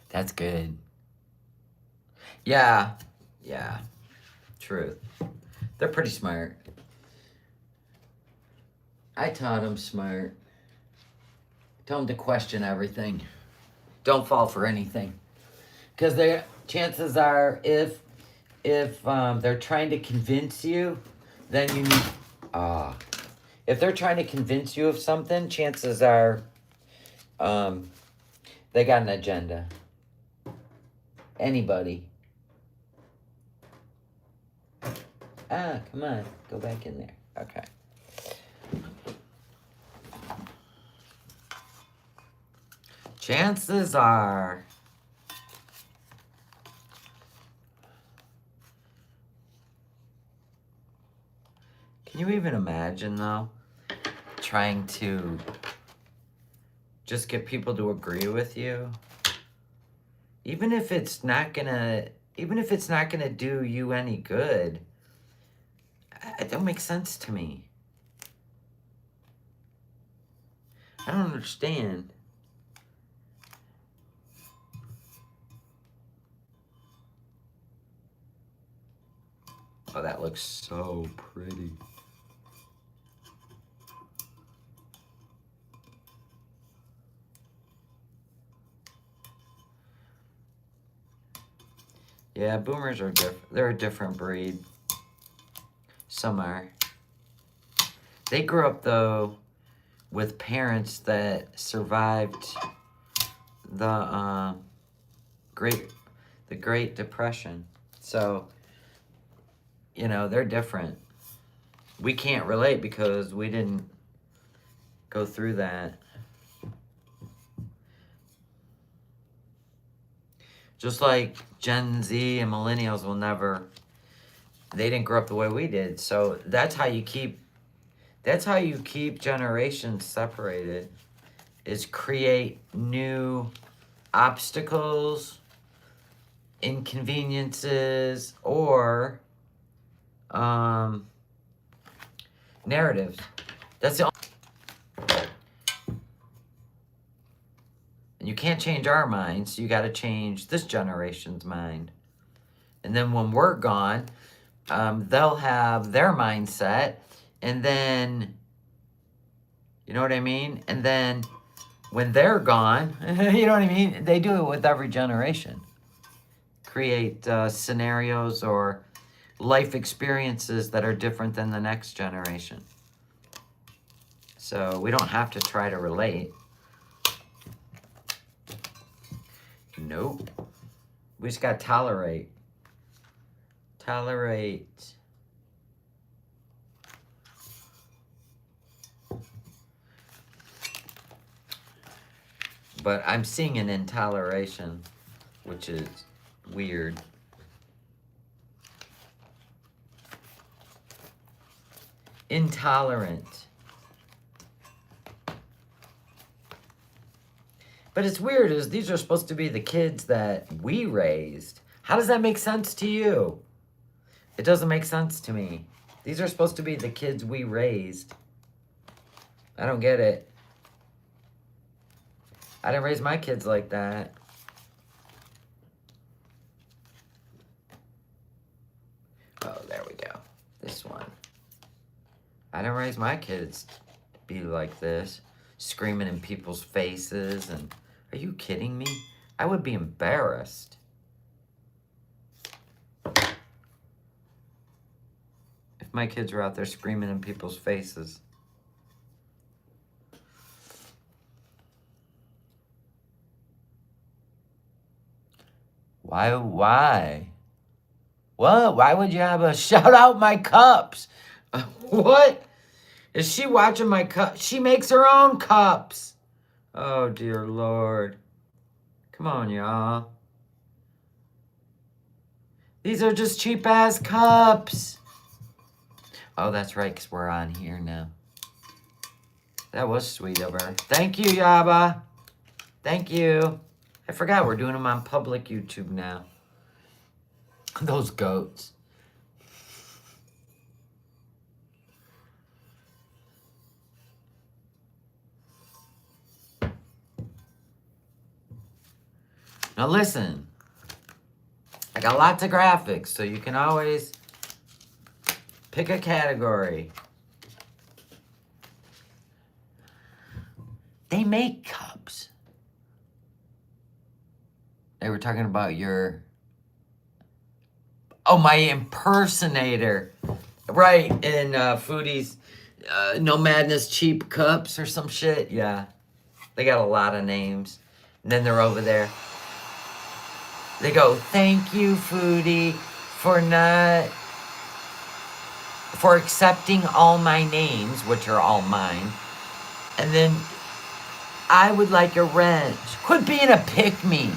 That's good. Yeah. Yeah. Truth. They're pretty smart. I taught them smart. Tell them to question everything. Don't fall for anything. Because chances are, if they're trying to convince you, then you need... if they're trying to convince you of something, chances are they got an agenda. Anybody. Come on. Go back in there. Okay. Chances are... Can you even imagine, though, trying to just get people to agree with you? Even if it's not gonna do you any good, it don't make sense to me. I don't understand. Oh, that looks so pretty. Yeah, boomers are different. They're a different breed. Some are. They grew up, though, with parents that survived the Great Depression. So, you know, they're different. We can't relate because we didn't go through that. Just like Gen Z and millennials will never, they didn't grow up the way we did. So that's how you keep generations separated, is create new obstacles, inconveniences, or narratives. That's the only. And you can't change our minds, so you got to change this generation's mind. And then when we're gone, they'll have their mindset, and then, you know what I mean? And then when they're gone, you know what I mean? They do it with every generation. Create scenarios or life experiences that are different than the next generation. So we don't have to try to relate. Nope. We just got to tolerate. Tolerate. But I'm seeing an intoleration, which is weird. Intolerant. But it's weird, is these are supposed to be the kids that we raised. How does that make sense to you? It doesn't make sense to me. These are supposed to be the kids we raised. I don't get it. I didn't raise my kids like that. Oh, there we go. This one. I didn't raise my kids to be like this. Screaming in people's faces and... Are you kidding me? I would be embarrassed. If my kids were out there screaming in people's faces. Why? What? Why would you have a shout out my cups? What? Is she watching my cup? She makes her own cups. Oh, dear Lord. Come on, y'all. These are just cheap-ass cups. Oh, that's right, because we're on here now. That was sweet of her. Thank you, Yaba. Thank you. I forgot we're doing them on public YouTube now. Those goats. Now listen, I got lots of graphics, so you can always pick a category. They make cups. They were talking about your... Oh, my impersonator. Right, in Foodie's NOmadness cheap cups or some shit. Yeah, they got a lot of names. And then they're over there. They go, thank you, Foodie, for accepting all my names, which are all mine. And then, I would like a wrench. Quit being a pick-me.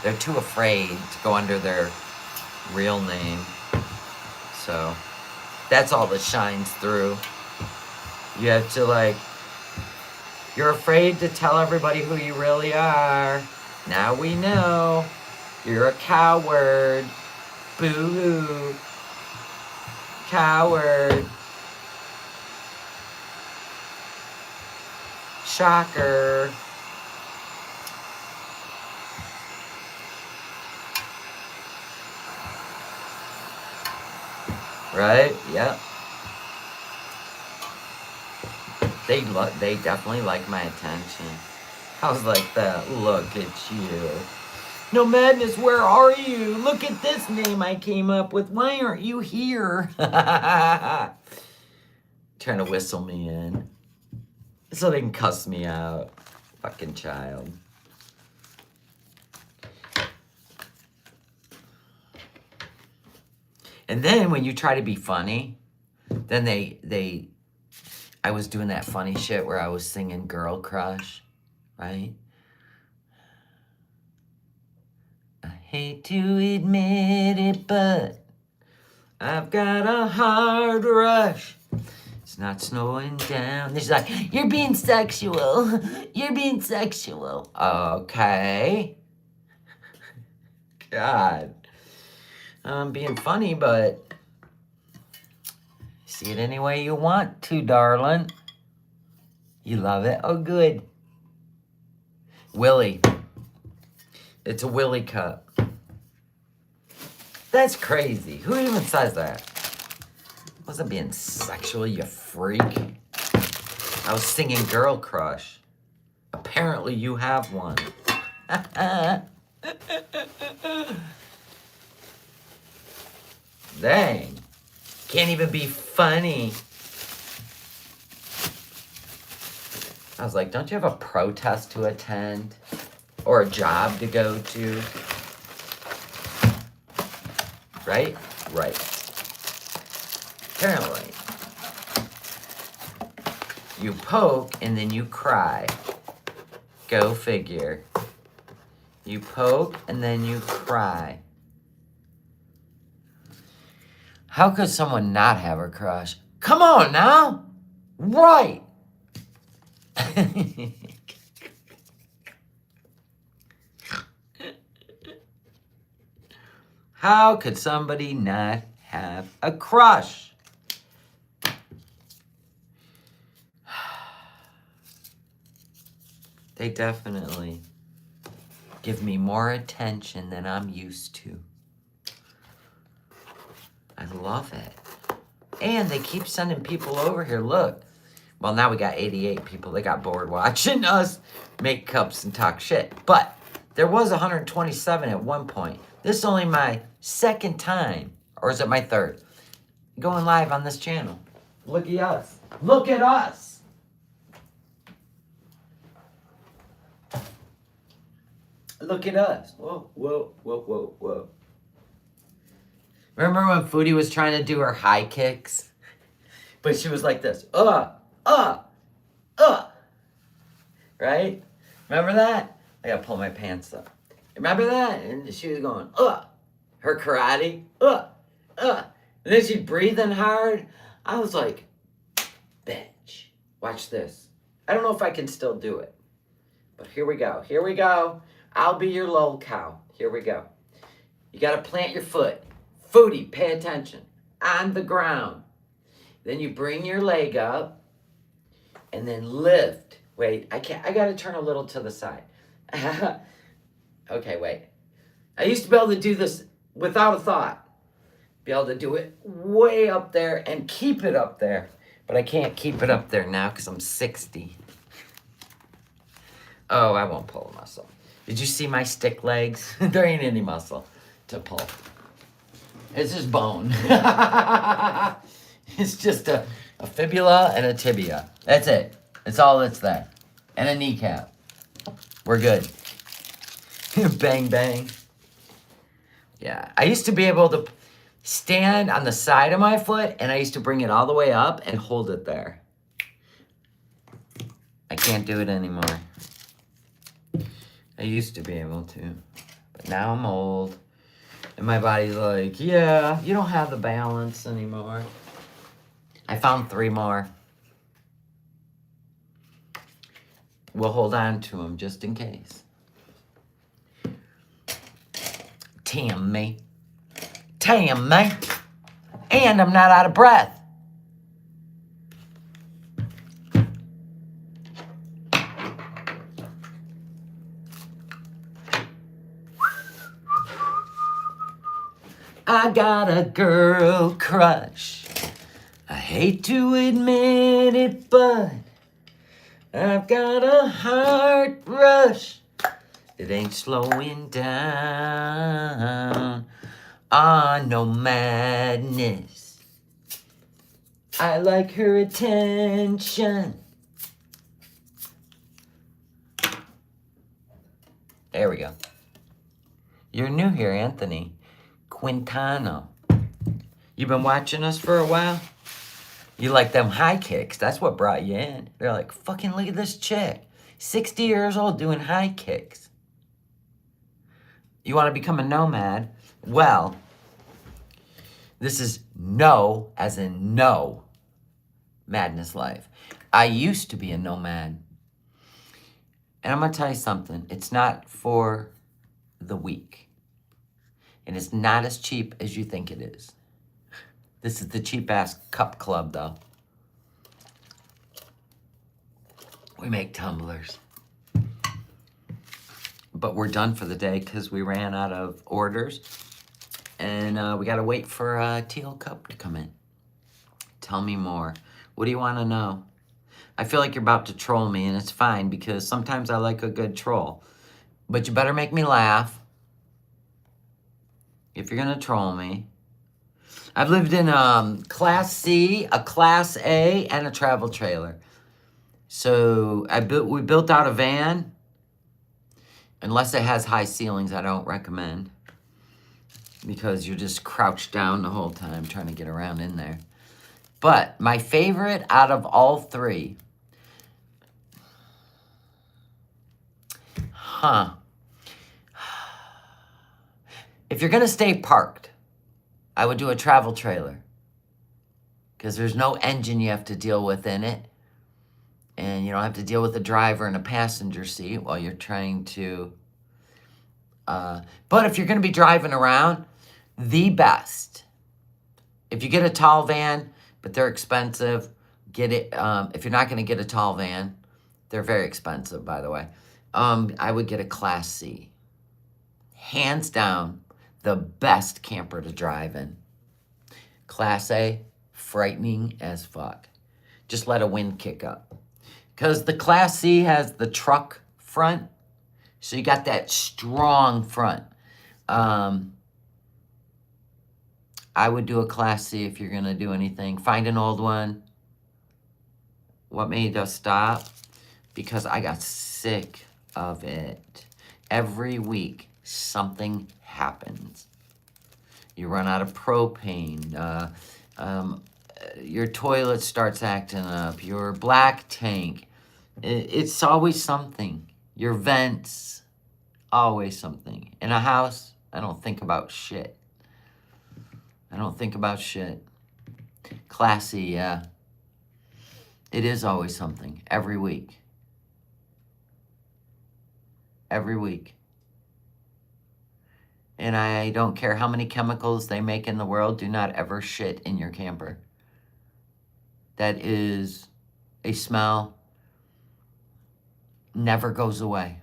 They're too afraid to go under their real name. So, that's all that shines through. You have to, like, you're afraid to tell everybody who you really are. Now we know. You're a coward. Boo-hoo. Coward. Shocker. Right? Yep. They definitely like my attention. I was like that. Look at you. NOmadness, where are you? Look at this name I came up with. Why aren't you here? Trying to whistle me in. So they can cuss me out. Fucking child. And then when you try to be funny, then I was doing that funny shit where I was singing Girl Crush, right? I hate to admit it, but I've got a hard rush. It's not slowing down. She's like, you're being sexual. You're being sexual. Okay. God. I'm being funny, but see it any way you want to, darling. You love it? Oh, good. Willy. It's a Willy cup. That's crazy. Who even says that? Wasn't being sexual, you freak. I was singing Girl Crush. Apparently you have one. Dang. Can't even be funny. I was like, don't you have a protest to attend? Or a job to go to? Right? Right. Apparently. You poke and then you cry. Go figure. You poke and then you cry. How could someone not have a crush? Come on now. Right. How could somebody not have a crush? They definitely give me more attention than I'm used to. I love it. And they keep sending people over here. Look. Well, now we got 88 people. They got bored watching us make cups and talk shit. But there was 127 at one point. This is only my second time. Or is it my third? Going live on this channel. Look at us. Look at us. Look at us. Whoa, whoa, whoa, whoa, whoa. Remember when Foodie was trying to do her high kicks? But she was like this. Right? Remember that? I gotta pull my pants up. Remember that? And she was going, her karate, And then she'd breathe in hard. I was like, bitch. Watch this. I don't know if I can still do it. But here we go. Here we go. I'll be your lol cow. Here we go. You gotta plant your foot. Foodie, pay attention. On the ground. Then you bring your leg up. And then lift. Wait, I gotta turn a little to the side. Okay, wait. I used to be able to do this without a thought. Be able to do it way up there and keep it up there. But I can't keep it up there now because I'm 60. Oh, I won't pull a muscle. Did you see my stick legs? There ain't any muscle to pull. It's just bone. It's just a fibula and a tibia. That's it. That's all that's there. And a kneecap. We're good. Bang, bang. Yeah. I used to be able to stand on the side of my foot, and I used to bring it all the way up and hold it there. I can't do it anymore. I used to be able to. But now I'm old. And my body's like, yeah, you don't have the balance anymore. I found 3 more. We'll hold on to them just in case. Damn me. Damn me. And I'm not out of breath. I got a girl crush. I hate to admit it, but I've got a heart rush. It ain't slowing down. No madness. I like her attention. There we go. You're new here, Anthony. Quintano. You've been watching us for a while? You like them high kicks. That's what brought you in. They're like, fucking look at this chick. 60 years old doing high kicks. You want to become a nomad? Well, this is no, as in no, madness life. I used to be a nomad. And I'm going to tell you something. It's not for the weak. And it's not as cheap as you think it is. This is the cheap-ass cup club, though. We make tumblers. But we're done for the day because we ran out of orders. And we got to wait for a teal cup to come in. Tell me more. What do you want to know? I feel like you're about to troll me, and it's fine because sometimes I like a good troll. But you better make me laugh. If you're going to troll me. I've lived in Class C, a Class A, and a travel trailer. So we built out a van. Unless it has high ceilings, I don't recommend. Because you're just crouched down the whole time trying to get around in there. But my favorite out of all 3. If you're going to stay parked, I would do a travel trailer. because there's no engine you have to deal with in it. And you don't have to deal with a driver in a passenger seat while you're trying to... but if you're going to be driving around, the best. If you get a tall van, but they're expensive, get it. If you're not going to get a tall van, they're very expensive, by the way. I would get a Class C. Hands down, the best camper to drive in. Class A, frightening as fuck. Just let a wind kick up. Because the Class C has the truck front, so you got that strong front. I would do a Class C if you're going to do anything. Find an old one. What made us stop? Because I got sick of it. Every week, something happens. You run out of propane. Your toilet starts acting up. Your black tank. It's always something. Your vents. Always something. In a house, I don't think about shit. I don't think about shit. Classy, yeah. It is always something. Every week. Every week. And I don't care how many chemicals they make in the world, do not ever shit in your camper. That is a smell, never goes away.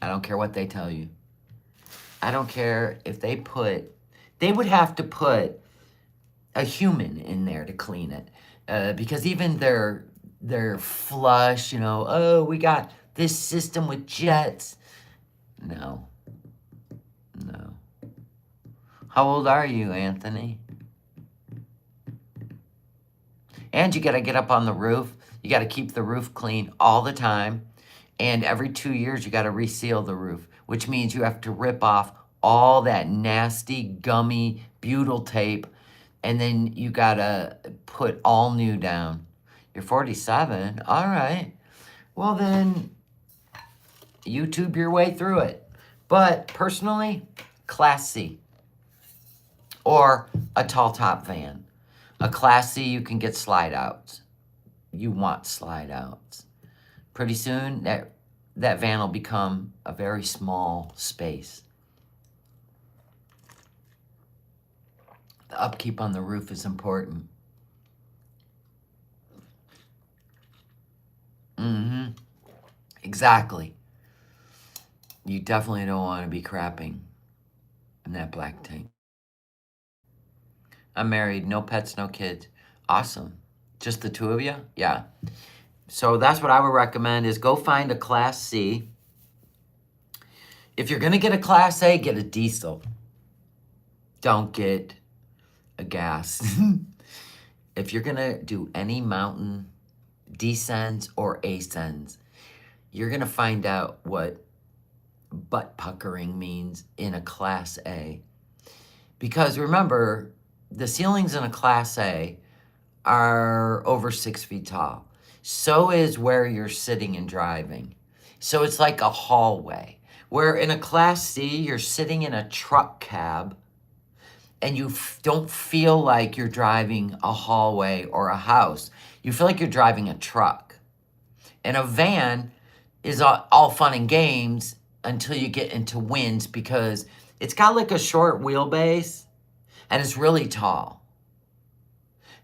I don't care what they tell you. I don't care if they would have to put a human in there to clean it. Because even their flush, oh, we got this system with jets. No. How old are you, Anthony? And you got to get up on the roof. You got to keep the roof clean all the time. And every 2 years, you got to reseal the roof, which means you have to rip off all that nasty, gummy butyl tape. And then you got to put all new down. You're 47. All right. Well, then YouTube your way through it. But personally, Class C. Or a tall top van. A Class C, you can get slide outs. You want slide outs. Pretty soon, that van will become a very small space. The upkeep on the roof is important. Exactly. You definitely don't want to be crapping in that black tank. I'm married, no pets, no kids. Awesome. Just the two of you? Yeah. So that's what I would recommend is go find a Class C. If you're going to get a Class A, get a diesel. Don't get a gas. If you're going to do any mountain descents or ascents, you're going to find out what butt puckering means in a Class A. Because remember, the ceilings in a Class A are over 6 feet tall. So is where you're sitting and driving. So it's like a hallway. Where in a Class C, you're sitting in a truck cab and you don't feel like you're driving a hallway or a house. You feel like you're driving a truck. And a van is all fun and games until you get into winds because it's got like a short wheelbase and it's really tall.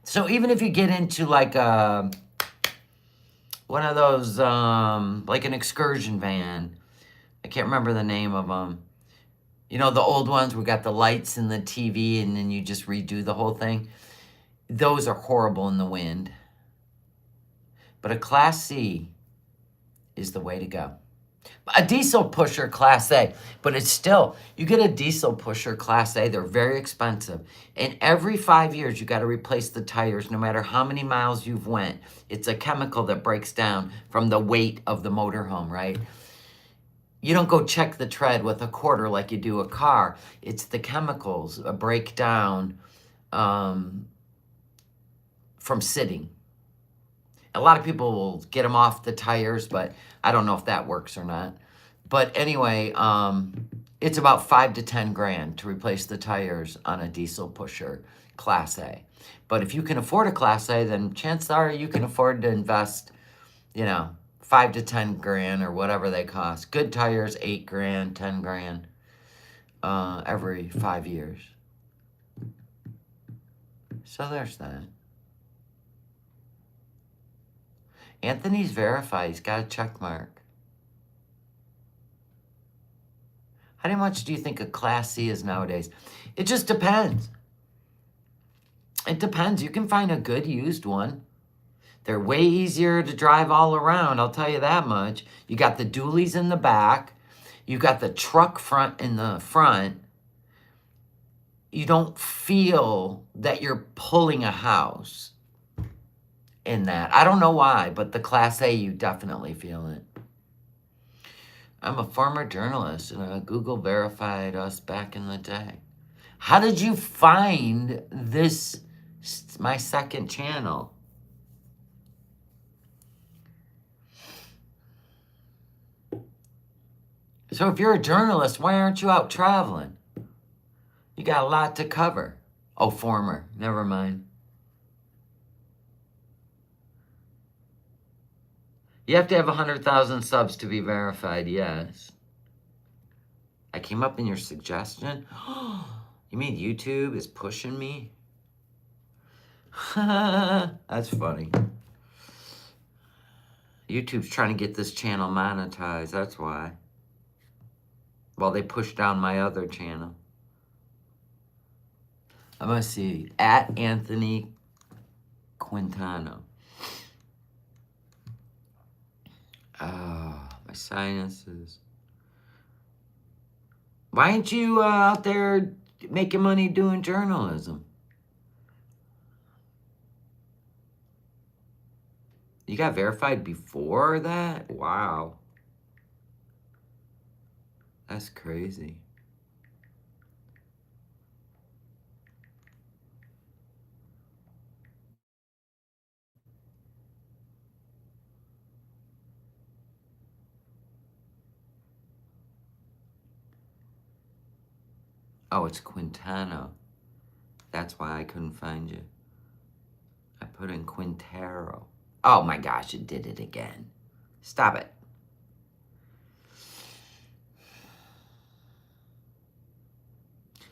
So even if you get into like one of those, like an excursion van, I can't remember the name of them. You know, the old ones where we got the lights and the TV and then you just redo the whole thing. Those are horrible in the wind. But a Class C is the way to go. A diesel pusher Class A, but it's still, you get a diesel pusher Class A, they're very expensive. And every 5 years, you got to replace the tires no matter how many miles you've went. It's a chemical that breaks down from the weight of the motorhome, right? You don't go check the tread with a quarter like you do a car. It's the chemicals break down from sitting. A lot of people will get them off the tires, but I don't know if that works or not. But anyway, It's about 5 to 10 grand to replace the tires on a diesel pusher, Class A. But if you can afford a Class A, then chances are you can afford to invest, 5 to 10 grand or whatever they cost. Good tires, 8 grand, 10 grand every 5 years. So there's that. Anthony's verified. He's got a check mark. How much do you think a Class C is nowadays? It just depends. It depends. You can find a good used one. They're way easier to drive all around, I'll tell you that much. You got the dualies in the back. You got the truck front in the front. You don't feel that you're pulling a house in that. I don't know why, but the Class A, you definitely feel it. I'm a former journalist, and Google verified us back in the day. How did you find this, my second channel? So if you're a journalist, why aren't you out traveling? You got a lot to cover. Oh, former. Never mind. You have to have 100,000 subs to be verified, yes. I came up in your suggestion? You mean YouTube is pushing me? That's funny. YouTube's trying to get this channel monetized, that's why. Well, they pushed down my other channel. I'm going to see, at Anthony Quintano. Oh, my sinuses. Why aren't you out there making money doing journalism? You got verified before that? Wow. That's crazy. Oh, it's Quintano. That's why I couldn't find you. I put in Quintero. Oh my gosh, it did it again. Stop it.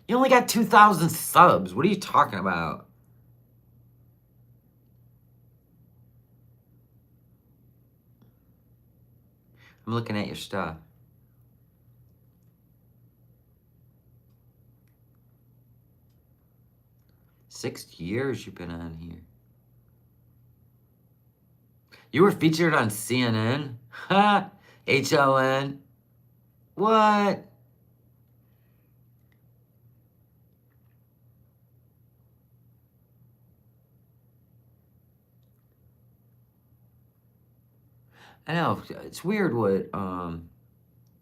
You only got 2,000 subs. What are you talking about? I'm looking at your stuff. Six years you've been on here. You were featured on CNN? Ha! HLN? What? I know, it's weird what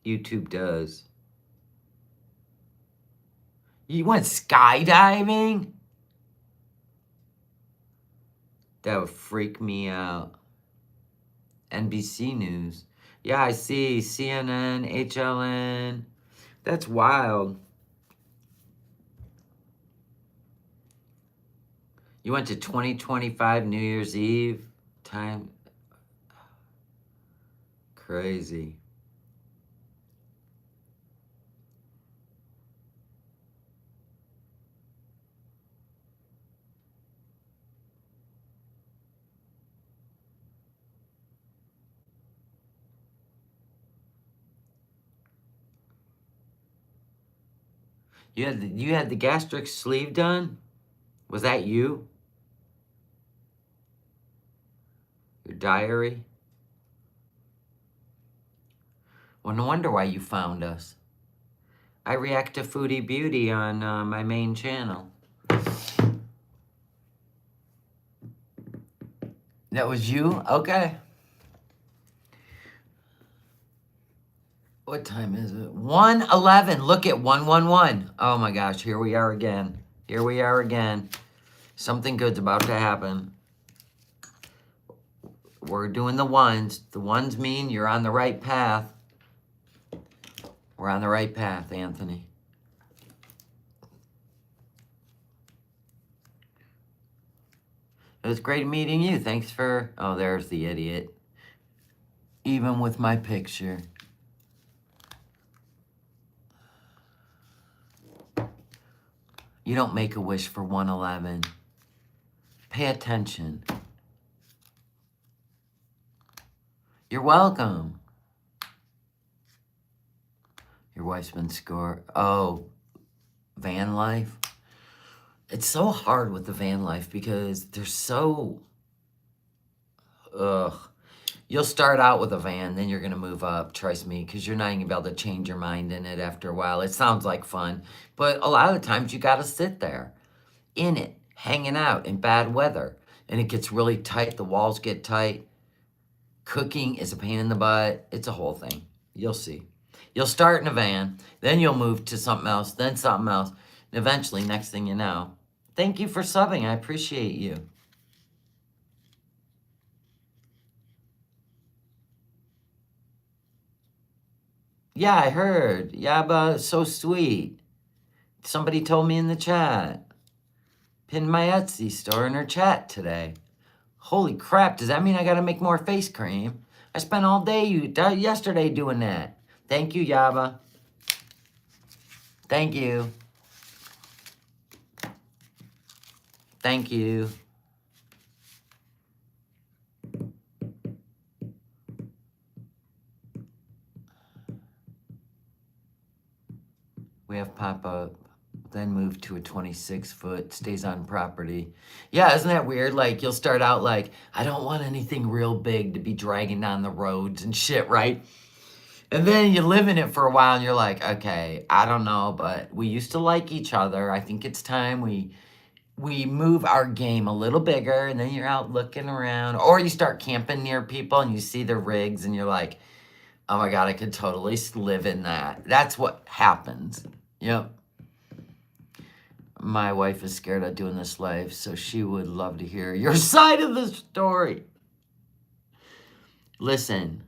YouTube does. You went skydiving? That would freak me out. NBC News. Yeah, I see. CNN, HLN. That's wild. You went to 2025 New Year's Eve time. Crazy. You had the gastric sleeve done? Was that you? Your diary? Well, no wonder why you found us. I react to Foodie Beauty on my main channel. That was you? Okay. What time is it? 1:11. Look at 111. Oh my gosh, here we are again. Here we are again. Something good's about to happen. We're doing the ones. The ones mean you're on the right path. We're on the right path, Anthony. It was great meeting you. Thanks for... Oh, there's the idiot. Even with my picture. You don't make a wish for 111. Pay attention. You're welcome. Your wife's been scored. Oh, van life. It's so hard with the van life because they're so... Ugh. You'll start out with a van, then you're going to move up, trust me, because you're not even going to be able to change your mind in it after a while. It sounds like fun, but a lot of the times you got to sit there in it, hanging out in bad weather, and it gets really tight. The walls get tight. Cooking is a pain in the butt. It's a whole thing. You'll see. You'll start in a van, then you'll move to something else, then something else, and eventually, next thing you know. Thank you for subbing. I appreciate you. Yeah, I heard. Yaba, so sweet. Somebody told me in the chat. Pinned my Etsy store in her chat today. Holy crap, does that mean I gotta make more face cream? I spent all day yesterday doing that. Thank you, Yaba. Thank you. Thank you. We have pop-up, then move to a 26-foot, stays on property. Yeah, isn't that weird? Like, you'll start out like, I don't want anything real big to be dragging down the roads and shit, right? And then you live in it for a while and you're like, okay, I don't know, but we used to like each other. I think it's time we move our game a little bigger, and then you're out looking around. Or you start camping near people and you see their rigs and you're like, oh my God, I could totally live in that. That's what happens. Yep. My wife is scared of doing this live, so she would love to hear your side of the story. Listen.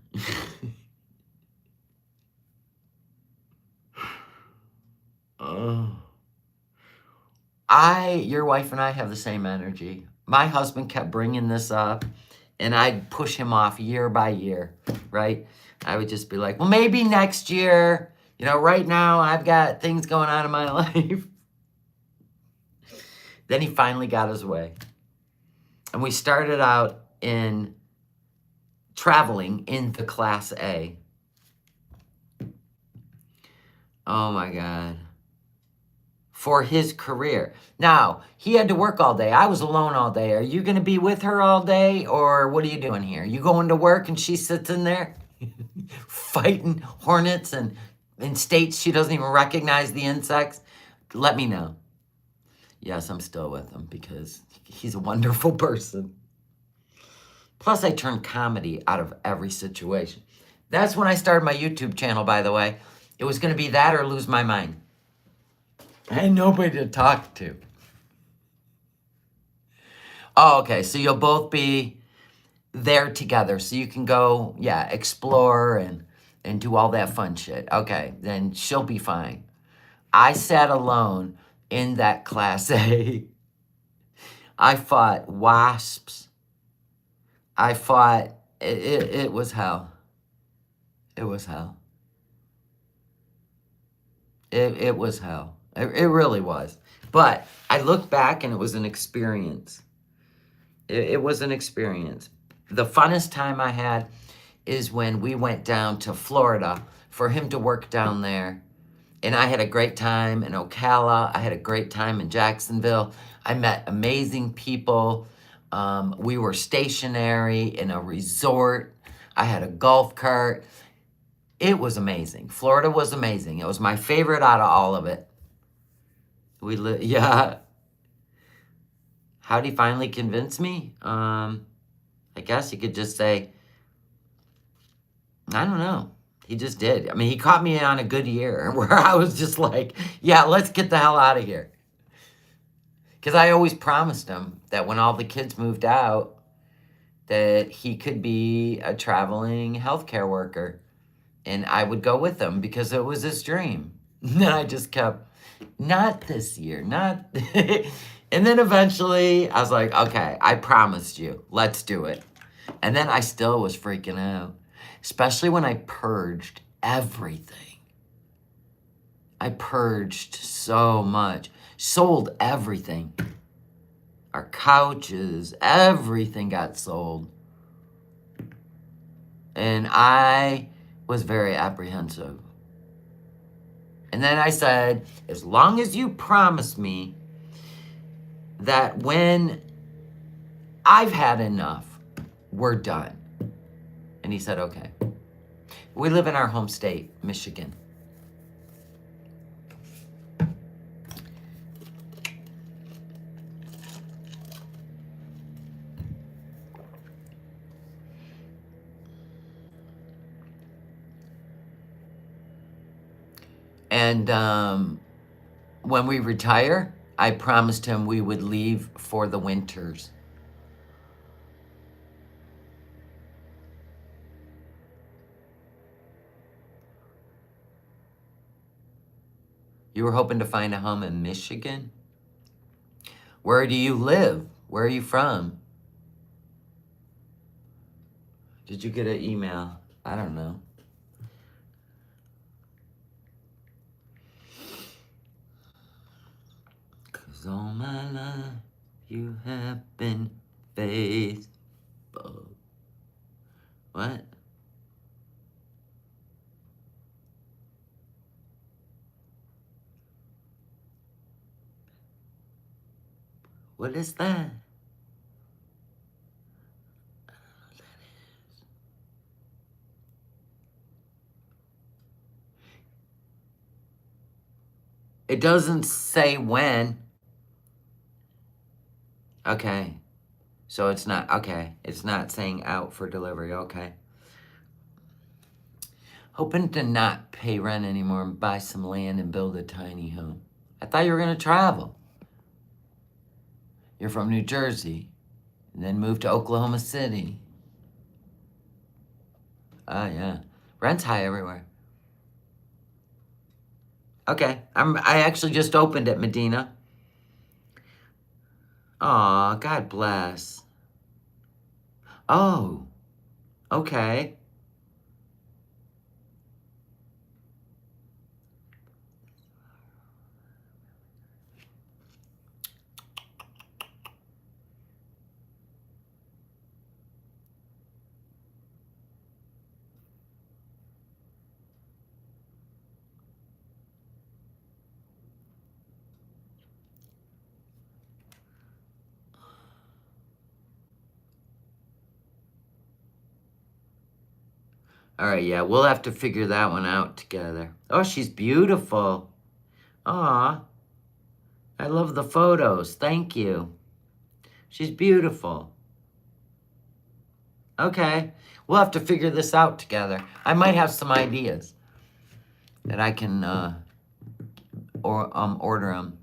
Your wife and I have the same energy. My husband kept bringing this up, and I'd push him off year by year, right? I would just be like, well, maybe next year. You know, right now I've got things going on in my life. Then he finally got his way. And we started out in traveling in the Class A. Oh my God. For his career. Now, he had to work all day. I was alone all day. Are you going to be with her all day? Or what are you doing here? You going to work and she sits in there fighting hornets and in states she doesn't even recognize the insects? Let me know. Yes, I'm still with him because he's a wonderful person. Plus, I turn comedy out of every situation. That's when I started my YouTube channel, by the way. It was going to be that or lose my mind. I had nobody to talk to. Oh, okay. So you'll both be there together. So you can go, yeah, explore and do all that fun shit. Okay, then she'll be fine. I sat alone in that Class A. I fought wasps. I fought, it was hell. It was hell. It was hell. It really was. But I look back and it was an experience. It was an experience. The funnest time I had is when we went down to Florida for him to work down there. And I had a great time in Ocala. I had a great time in Jacksonville. I met amazing people. We were stationary in a resort. I had a golf cart. It was amazing. Florida was amazing. It was my favorite out of all of it. Yeah. How'd he finally convince me? I guess you could just say, I don't know. He just did. I mean, he caught me on a good year where I was just like, yeah, let's get the hell out of here. Because I always promised him that when all the kids moved out, that he could be a traveling healthcare worker. And I would go with him because it was his dream. And I just kept, not this year, not. And then eventually I was like, okay, I promised you, let's do it. And then I still was freaking out, especially when I purged everything. I purged so much, sold everything. Our couches, everything got sold. And I was very apprehensive. And then I said, as long as you promise me that when I've had enough, we're done. And he said, okay. We live in our home state, Michigan. And when we retire, I promised him we would leave for the winters. You were hoping to find a home in Michigan? Where do you live? Where are you from? Did you get an email? I don't know. Cause all my life you have been faithful. What? What is that? It doesn't say when. Okay. So it's not, okay. It's not saying out for delivery. Okay. Hoping to not pay rent anymore and buy some land and build a tiny home. I thought you were going to travel. You're from New Jersey, and then moved to Oklahoma City. Oh, yeah. Rent's high everywhere. Okay. I actually just opened it, Medina. Aw, God bless. Oh, okay. All right, yeah, we'll have to figure that one out together. Oh, she's beautiful. Aw, I love the photos. Thank you. She's beautiful. Okay, we'll have to figure this out together. I might have some ideas that I can order them.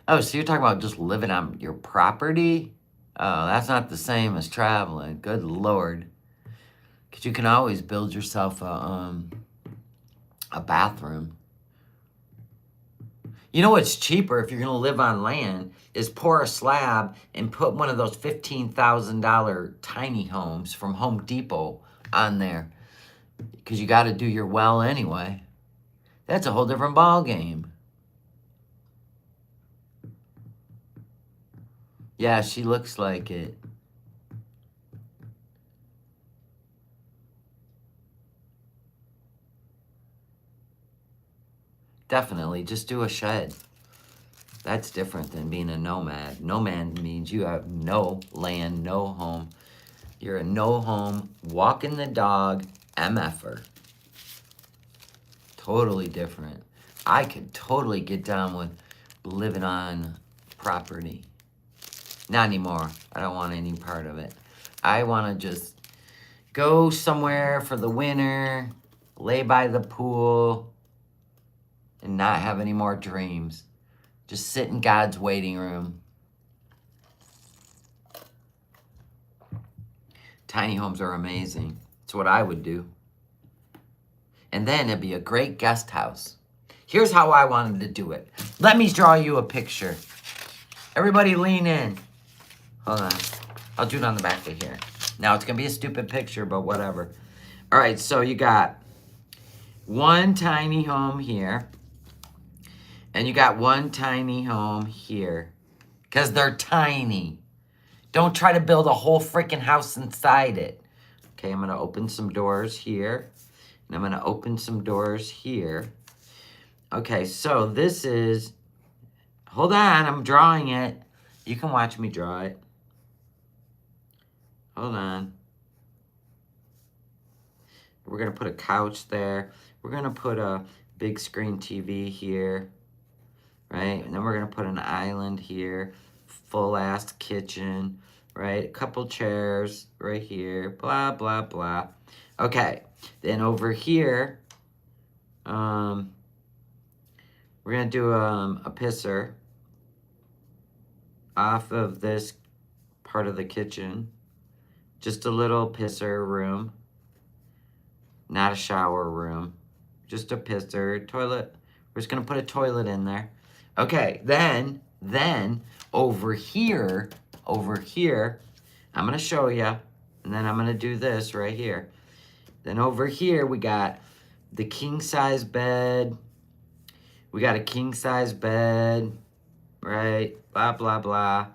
Oh, so you're talking about just living on your property? Oh, that's not the same as traveling. Good Lord. Because you can always build yourself a bathroom. You know what's cheaper if you're going to live on land is pour a slab and put one of those $15,000 tiny homes from Home Depot on there. Because you got to do your well anyway. That's a whole different ball game. Yeah, she looks like it. Definitely, just do a shed. That's different than being a nomad. Nomad means you have no land, no home. You're a no home, walking the dog, MFer. Totally different. I could totally get down with living on property. Not anymore. I don't want any part of it. I want to just go somewhere for the winter, lay by the pool, and not have any more dreams. Just sit in God's waiting room. Tiny homes are amazing. That's what I would do. And then it'd be a great guest house. Here's how I wanted to do it. Let me draw you a picture. Everybody lean in. Hold on. I'll do it on the back of here. Now, it's going to be a stupid picture, but whatever. All right, so you got one tiny home here. And you got one tiny home here. Because they're tiny. Don't try to build a whole freaking house inside it. Okay, I'm going to open some doors here. And I'm going to open some doors here. Okay, so this is... Hold on, I'm drawing it. You can watch me draw it. Hold on. We're going to put a couch there. We're going to put a big screen TV here. Right? And then we're going to put an island here. Full-ass kitchen. Right? A couple chairs right here. Blah, blah, blah. Okay. Then over here, we're going to do a pisser off of this part of the kitchen. Just a little pisser room. Not a shower room. Just a pisser. Toilet. We're just going to put a toilet in there. Okay, then over here, I'm going to show you, and then I'm going to do this right here. Then over here, we got the king-size bed. We got a king-size bed, right? Blah, blah, blah.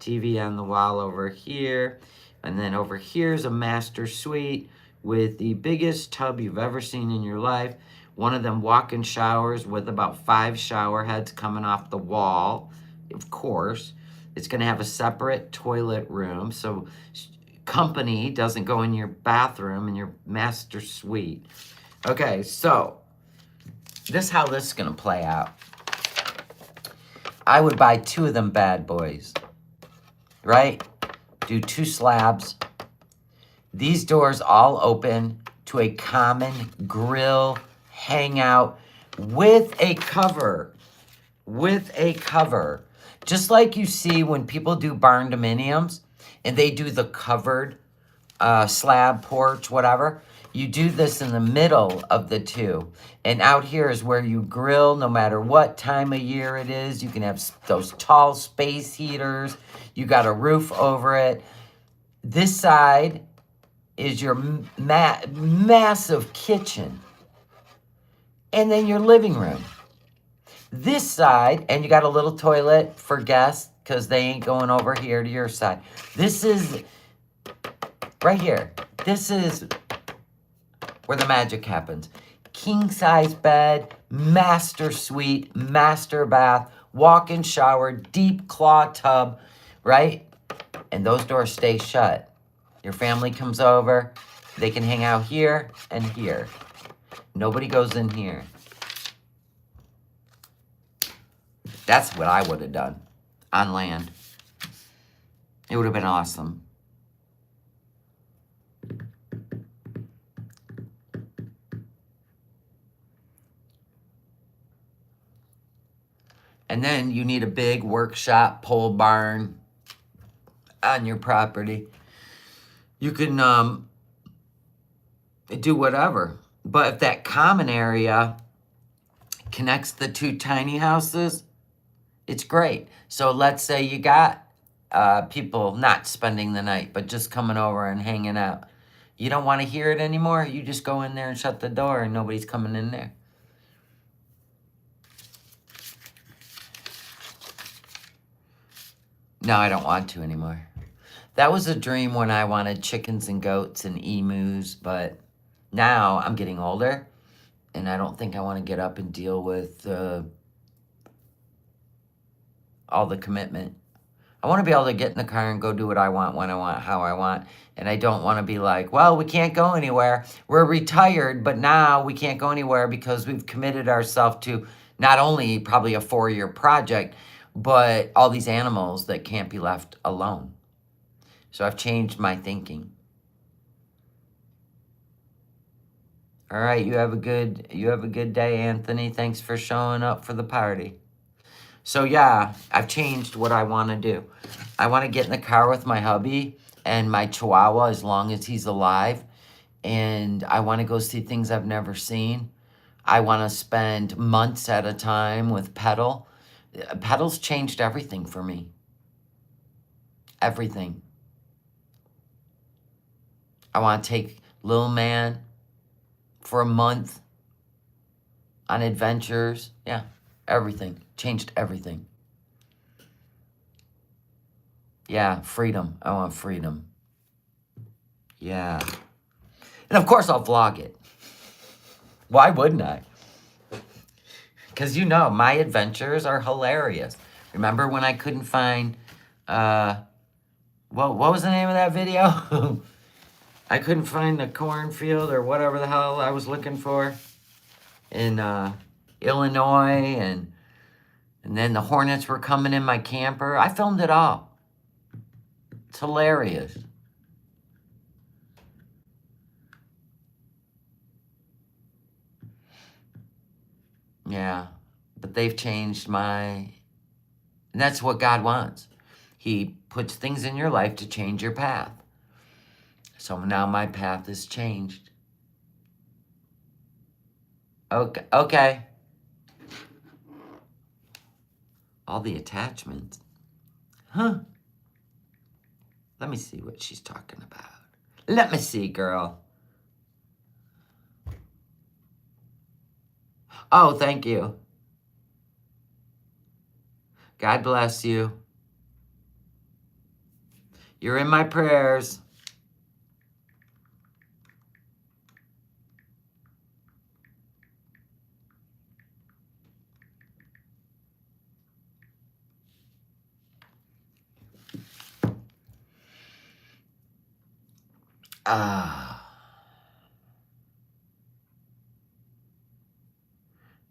TV on the wall over here. And then over here is a master suite with the biggest tub you've ever seen in your life. One of them walk-in showers with about 5 shower heads coming off the wall, of course. It's going to have a separate toilet room, so company doesn't go in your bathroom in your master suite. Okay, so this is how this is going to play out. I would buy 2 of them bad boys, right? Do 2 slabs. These doors all open to a common grill hangout with a cover. With a cover. Just like you see when people do barn dominiums and they do the covered slab, porch, whatever. You do this in the middle of the 2. And out here is where you grill no matter what time of year it is. You can have those tall space heaters. You got a roof over it. This side is your massive kitchen. And then your living room. This side, and you got a little toilet for guests because they ain't going over here to your side. This is right here. This is where the magic happens. King-size bed, master suite, master bath, walk-in shower, deep claw tub, right? And those doors stay shut. Your family comes over. They can hang out here and here. Nobody goes in here. That's what I would have done on land. It would have been awesome. And then you need a big workshop, pole barn on your property. You can do whatever. But if that common area connects the 2 tiny houses, it's great. So let's say you got people not spending the night, but just coming over and hanging out. You don't want to hear it anymore? You just go in there and shut the door and nobody's coming in there. No, I don't want to anymore. That was a dream when I wanted chickens and goats and emus, but now I'm getting older, and I don't think I want to get up and deal with all the commitment. I want to be able to get in the car and go do what I want, when I want, how I want, and I don't want to be like, well, we can't go anywhere. We're retired, but now we can't go anywhere because we've committed ourselves to not only probably a 4-year project, but all these animals that can't be left alone. So I've changed my thinking. All right, you have a good day, Anthony. Thanks for showing up for the party. So yeah, I've changed what I want to do. I want to get in the car with my hubby and my chihuahua as long as he's alive and I want to go see things I've never seen. I want to spend months at a time with Pedal. Pedal's changed everything for me. Everything. I want to take Lil Man for a month on adventures. Yeah, everything. Changed everything. Yeah, freedom. I want freedom. Yeah. And of course I'll vlog it. Why wouldn't I? Because you know, my adventures are hilarious. Remember when I couldn't find, what was the name of that video? I couldn't find the cornfield or whatever the hell I was looking for in Illinois, and then the hornets were coming in my camper. I filmed it all. It's hilarious. Yeah, but they've changed and that's what God wants. He puts things in your life to change your path. So now my path has changed. Okay. All the attachments. Huh. Let me see what she's talking about. Let me see, girl. Oh, thank you. God bless you. You're in my prayers.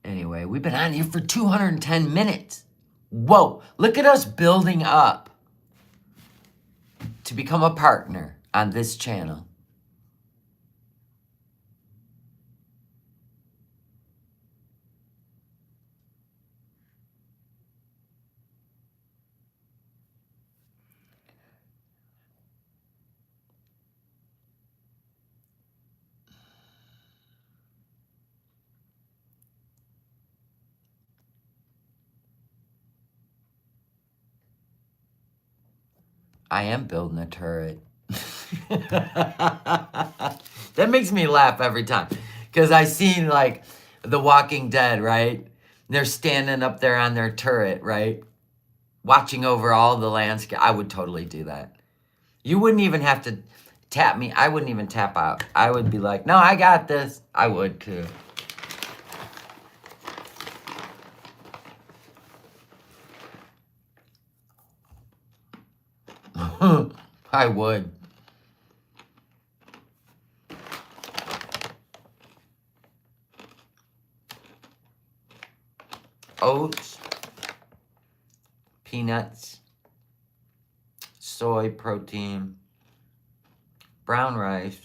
Anyway, we've been on here for 210 minutes. Whoa, look at us building up to become a partner on this channel. I am building a turret. That makes me laugh every time. Because I seen like The Walking Dead, right? They're standing up there on their turret, right? Watching over all the landscape. I would totally do that. You wouldn't even have to tap me. I wouldn't even tap out. I would be like, no, I got this. I would too. I would. Oats, peanuts, soy protein, brown rice,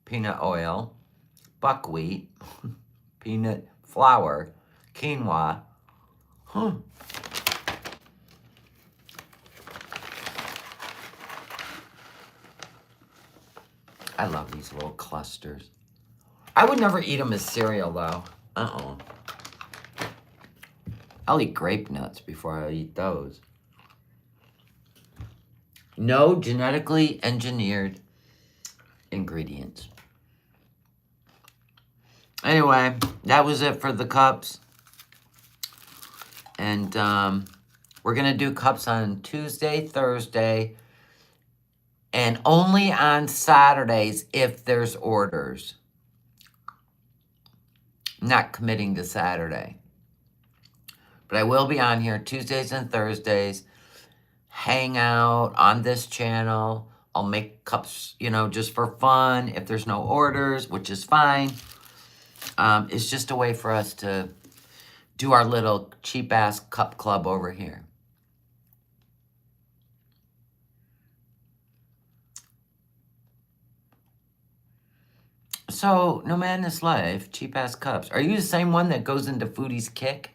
peanut oil, buckwheat, peanut flour, quinoa. I love these little clusters. I would never eat them as cereal, though. I'll eat grape nuts before I eat those. No genetically engineered ingredients. Anyway, that was it for the cups. And we're going to do cups on Tuesday, Thursday, and only on Saturdays if there's orders. Not committing to Saturday. But I will be on here Tuesdays and Thursdays. Hang out on this channel. I'll make cups, you know, just for fun. If there's no orders, which is fine. It's just a way for us to do our little cheap-ass cup club over here. So, No Madness Life, cheap-ass cups. Are you the same one that goes into Foodie's Kick?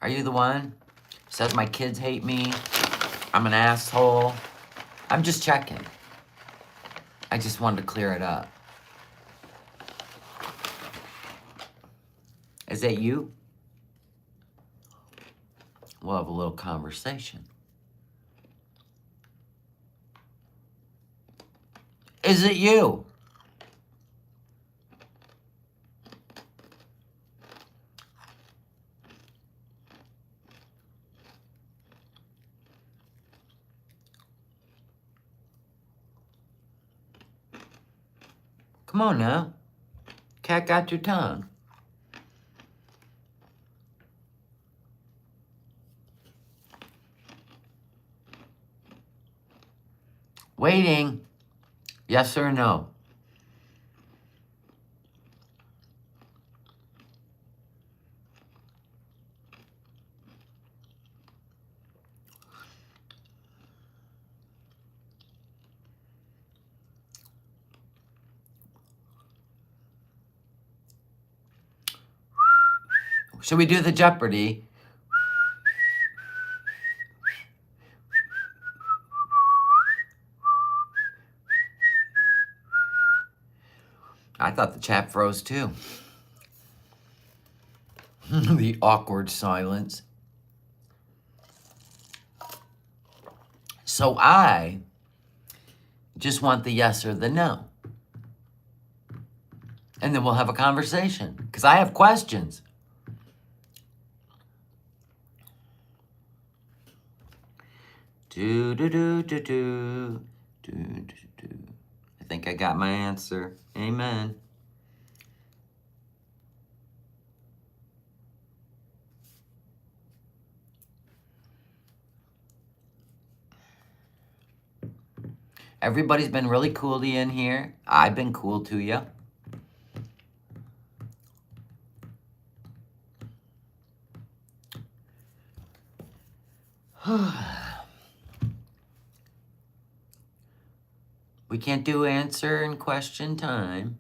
Are you the one? Says my kids hate me. I'm an asshole. I'm just checking. I just wanted to clear it up. Is that you? We'll have a little conversation. Is it you? Come on now. Cat got your tongue. Waiting. Yes or no? Should we do the Jeopardy? I thought the chat froze too. The awkward silence. So I just want the yes or the no. And then we'll have a conversation. Because I have questions. Do do do do do do do do. I think I got my answer. Amen. Everybody's been really cool to you in here. I've been cool to you. We can't do answer and question time.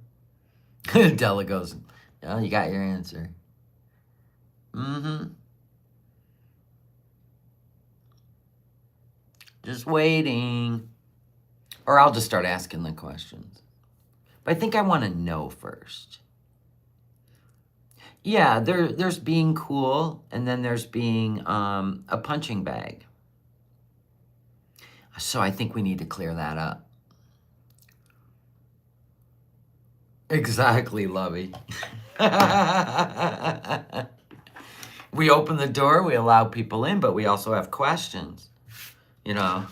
Della goes, no, you got your answer. Just waiting. Or I'll just start asking the questions. But I think I want to know first. Yeah, there's being cool, and then there's being a punching bag. So I think we need to clear that up. Exactly, Lovey. We open the door, we allow people in, but we also have questions. You know,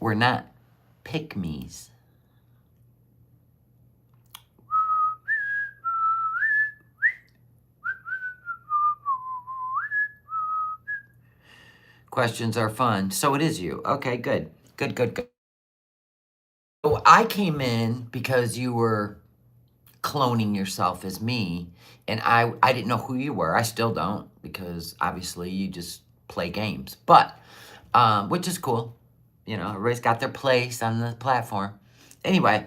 we're not pick-me's. Questions are fun. So it is you. Okay, good. Good, good, good. So I came in because you were cloning yourself as me, and I didn't know who you were. I still don't, because obviously you just play games. But, which is cool. You know, everybody's got their place on the platform. Anyway,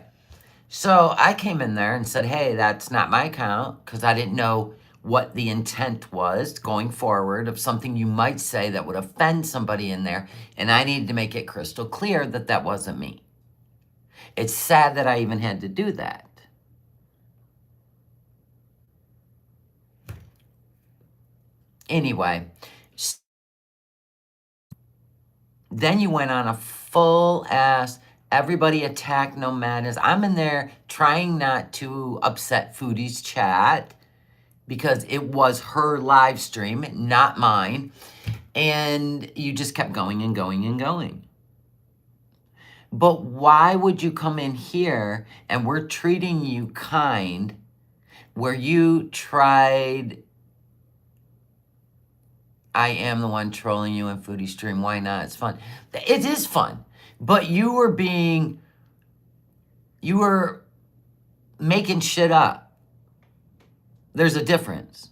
so I came in there and said, hey, that's not my account, because I didn't know what the intent was going forward of something you might say that would offend somebody in there, and I needed to make it crystal clear that that wasn't me. It's sad that I even had to do that. Anyway, then you went on a full ass, everybody attack NOmadness. I'm in there trying not to upset Foodie's chat, because it was her live stream, not mine. And you just kept going and going and going. But why would you come in here and we're treating you kind, where you tried, I am the one trolling you in Foodie stream, why not? It's fun. It is fun. But you were making shit up. There's a difference.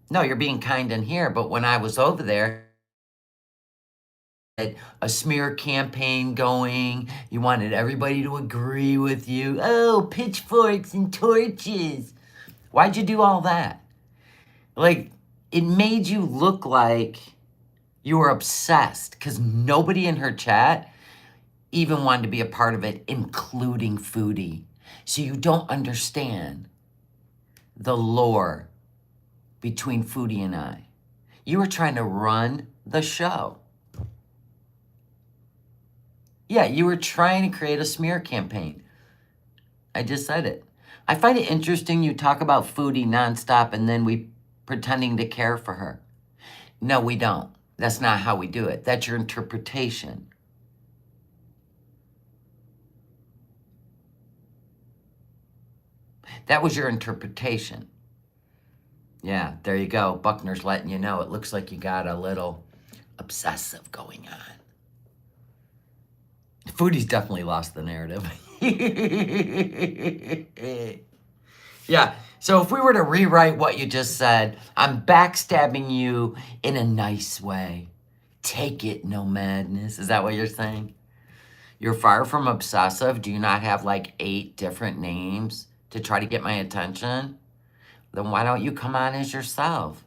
No, you're being kind in here, but when I was over there, a smear campaign going, you wanted everybody to agree with you. Oh, pitchforks and torches. Why'd you do all that? Like, it made you look like you were obsessed because nobody in her chat even wanted to be a part of it, including Foodie. So you don't understand the lore between Foodie and I. You were trying to run the show. Yeah, you were trying to create a smear campaign. I just said it. I find it interesting you talk about Foodie nonstop and then we pretending to care for her. No, we don't. That's not how we do it. That's your interpretation. That was your interpretation. Yeah, there you go. Buckner's letting you know. It looks like you got a little obsessive going on. Foodie's definitely lost the narrative. Yeah, so if we were to rewrite what you just said, I'm backstabbing you in a nice way. Take it, no madness. Is that what you're saying? You're far from obsessive. Do you not have like 8 different names to try to get my attention? Then why don't you come on as yourself?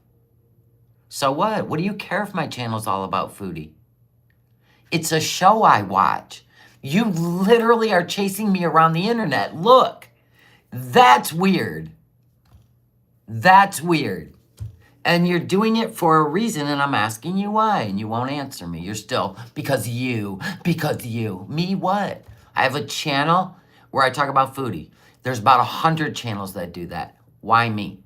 So what? What do you care if my channel's all about Foodie? It's a show I watch. You literally are chasing me around the internet. Look, that's weird. That's weird. And you're doing it for a reason, and I'm asking you why, and you won't answer me. You're still, because you. Me what? I have a channel where I talk about Foodie. There's about 100 channels that do that. Why me?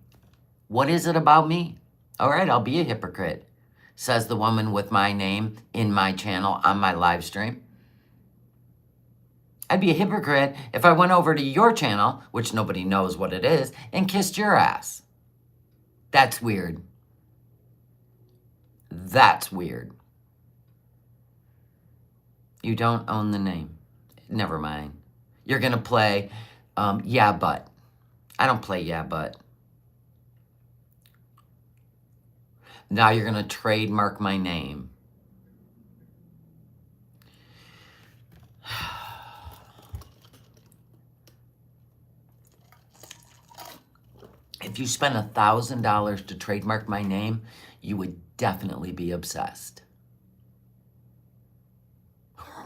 What is it about me? All right, I'll be a hypocrite, says the woman with my name in my channel on my live stream. I'd be a hypocrite if I went over to your channel, which nobody knows what it is, and kissed your ass. That's weird. That's weird. You don't own the name. Never mind. You're going to play, yeah, but. I don't play yeah, but. Now you're going to trademark my name. If you spent $1,000 to trademark my name, you would definitely be obsessed.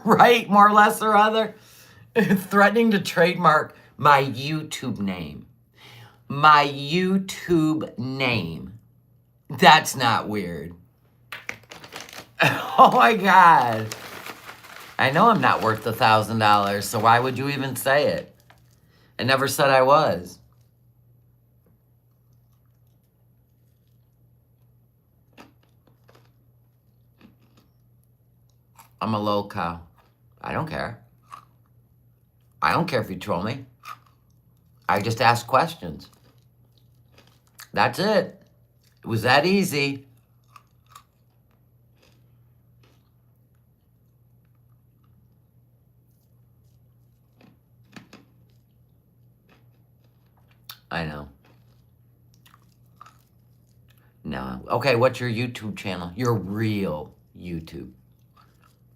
Right? More or less or other? Threatening to trademark my YouTube name. My YouTube name. That's not weird. Oh my God. I know I'm not worth $1,000, so why would you even say it? I never said I was. I'm a low cow. I don't care. I don't care if you troll me. I just ask questions. That's it. It was that easy. I know. No. Okay, what's your YouTube channel? Your real YouTube.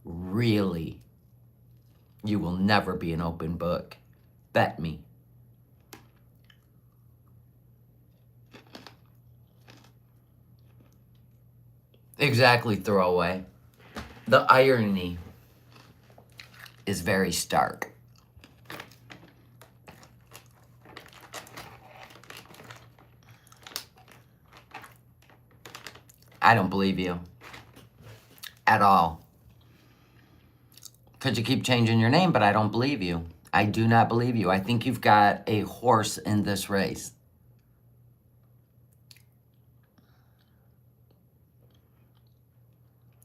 Really. You will never be an open book. Bet me. Exactly, throwaway. The irony is very stark. I don't believe you. At all. Because you keep changing your name, but I don't believe you. I do not believe you. I think you've got a horse in this race.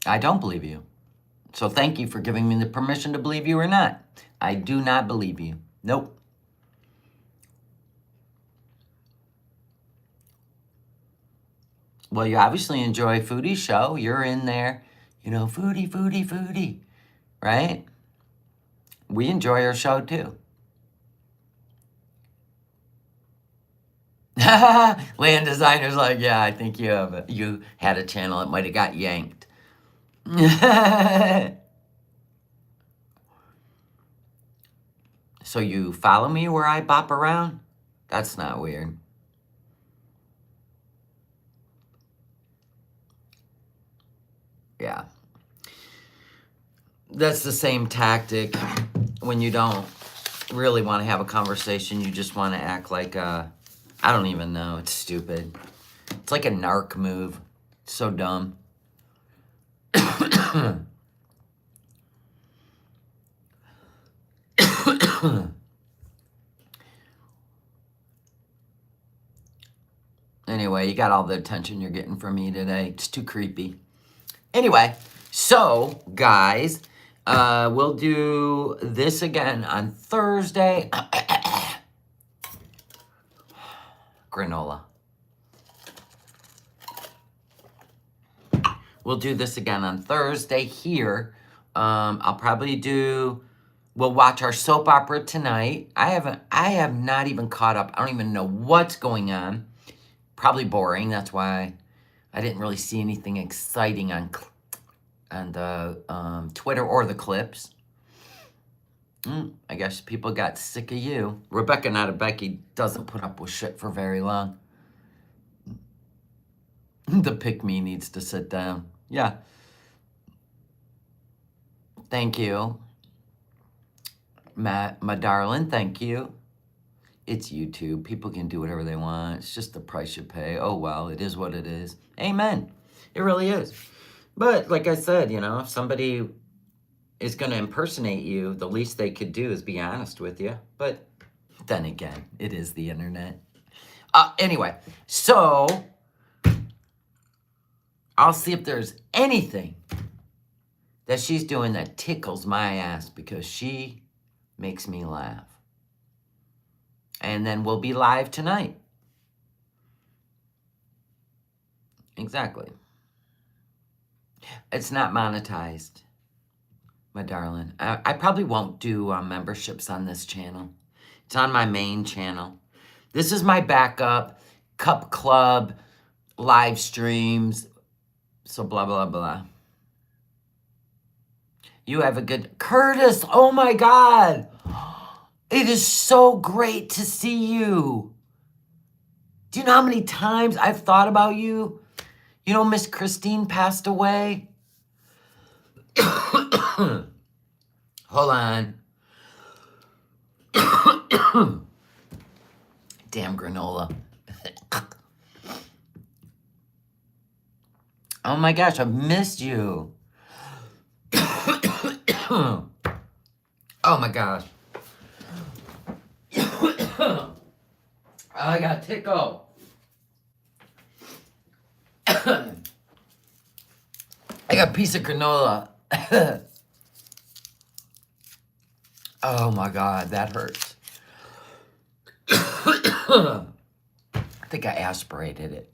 I don't believe you. So thank you for giving me the permission to believe you or not. I do not believe you. Nope. Well, you obviously enjoy Foodie's show. You're in there, you know, Foodie, right? We enjoy our show too. Land designer's like, yeah, I think you had a channel. It might have got yanked. So you follow me where I bop around? That's not weird. Yeah. That's the same tactic when you don't really want to have a conversation. You just want to act like, I don't even know. It's stupid. It's like a narc move. It's so dumb. Anyway, you got all the attention you're getting from me today. It's too creepy. Anyway, so, guys, we'll do this again on Thursday. Granola. We'll do this again on Thursday here. I'll probably we'll watch our soap opera tonight. I have not even caught up. I don't even know what's going on. Probably boring. That's why I didn't really see anything exciting on the Twitter or the clips. I guess people got sick of you. Rebecca, not a Becky, doesn't put up with shit for very long. The pick-me needs to sit down. Yeah. Thank you. Matt, my darling, thank you. It's YouTube. People can do whatever they want. It's just the price you pay. Oh, well, it is what it is. Amen. It really is. But like I said, you know, if somebody is going to impersonate you, the least they could do is be honest with you. But then again, it is the internet. Anyway, so I'll see if there's anything that she's doing that tickles my ass because she makes me laugh. And then we'll be live tonight. Exactly. It's not monetized, my darling. I probably won't do memberships on this channel. It's on my main channel. This is my backup, Cup Club, live streams, so blah, blah, blah. You have a good... Curtis, oh my God. It is so great to see you. Do you know how many times I've thought about you? You know, Miss Christine passed away. Hold on. Damn granola. Oh my gosh, I've missed you. Oh my gosh. I got tickle. I got a piece of granola. Oh my God, that hurts. I think I aspirated it.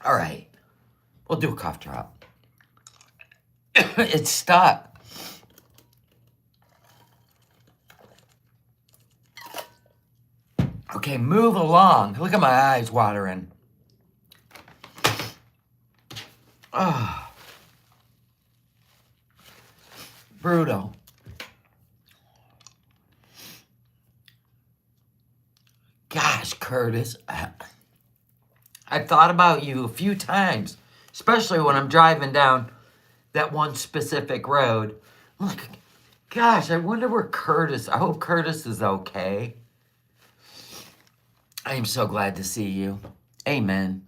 All right, we'll do a cough drop. It's stuck. Okay, move along. Look at my eyes watering. Oh. Brutal. Gosh, Curtis. I thought about you a few times, especially when I'm driving down that one specific road. I'm like, gosh, I wonder where Curtis... I hope Curtis is okay. I am so glad to see you. Amen.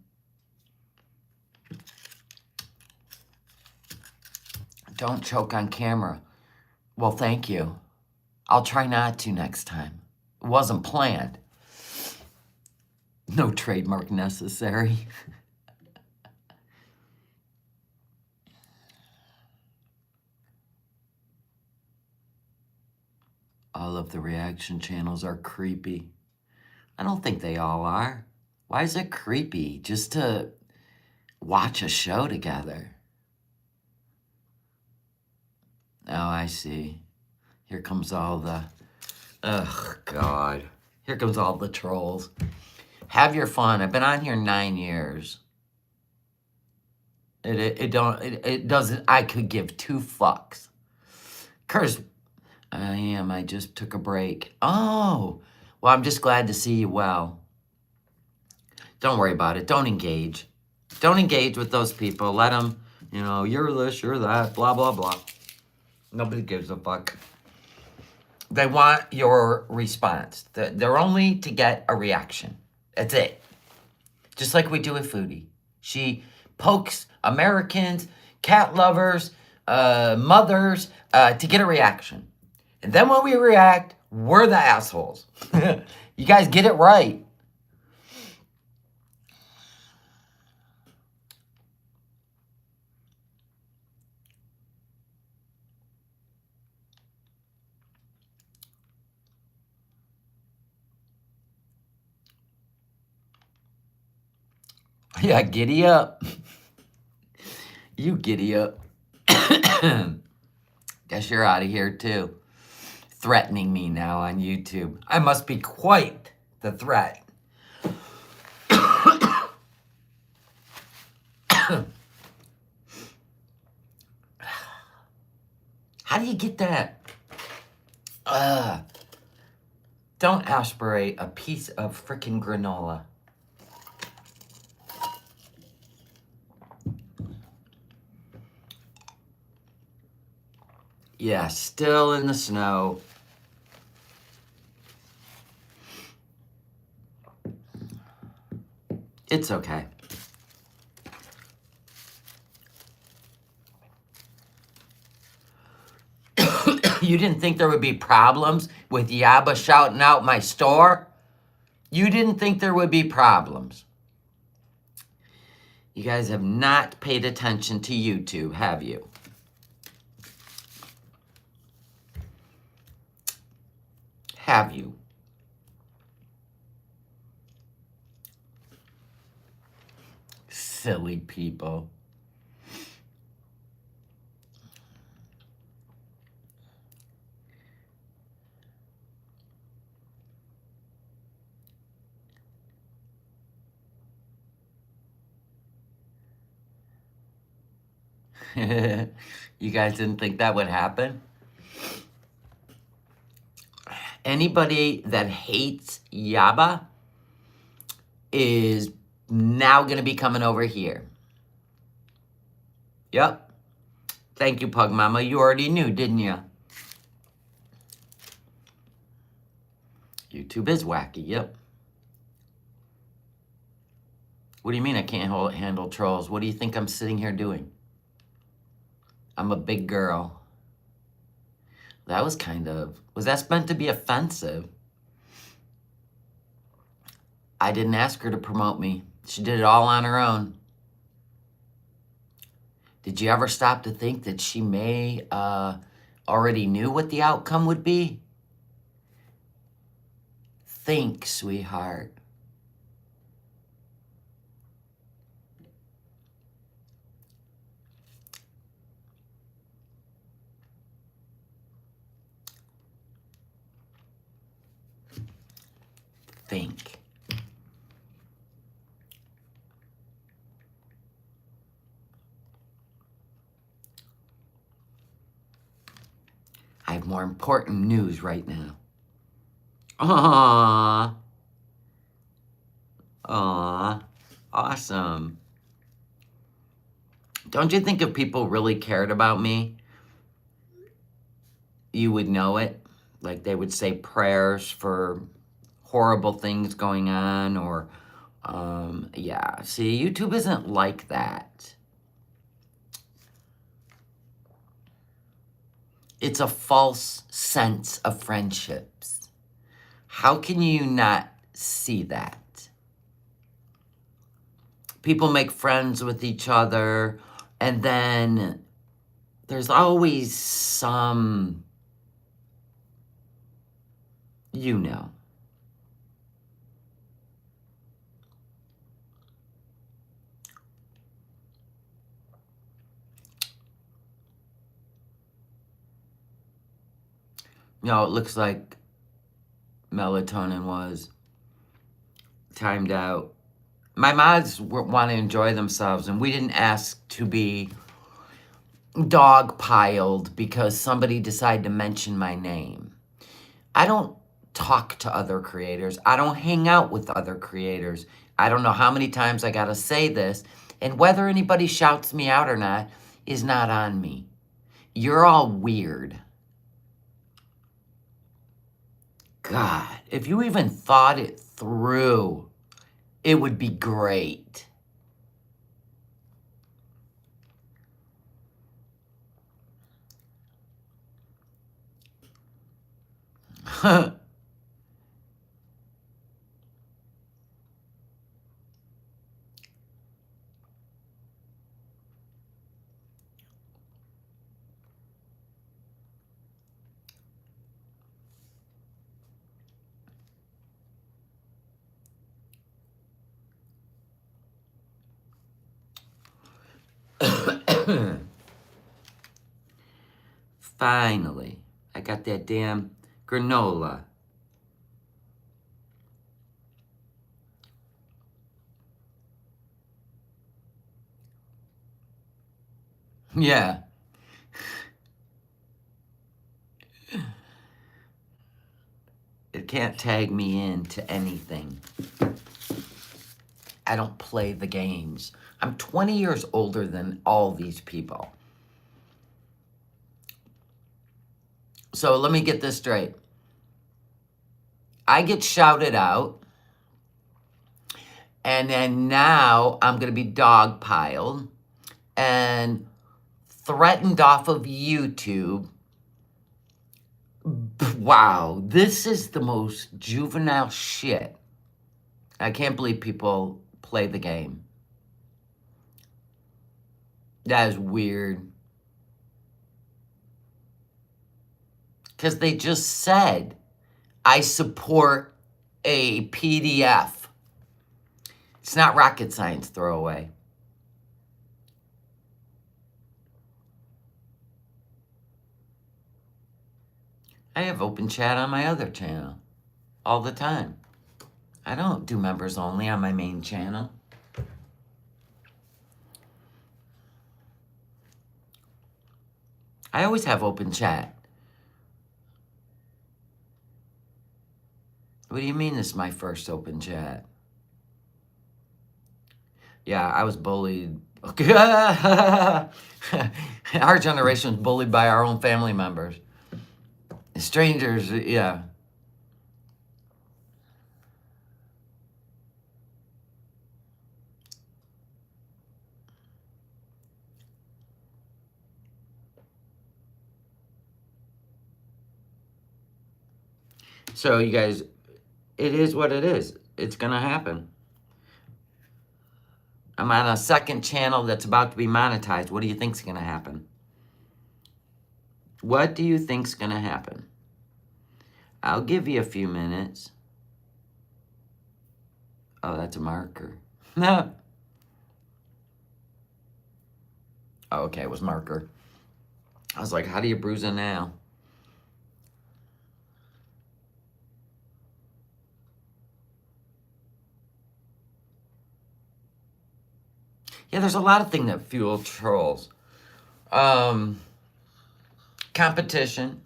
Don't choke on camera. Well, thank you. I'll try not to next time. It wasn't planned. No trademark necessary. All of the reaction channels are creepy. I don't think they all are. Why is it creepy just to watch a show together? Oh, I see. Here comes all the... Oh, God. Here comes all the trolls. Have your fun. I've been on here 9 years. It doesn't... I could give 2 fucks. Curse... I just took a break. Oh, Well, I'm just glad to see you well. Don't worry about it. Don't engage. Don't engage with those people. Let them, you're this, you're that, blah, blah, blah. Nobody gives a fuck. They want your response. They're only to get a reaction. That's it. Just like we do with Foodie. She pokes Americans, cat lovers, mothers, to get a reaction. And then when we react, we're the assholes. You guys get it right. Yeah, giddy up. You giddy up. Guess you're out of here too. Threatening me now on YouTube. I must be quite the threat. How do you get that? Don't aspirate a piece of frickin' granola. Yeah, still in the snow. It's okay. You didn't think there would be problems with Yaba shouting out my store? You didn't think there would be problems. You guys have not paid attention to YouTube, have you? Have you? Silly people. You guys didn't think that would happen? Anybody that hates Yaba is now going to be coming over here. Yep. Thank you, Pug Mama. You already knew, didn't you? YouTube is wacky, yep. What do you mean I can't handle trolls? What do you think I'm sitting here doing? I'm a big girl. That was was that meant to be offensive? I didn't ask her to promote me. She did it all on her own. Did you ever stop to think that she may already knew what the outcome would be? Think, sweetheart. Think. I have more important news right now. Aww. Aww. Awesome. Don't you think if people really cared about me, you would know it? Like they would say prayers for horrible things going on or, yeah. See, YouTube isn't like that. It's a false sense of friendships. How can you not see that? People make friends with each other, and then there's always some, you know. No, it looks like melatonin was timed out. My mods want to enjoy themselves, and we didn't ask to be dog-piled because somebody decided to mention my name. I don't talk to other creators. I don't hang out with other creators. I don't know how many times I got to say this. And whether anybody shouts me out or not is not on me. You're all weird. God, if you even thought it through, it would be great. Finally, I got that damn granola. Yeah. It can't tag me into anything. I don't play the games. I'm 20 years older than all these people. So let me get this straight. I get shouted out, and then now I'm going to be dogpiled and threatened off of YouTube. Wow, this is the most juvenile shit. I can't believe people play the game. That is weird. Because they just said, I support a PDF. It's not rocket science throwaway. I have open chat on my other channel all the time. I don't do members only on my main channel. I always have open chat. What do you mean this is my first open chat? Yeah, I was bullied. Our generation was bullied by our own family members. Strangers, yeah. So you guys, it is what it is. It's gonna happen. I'm on a second channel that's about to be monetized. What do you think's gonna happen? What do you think's gonna happen? I'll give you a few minutes. Oh, that's a marker. No. Oh, okay, it was marker. I was like, how do you bruise a nail? Yeah, there's a lot of things that fuel trolls. Competition.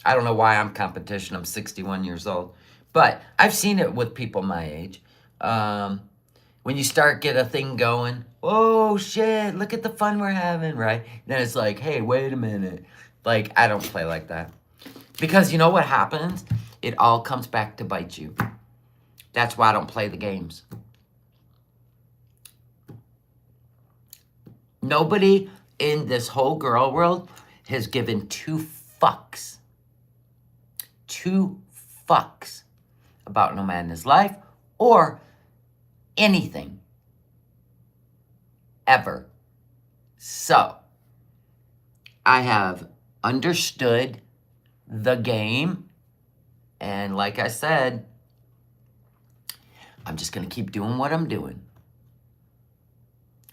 I don't know why I'm competition. I'm 61 years old. But I've seen it with people my age. When you start get a thing going, oh shit, look at the fun we're having, right? Then it's like, hey, wait a minute. Like, I don't play like that. Because you know what happens? It all comes back to bite you. That's why I don't play the games. Nobody in this whole girl world has given two fucks about NOmadness life or anything ever. So I have understood the game, and like I said, I'm just gonna keep doing what I'm doing.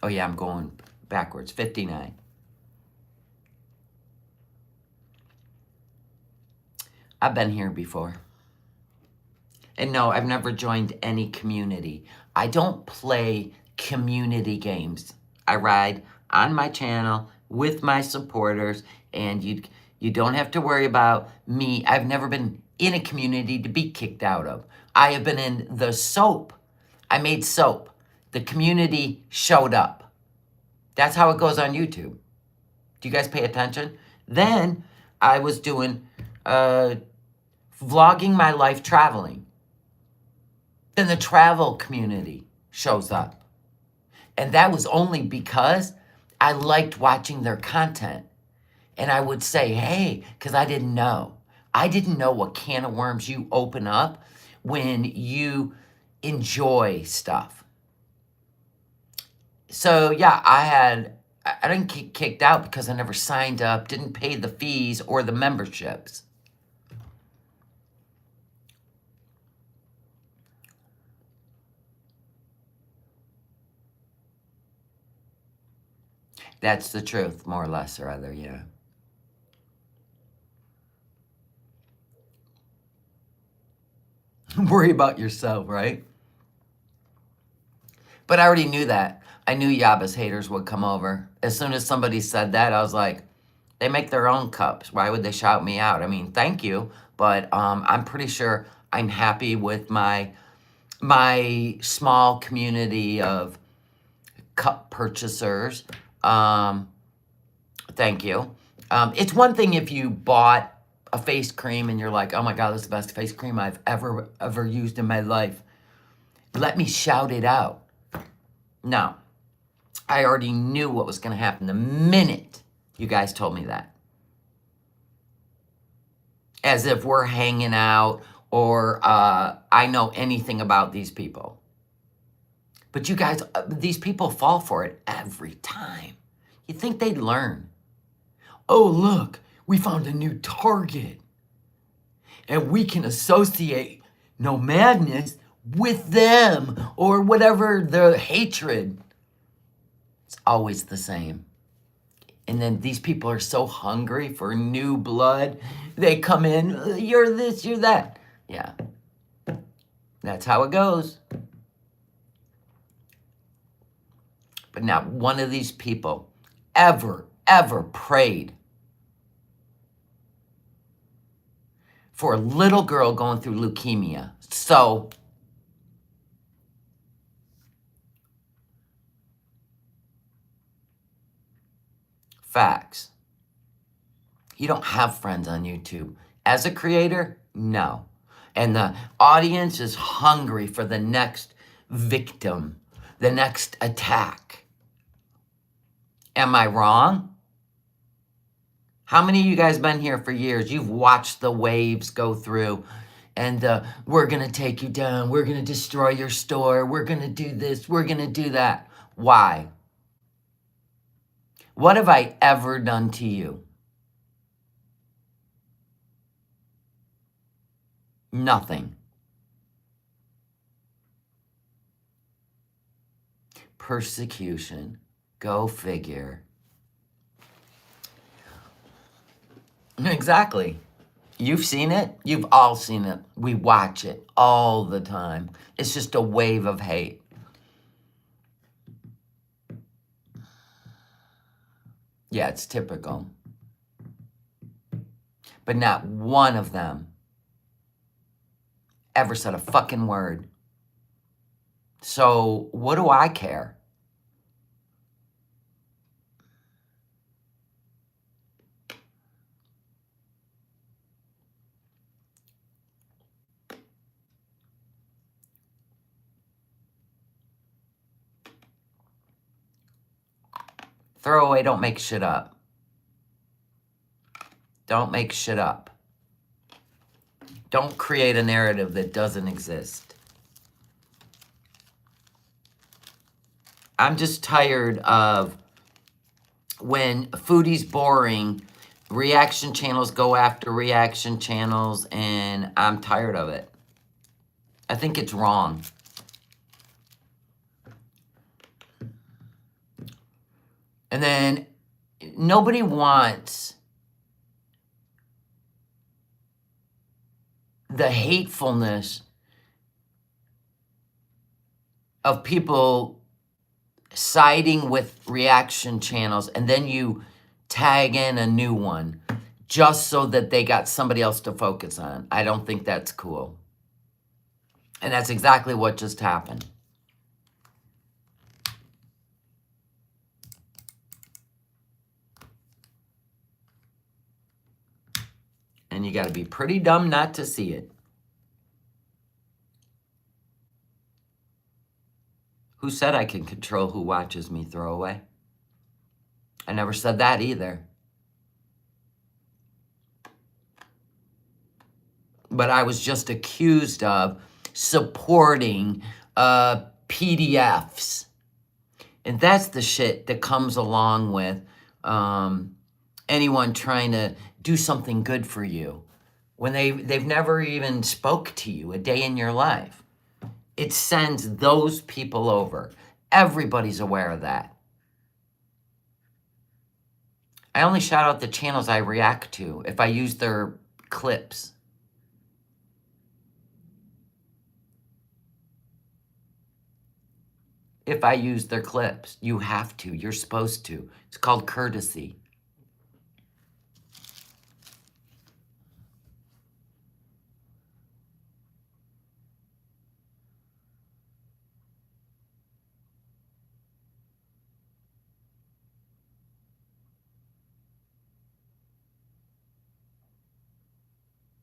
Oh yeah, I'm going backwards. 59. I've been here before. And no, I've never joined any community. I don't play community games. I ride on my channel with my supporters, and You don't have to worry about me. I've never been in a community to be kicked out of. I have been in the soap. I made soap. The community showed up. That's how it goes on YouTube. Do you guys pay attention? Then I was doing vlogging my life traveling. Then the travel community shows up. And that was only because I liked watching their content. And I would say, hey, because I didn't know. I didn't know what can of worms you open up when you enjoy stuff. So yeah, I didn't get kicked out because I never signed up, didn't pay the fees or the memberships. That's the truth, more or less, or other, yeah. Worry about yourself, right? But I already knew that. I knew Yaba's haters would come over. As soon as somebody said that, I was like, they make their own cups. Why would they shout me out? I mean, thank you, but I'm pretty sure I'm happy with my small community of cup purchasers. Thank you. It's one thing if you bought a face cream and you're like, oh my God, this is the best face cream I've ever used in my life. Let me shout it out. No, I already knew what was going to happen the minute you guys told me that. As if we're hanging out or I know anything about these people. But you guys, these people fall for it every time. You think they'd learn. Oh, look, we found a new target. And we can associate NOmadness with them or whatever the hatred. It's always the same. And then these people are so hungry for new blood. They come in, you're this, you're that. Yeah, that's how it goes. But not one of these people ever prayed for a little girl going through leukemia. So, facts. You don't have friends on YouTube. As a creator, no. And the audience is hungry for the next victim, the next attack. Am I wrong? How many of you guys been here for years? You've watched the waves go through and we're going to take you down. We're going to destroy your store. We're going to do this. We're going to do that. Why? What have I ever done to you? Nothing. Persecution. Go figure. Exactly. You've seen it. You've all seen it. We watch it all the time. It's just a wave of hate. Yeah, it's typical. But not one of them ever said a fucking word. So what do I care? Throw away, don't make shit up. Don't make shit up. Don't create a narrative that doesn't exist. I'm just tired of when foodie's boring, reaction channels go after reaction channels, and I'm tired of it. I think it's wrong. And then nobody wants the hatefulness of people siding with reaction channels and then you tag in a new one just so that they got somebody else to focus on. I don't think that's cool. And that's exactly what just happened. And you got to be pretty dumb not to see it. Who said I can control who watches me throw away? I never said that either. But I was just accused of supporting PDFs. And that's the shit that comes along with anyone trying to do something good for you when they've never even spoke to you a day in your life. It sends those people over. Everybody's aware of that. I only shout out the channels I react to if I use their clips. If I use their clips, you have to. You're supposed to. It's called courtesy.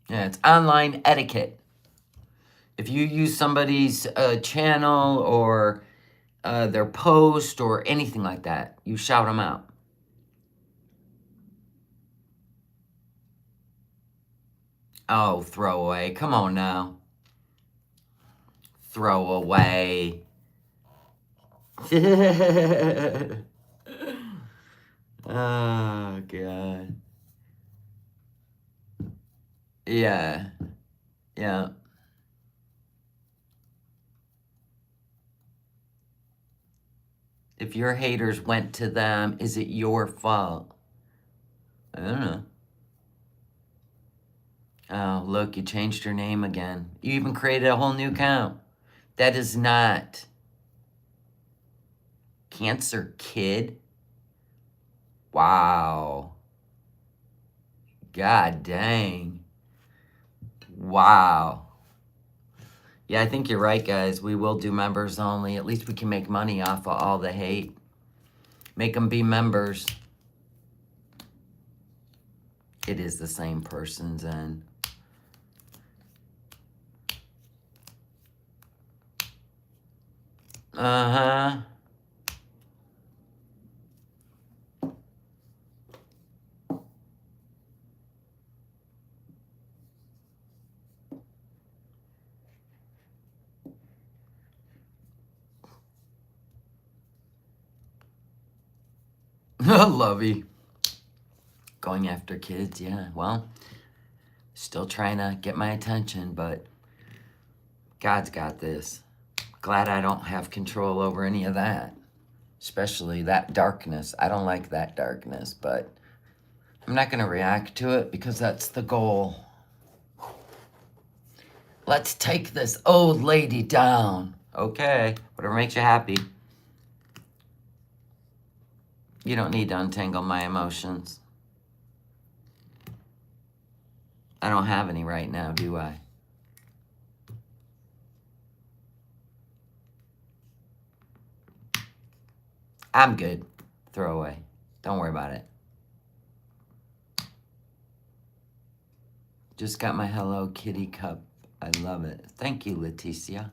Yeah, it's online etiquette. If you use somebody's channel or their post or anything like that, you shout them out. Oh, throwaway. Come on now. Throwaway. Oh, God. Yeah. Yeah. If your haters went to them, is it your fault? I don't know. Oh, look, you changed your name again. You even created a whole new account. That is not Cancer Kid. Wow. God dang. Wow. Yeah, I think you're right, guys. We will do members only. At least we can make money off of all the hate. Make them be members. It is the same person, Zen. Uh-huh. Lovey. Going after kids, yeah. Well, still trying to get my attention, but God's got this. Glad I don't have control over any of that. Especially that darkness. I don't like that darkness, but I'm not going to react to it because that's the goal. Let's take this old lady down. Okay, whatever makes you happy. You don't need to untangle my emotions. I don't have any right now, do I? I'm good. Throw away. Don't worry about it. Just got my Hello Kitty cup. I love it. Thank you, Leticia.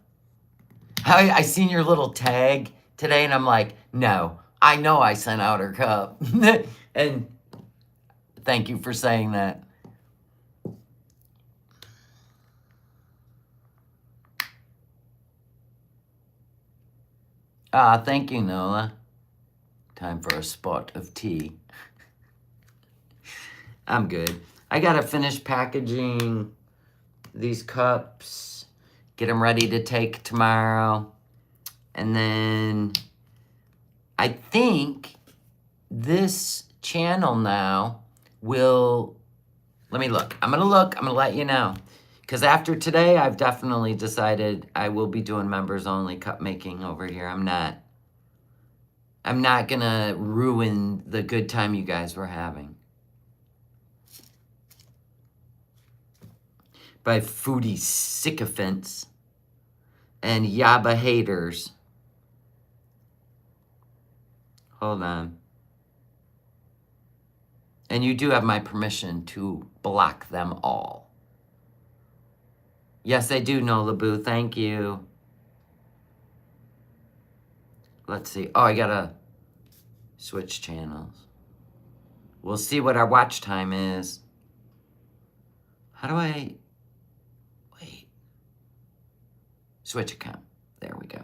I seen your little tag today, and I'm like, no, I know I sent out her cup. And thank you for saying that. Thank you, Nola. Time for a spot of tea. I'm good. I gotta finish packaging these cups, get them ready to take tomorrow. And then I think this channel now will, let me look. I'm gonna let you know. Because after today, I've definitely decided I will be doing members only cup making over here. I'm not gonna ruin the good time you guys were having. by foodie sycophants and yaba haters. Hold on. And you do have my permission to block them all. Yes, I do, Nola Boo. Thank you. Let's see. Oh, I gotta switch channels. We'll see what our watch time is. How do I... Wait. Switch account. There we go.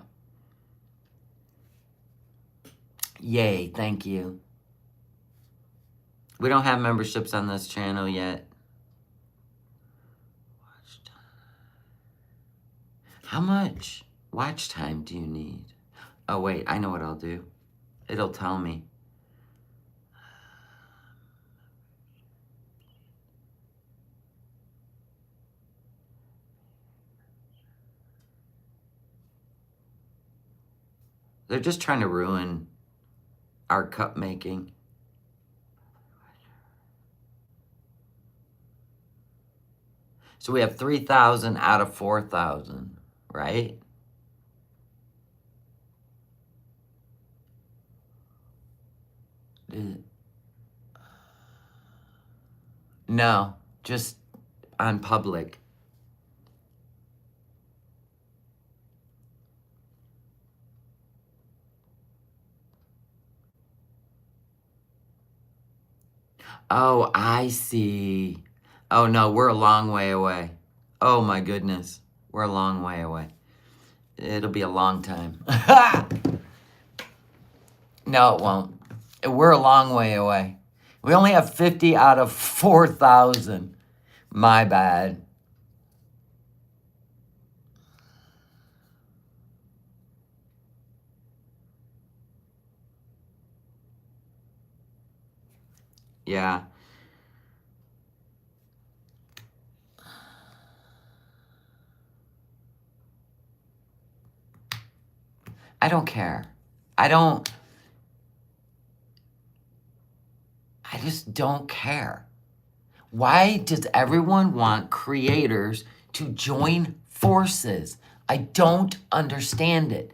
Yay, thank you. We don't have memberships on this channel yet. Watch time. How much watch time do you need? Oh, wait, I know what I'll do. It'll tell me. They're just trying to ruin our cup making. So we have 3,000 out of 4,000, right? No, just on public. Oh, I see. Oh, no, we're a long way away. Oh, my goodness. We're a long way away. It'll be a long time. No, it won't. We're a long way away. We only have 50 out of 4,000. My bad. Yeah. I don't care. I just don't care. Why does everyone want creators to join forces? I don't understand it.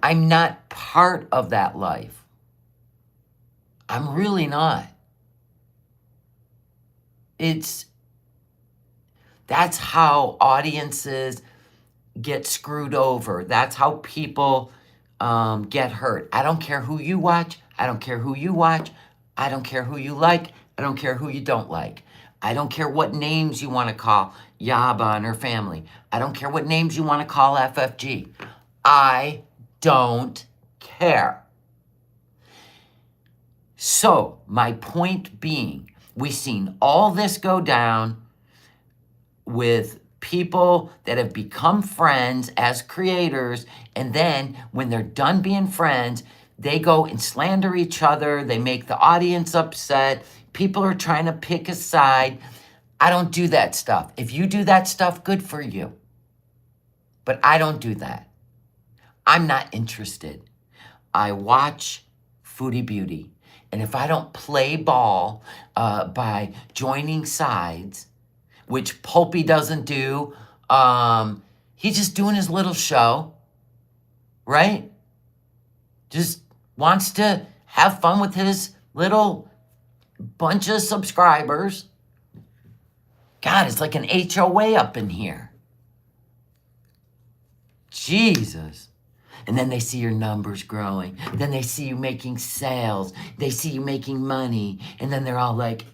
I'm not part of that life. I'm really not. That's how audiences get screwed over. That's how people get hurt. I don't care who you watch. I don't care who you watch. I don't care who you like. I don't care who you don't like. I don't care what names you want to call Yaba and her family. I don't care what names you want to call FFG. I don't care. So, my point being, we've seen all this go down with people that have become friends as creators, and then when they're done being friends, they go and slander each other. They make the audience upset. People are trying to pick a side. I don't do that stuff. If you do that stuff, good for you. But I don't do that. I'm not interested. I watch Foodie Beauty. And if I don't play ball by joining sides, which Pulpy doesn't do, he's just doing his little show, right? Just wants to have fun with his little bunch of subscribers. God, it's like an HOA up in here. Jesus. And then they see your numbers growing. Then they see you making sales. They see you making money. And then they're all like,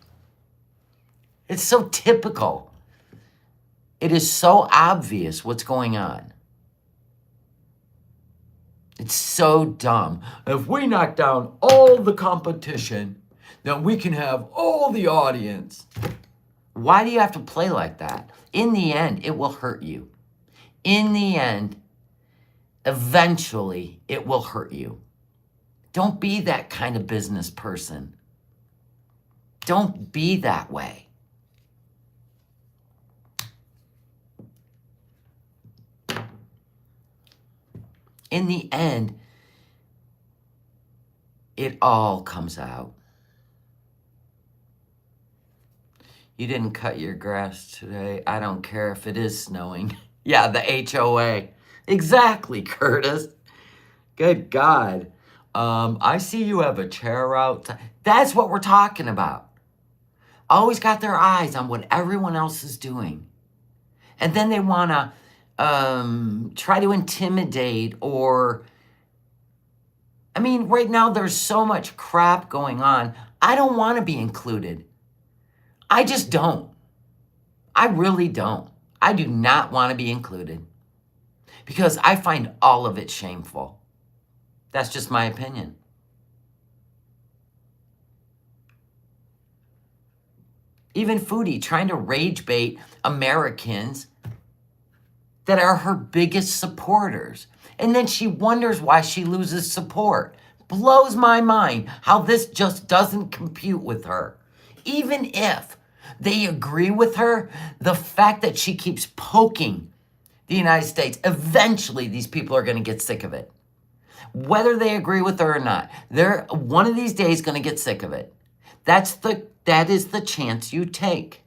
it's so typical. It is so obvious what's going on. It's so dumb. If we knock down all the competition, then we can have all the audience. Why do you have to play like that? In the end, it will hurt you. In the end, eventually, it will hurt you. Don't be that kind of business person. Don't be that way. In the end, it all comes out. You didn't cut your grass today. I don't care if it is snowing. Yeah, the HOA. Exactly, Curtis. Good God. I see you have a chair out. That's what we're talking about. Always got their eyes on what everyone else is doing. And then they want to try to intimidate or... I mean, right now there's so much crap going on. I don't want to be included. I just don't. I really don't. I do not want to be included because I find all of it shameful. That's just my opinion. Even Foodie trying to rage bait Americans that are her biggest supporters. And then she wonders why she loses support. Blows my mind how this just doesn't compute with her. Even if they agree with her, the fact that she keeps poking the United States, eventually these people are going to get sick of it. Whether they agree with her or not, they're one of these days going to get sick of it. That is the chance you take.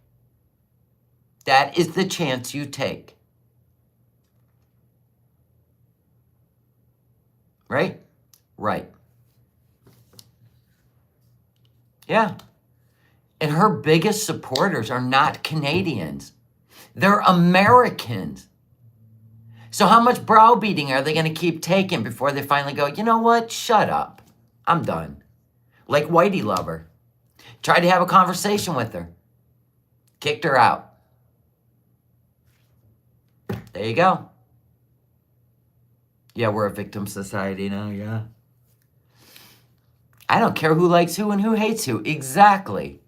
That is the chance you take. Right? Right. Yeah. And her biggest supporters are not Canadians. They're Americans. So how much browbeating are they going to keep taking before they finally go, you know what? Shut up. I'm done. Like Whitey Lover. Tried to have a conversation with her. Kicked her out. There you go. Yeah, we're a victim society now, yeah. I don't care who likes who and who hates who. Exactly.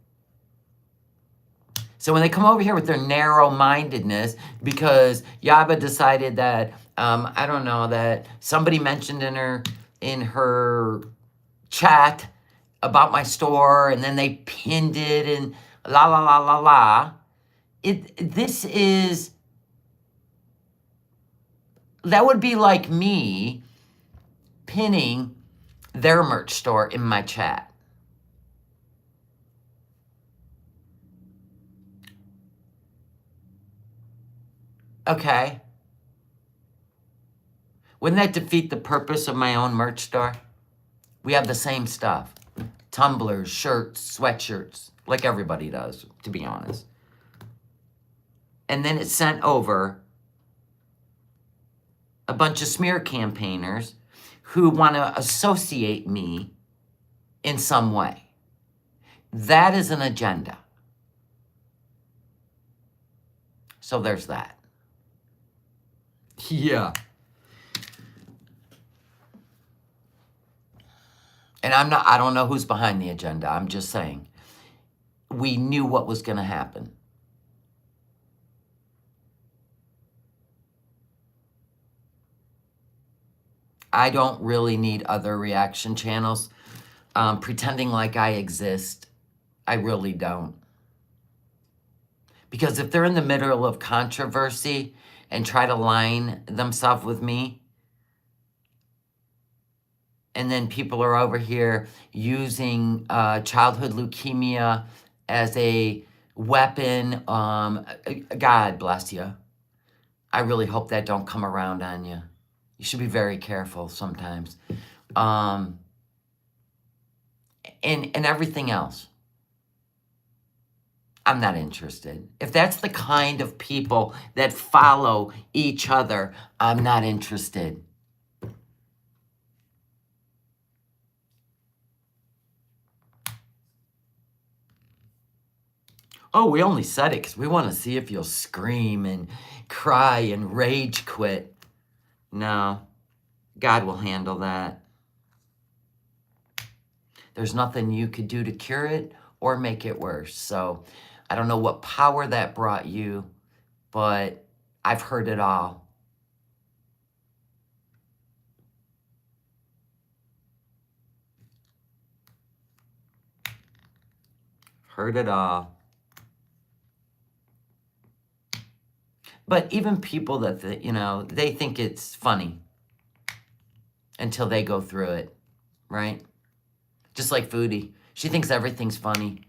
So when they come over here with their narrow-mindedness, because Yaba decided that, I don't know, that somebody mentioned in her chat about my store, and then they pinned it, and la la la la la. That would be like me pinning their merch store in my chat. Okay. Wouldn't that defeat the purpose of my own merch store? We have the same stuff. Tumblers, shirts, sweatshirts, like everybody does, to be honest. And then it's sent over a bunch of smear campaigners who want to associate me in some way. That is an agenda. So there's that. Yeah. And I don't know who's behind the agenda. I'm just saying. We knew what was going to happen. I don't really need other reaction channels pretending like I exist. I really don't. Because if they're in the middle of controversy and try to line themselves with me, and then people are over here using childhood leukemia as a weapon, God bless you. I really hope that don't come around on you. You should be very careful sometimes. And everything else. I'm not interested. If that's the kind of people that follow each other, I'm not interested. Oh, we only said it because we want to see if you'll scream and cry and rage quit. No, God will handle that. There's nothing you could do to cure it or make it worse. So I don't know what power that brought you, but I've heard it all. Heard it all. But even people that, they think it's funny until they go through it, right? Just like Foodie. She thinks everything's funny.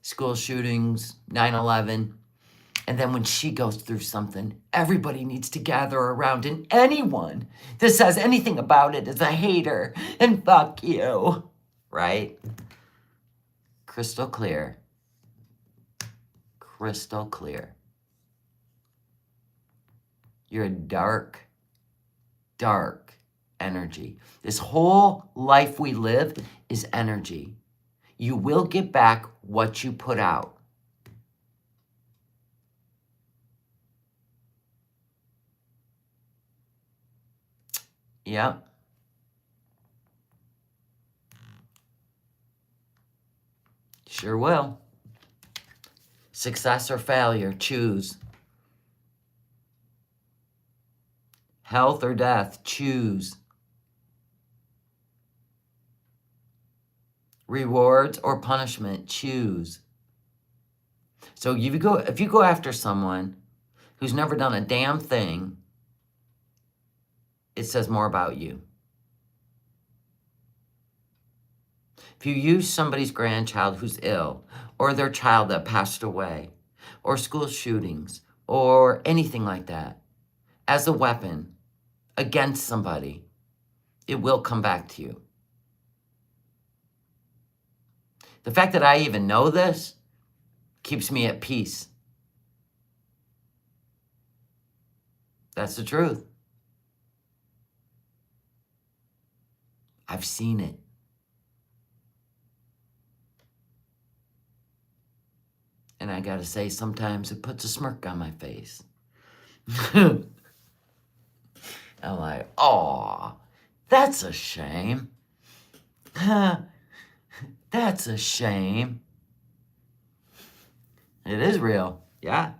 school shootings, 9/11. And then when she goes through something, everybody needs to gather around, and anyone that says anything about it is a hater, and fuck you, right? Crystal clear. Crystal clear. You're a dark, dark energy. This whole life we live is energy. You will get back what you put out. Yep. Sure will. Success or failure, choose. Health or death, choose. Rewards or punishment, choose. So if you go after someone who's never done a damn thing, it says more about you. If you use somebody's grandchild who's ill, or their child that passed away, or school shootings, or anything like that, as a weapon against somebody, it will come back to you. The fact that I even know this keeps me at peace. That's the truth. I've seen it. And I gotta say, sometimes it puts a smirk on my face. I'm like, aw, that's a shame. That's a shame. It is real, yeah.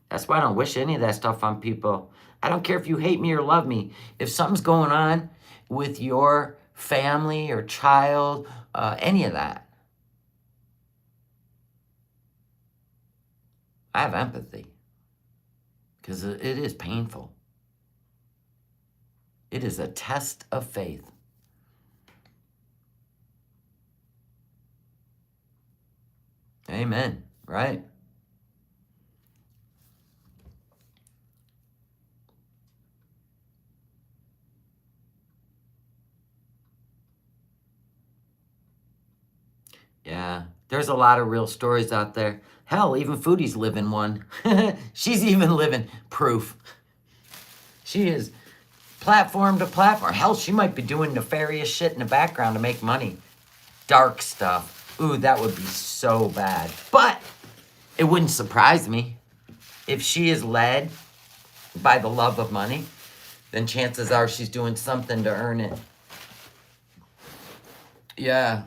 That's why I don't wish any of that stuff on people. I don't care if you hate me or love me. If something's going on with your family or child, any of that, I have empathy, because it is painful. It is a test of faith. Amen, right? Yeah, there's a lot of real stories out there. Hell, even Foodie's living one. She's even living proof. She is platform to platform. Hell, she might be doing nefarious shit in the background to make money. Dark stuff. Ooh, that would be so bad. But it wouldn't surprise me. If she is led by the love of money, then chances are she's doing something to earn it. Yeah.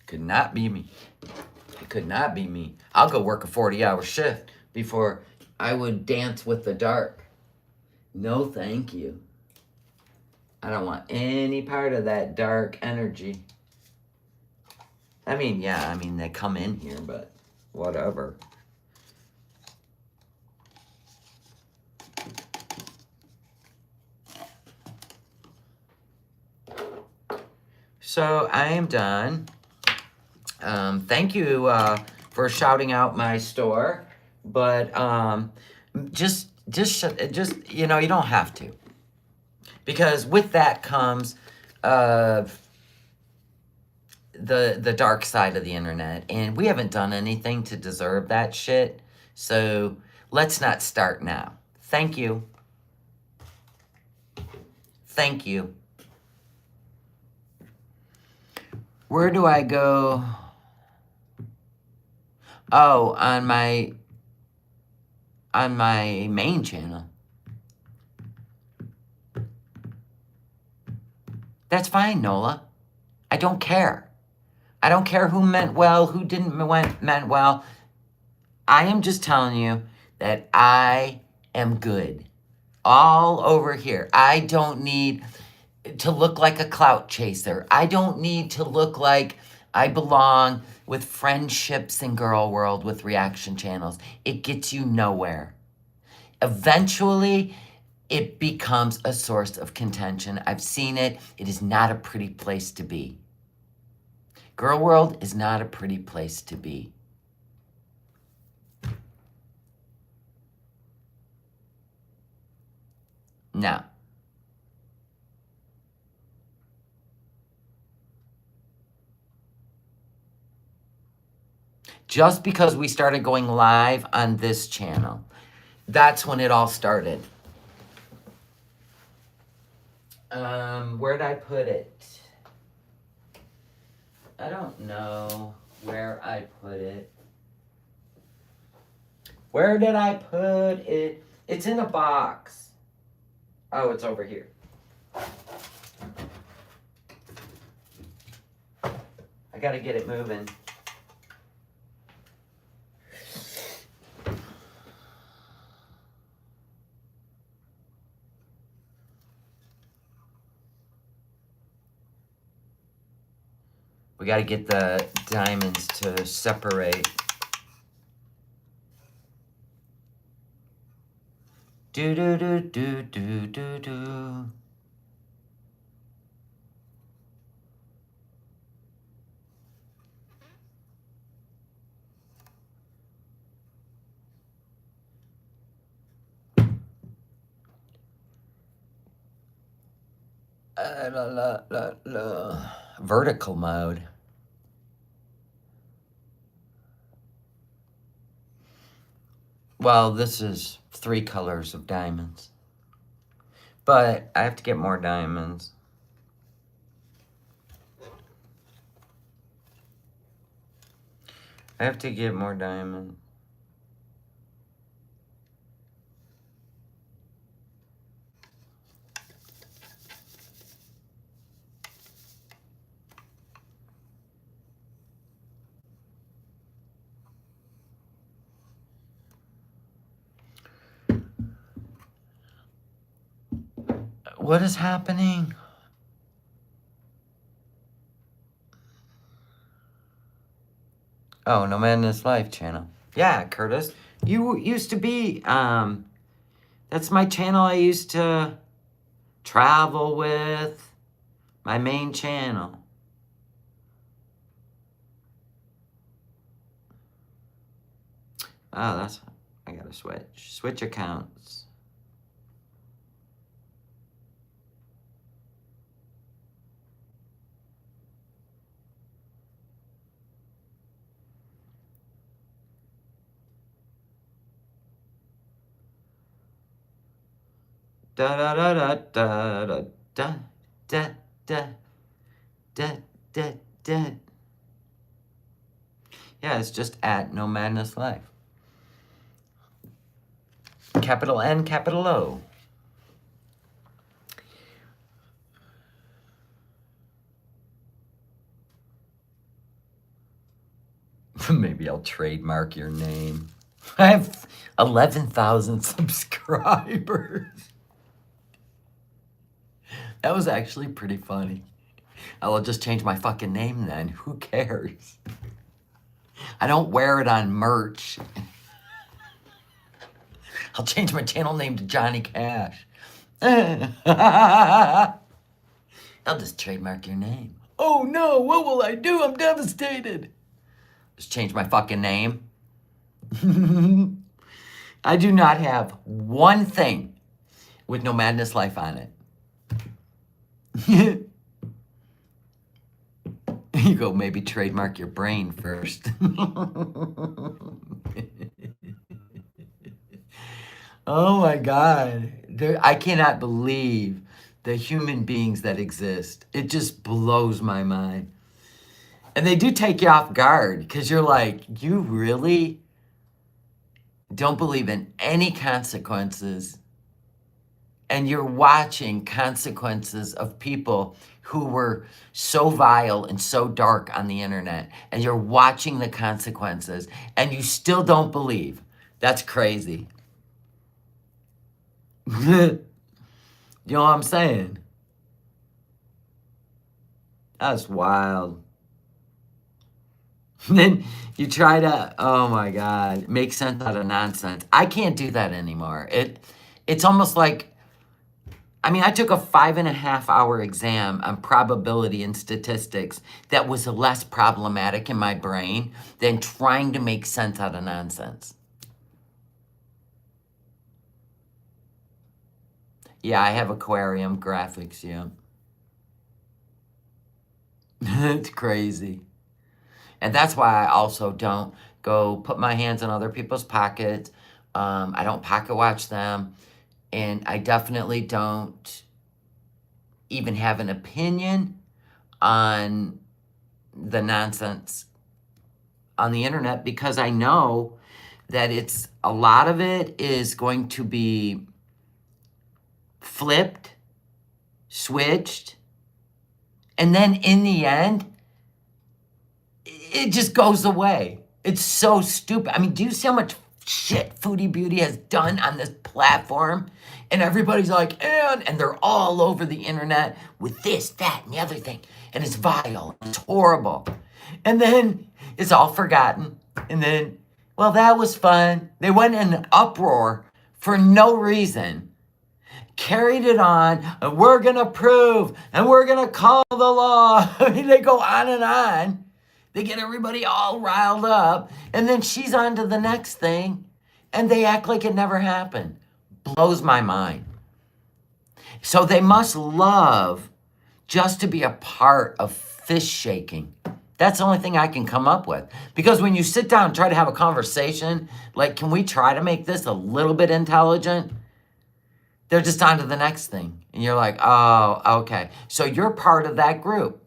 Could not be me. It could not be me. I'll go work a 40-hour shift before I would dance with the dark. No, thank you. I don't want any part of that dark energy. I mean, yeah, they come in here, but whatever. So I am done. Thank you for shouting out my store, but just you don't have to, because with that comes the dark side of the internet, and we haven't done anything to deserve that shit. So let's not start now. Thank you. Thank you. Where do I go? Oh, on my main channel. That's fine, Nola. I don't care. I don't care who meant well, who didn't meant well. I am just telling you that I am good. All over here. I don't need to look like a clout chaser. I don't need to look like I belong with friendships and girl world with reaction channels. It gets you nowhere. Eventually, it becomes a source of contention. I've seen it. It is not a pretty place to be. Girl world is not a pretty place to be. No. Just because we started going live on this channel. That's when it all started. Where'd I put it? I don't know where I put it. Where did I put it? It's in a box. Oh, it's over here. I gotta get it moving. We gotta get the diamonds to separate. Do do do do do do do. Vertical mode. Well, this is 3 colors of diamonds. But I have to get more diamonds. I have to get more diamonds. What is happening? Oh, NOmadness Life channel. Yeah, Curtis. You used to be, that's my channel I used to travel with. My main channel. Oh, that's, I gotta switch. Switch accounts. Da da da da da da da da da da da da. Yeah, it's just at NOmadness Life. Capital N, capital O. Maybe I'll trademark your name. I have 11,000 subscribers. That was actually pretty funny. I'll just change my fucking name then. Who cares? I don't wear it on merch. I'll change my channel name to Johnny Cash. I'll just trademark your name. Oh no, what will I do? I'm devastated. Just change my fucking name. I do not have one thing with NOmadness Life on it. You go maybe trademark your brain first. Oh my God. I cannot believe the human beings that exist. It just blows my mind. And they do take you off guard because you're like, you really don't believe in any consequences. And you're watching consequences of people who were so vile and so dark on the internet. And you're watching the consequences and you still don't believe. That's crazy. You know what I'm saying? That's wild. Then you try to, oh my God, make sense out of nonsense. I can't do that anymore. It's almost like, I mean, I took a 5.5-hour exam on probability and statistics that was less problematic in my brain than trying to make sense out of nonsense. Yeah, I have aquarium graphics, yeah. It's crazy. And that's why I also don't go put my hands in other people's pockets. I don't pocket watch them. And I definitely don't even have an opinion on the nonsense on the internet, because I know that a lot of it is going to be flipped, switched, and then in the end, it just goes away. It's so stupid. I mean, do you see how much shit Foodie Beauty has done on this platform? And everybody's like, and they're all over the internet with this, that, and the other thing. And it's vile. It's horrible. And then it's all forgotten. And then, well, that was fun. They went in an uproar for no reason. Carried it on, and we're going to prove, and we're going to call the law. I mean, they go on and on. They get everybody all riled up, and then she's on to the next thing, and they act like it never happened. Blows my mind. So they must love just to be a part of fist shaking. That's the only thing I can come up with. Because when you sit down and try to have a conversation, like, can we try to make this a little bit intelligent? They're just on to the next thing. And you're like, oh, okay. So you're part of that group.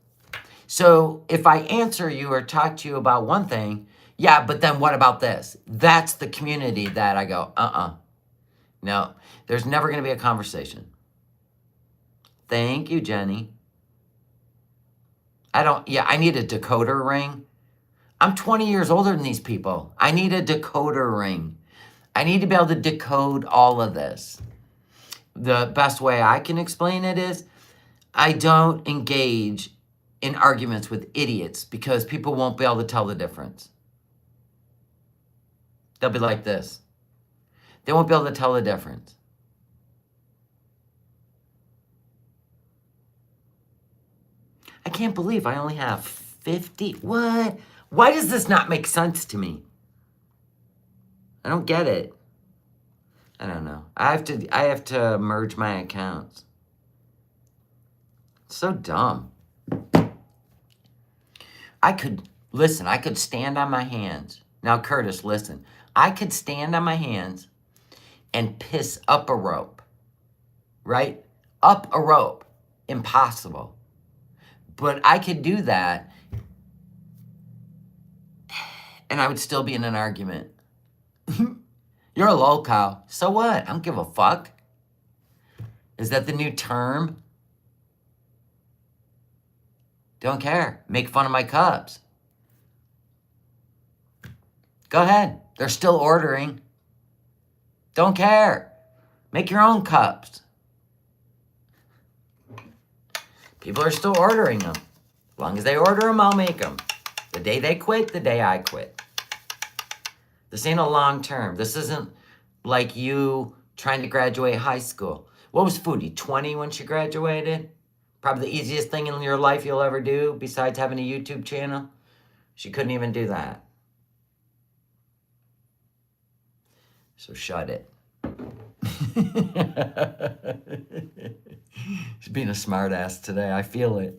So if I answer you or talk to you about one thing, yeah, but then what about this? That's the community that I go, no, there's never going to be a conversation. Thank you, Jenny. I need a decoder ring. I'm 20 years older than these people. I need a decoder ring. I need to be able to decode all of this. The best way I can explain it is I don't engage in arguments with idiots because people won't be able to tell the difference. They'll be like this. They won't be able to tell the difference. I can't believe I only have 50. What? Why does this not make sense to me? I don't get it. I don't know. I have to merge my accounts. It's so dumb. I could stand on my hands. Now, Curtis, listen. I could stand on my hands and piss up a rope. Right? Up a rope. Impossible. But I could do that, and I would still be in an argument. You're a lolcow. So what? I don't give a fuck. Is that the new term? Don't care. Make fun of my cups. Go ahead. They're still ordering. Don't care. Make your own cups. People are still ordering them. As long as they order them, I'll make them. The day they quit, the day I quit. This ain't a long term. This isn't like you trying to graduate high school. What was Foodie, 20 when she graduated? Probably the easiest thing in your life you'll ever do besides having a YouTube channel. She couldn't even do that. So shut it. She's being a smart ass today. I feel it.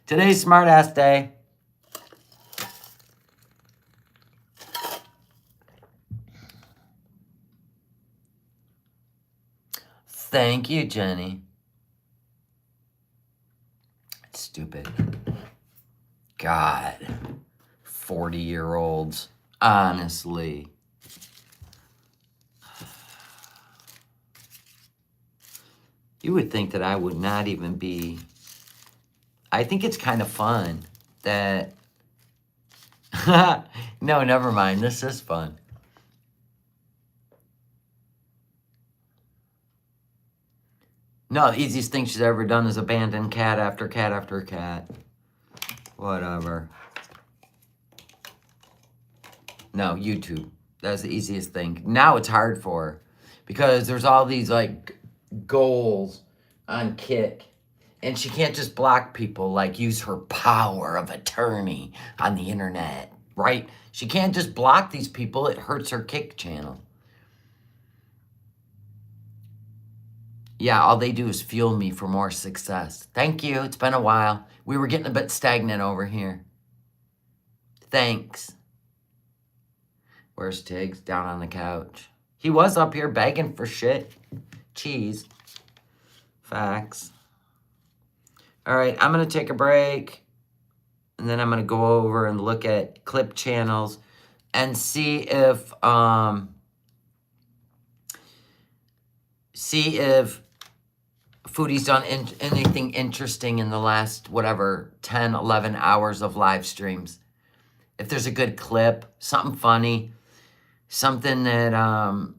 Today's smart ass day. Thank you, Jenny. Stupid. God. 40-year-olds. Honestly. You would think that I would not even be... I think it's kind of fun that... No, never mind. This is fun. No, the easiest thing she's ever done is abandon cat after cat after cat. Whatever. No, YouTube. That's the easiest thing. Now it's hard for her because there's all these like goals on Kick. And she can't just block people, like use her power of attorney on the internet, right? She can't just block these people. It hurts her Kick channel. Yeah, all they do is fuel me for more success. Thank you. It's been a while. We were getting a bit stagnant over here. Thanks. Where's Tiggs? Down on the couch. He was up here begging for shit. Cheese. Facts. All right, I'm going to take a break. And then I'm going to go over and look at clip channels and see if Foodie's done anything interesting in the last, whatever, 10, 11 hours of live streams. If there's a good clip, something funny, something that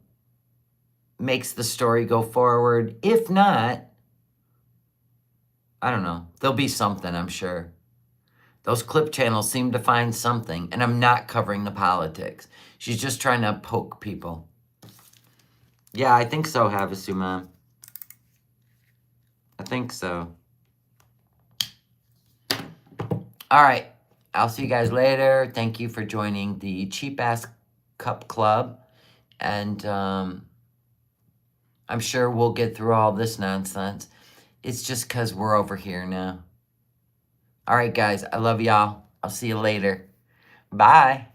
makes the story go forward. If not, I don't know. There'll be something, I'm sure. Those clip channels seem to find something, and I'm not covering the politics. She's just trying to poke people. Yeah, I think so, Havasu, Mom. I think so. All right. I'll see you guys later. Thank you for joining the Cheap Ass Cup Club. And I'm sure we'll get through all this nonsense. It's just because we're over here now. All right, guys. I love y'all. I'll see you later. Bye.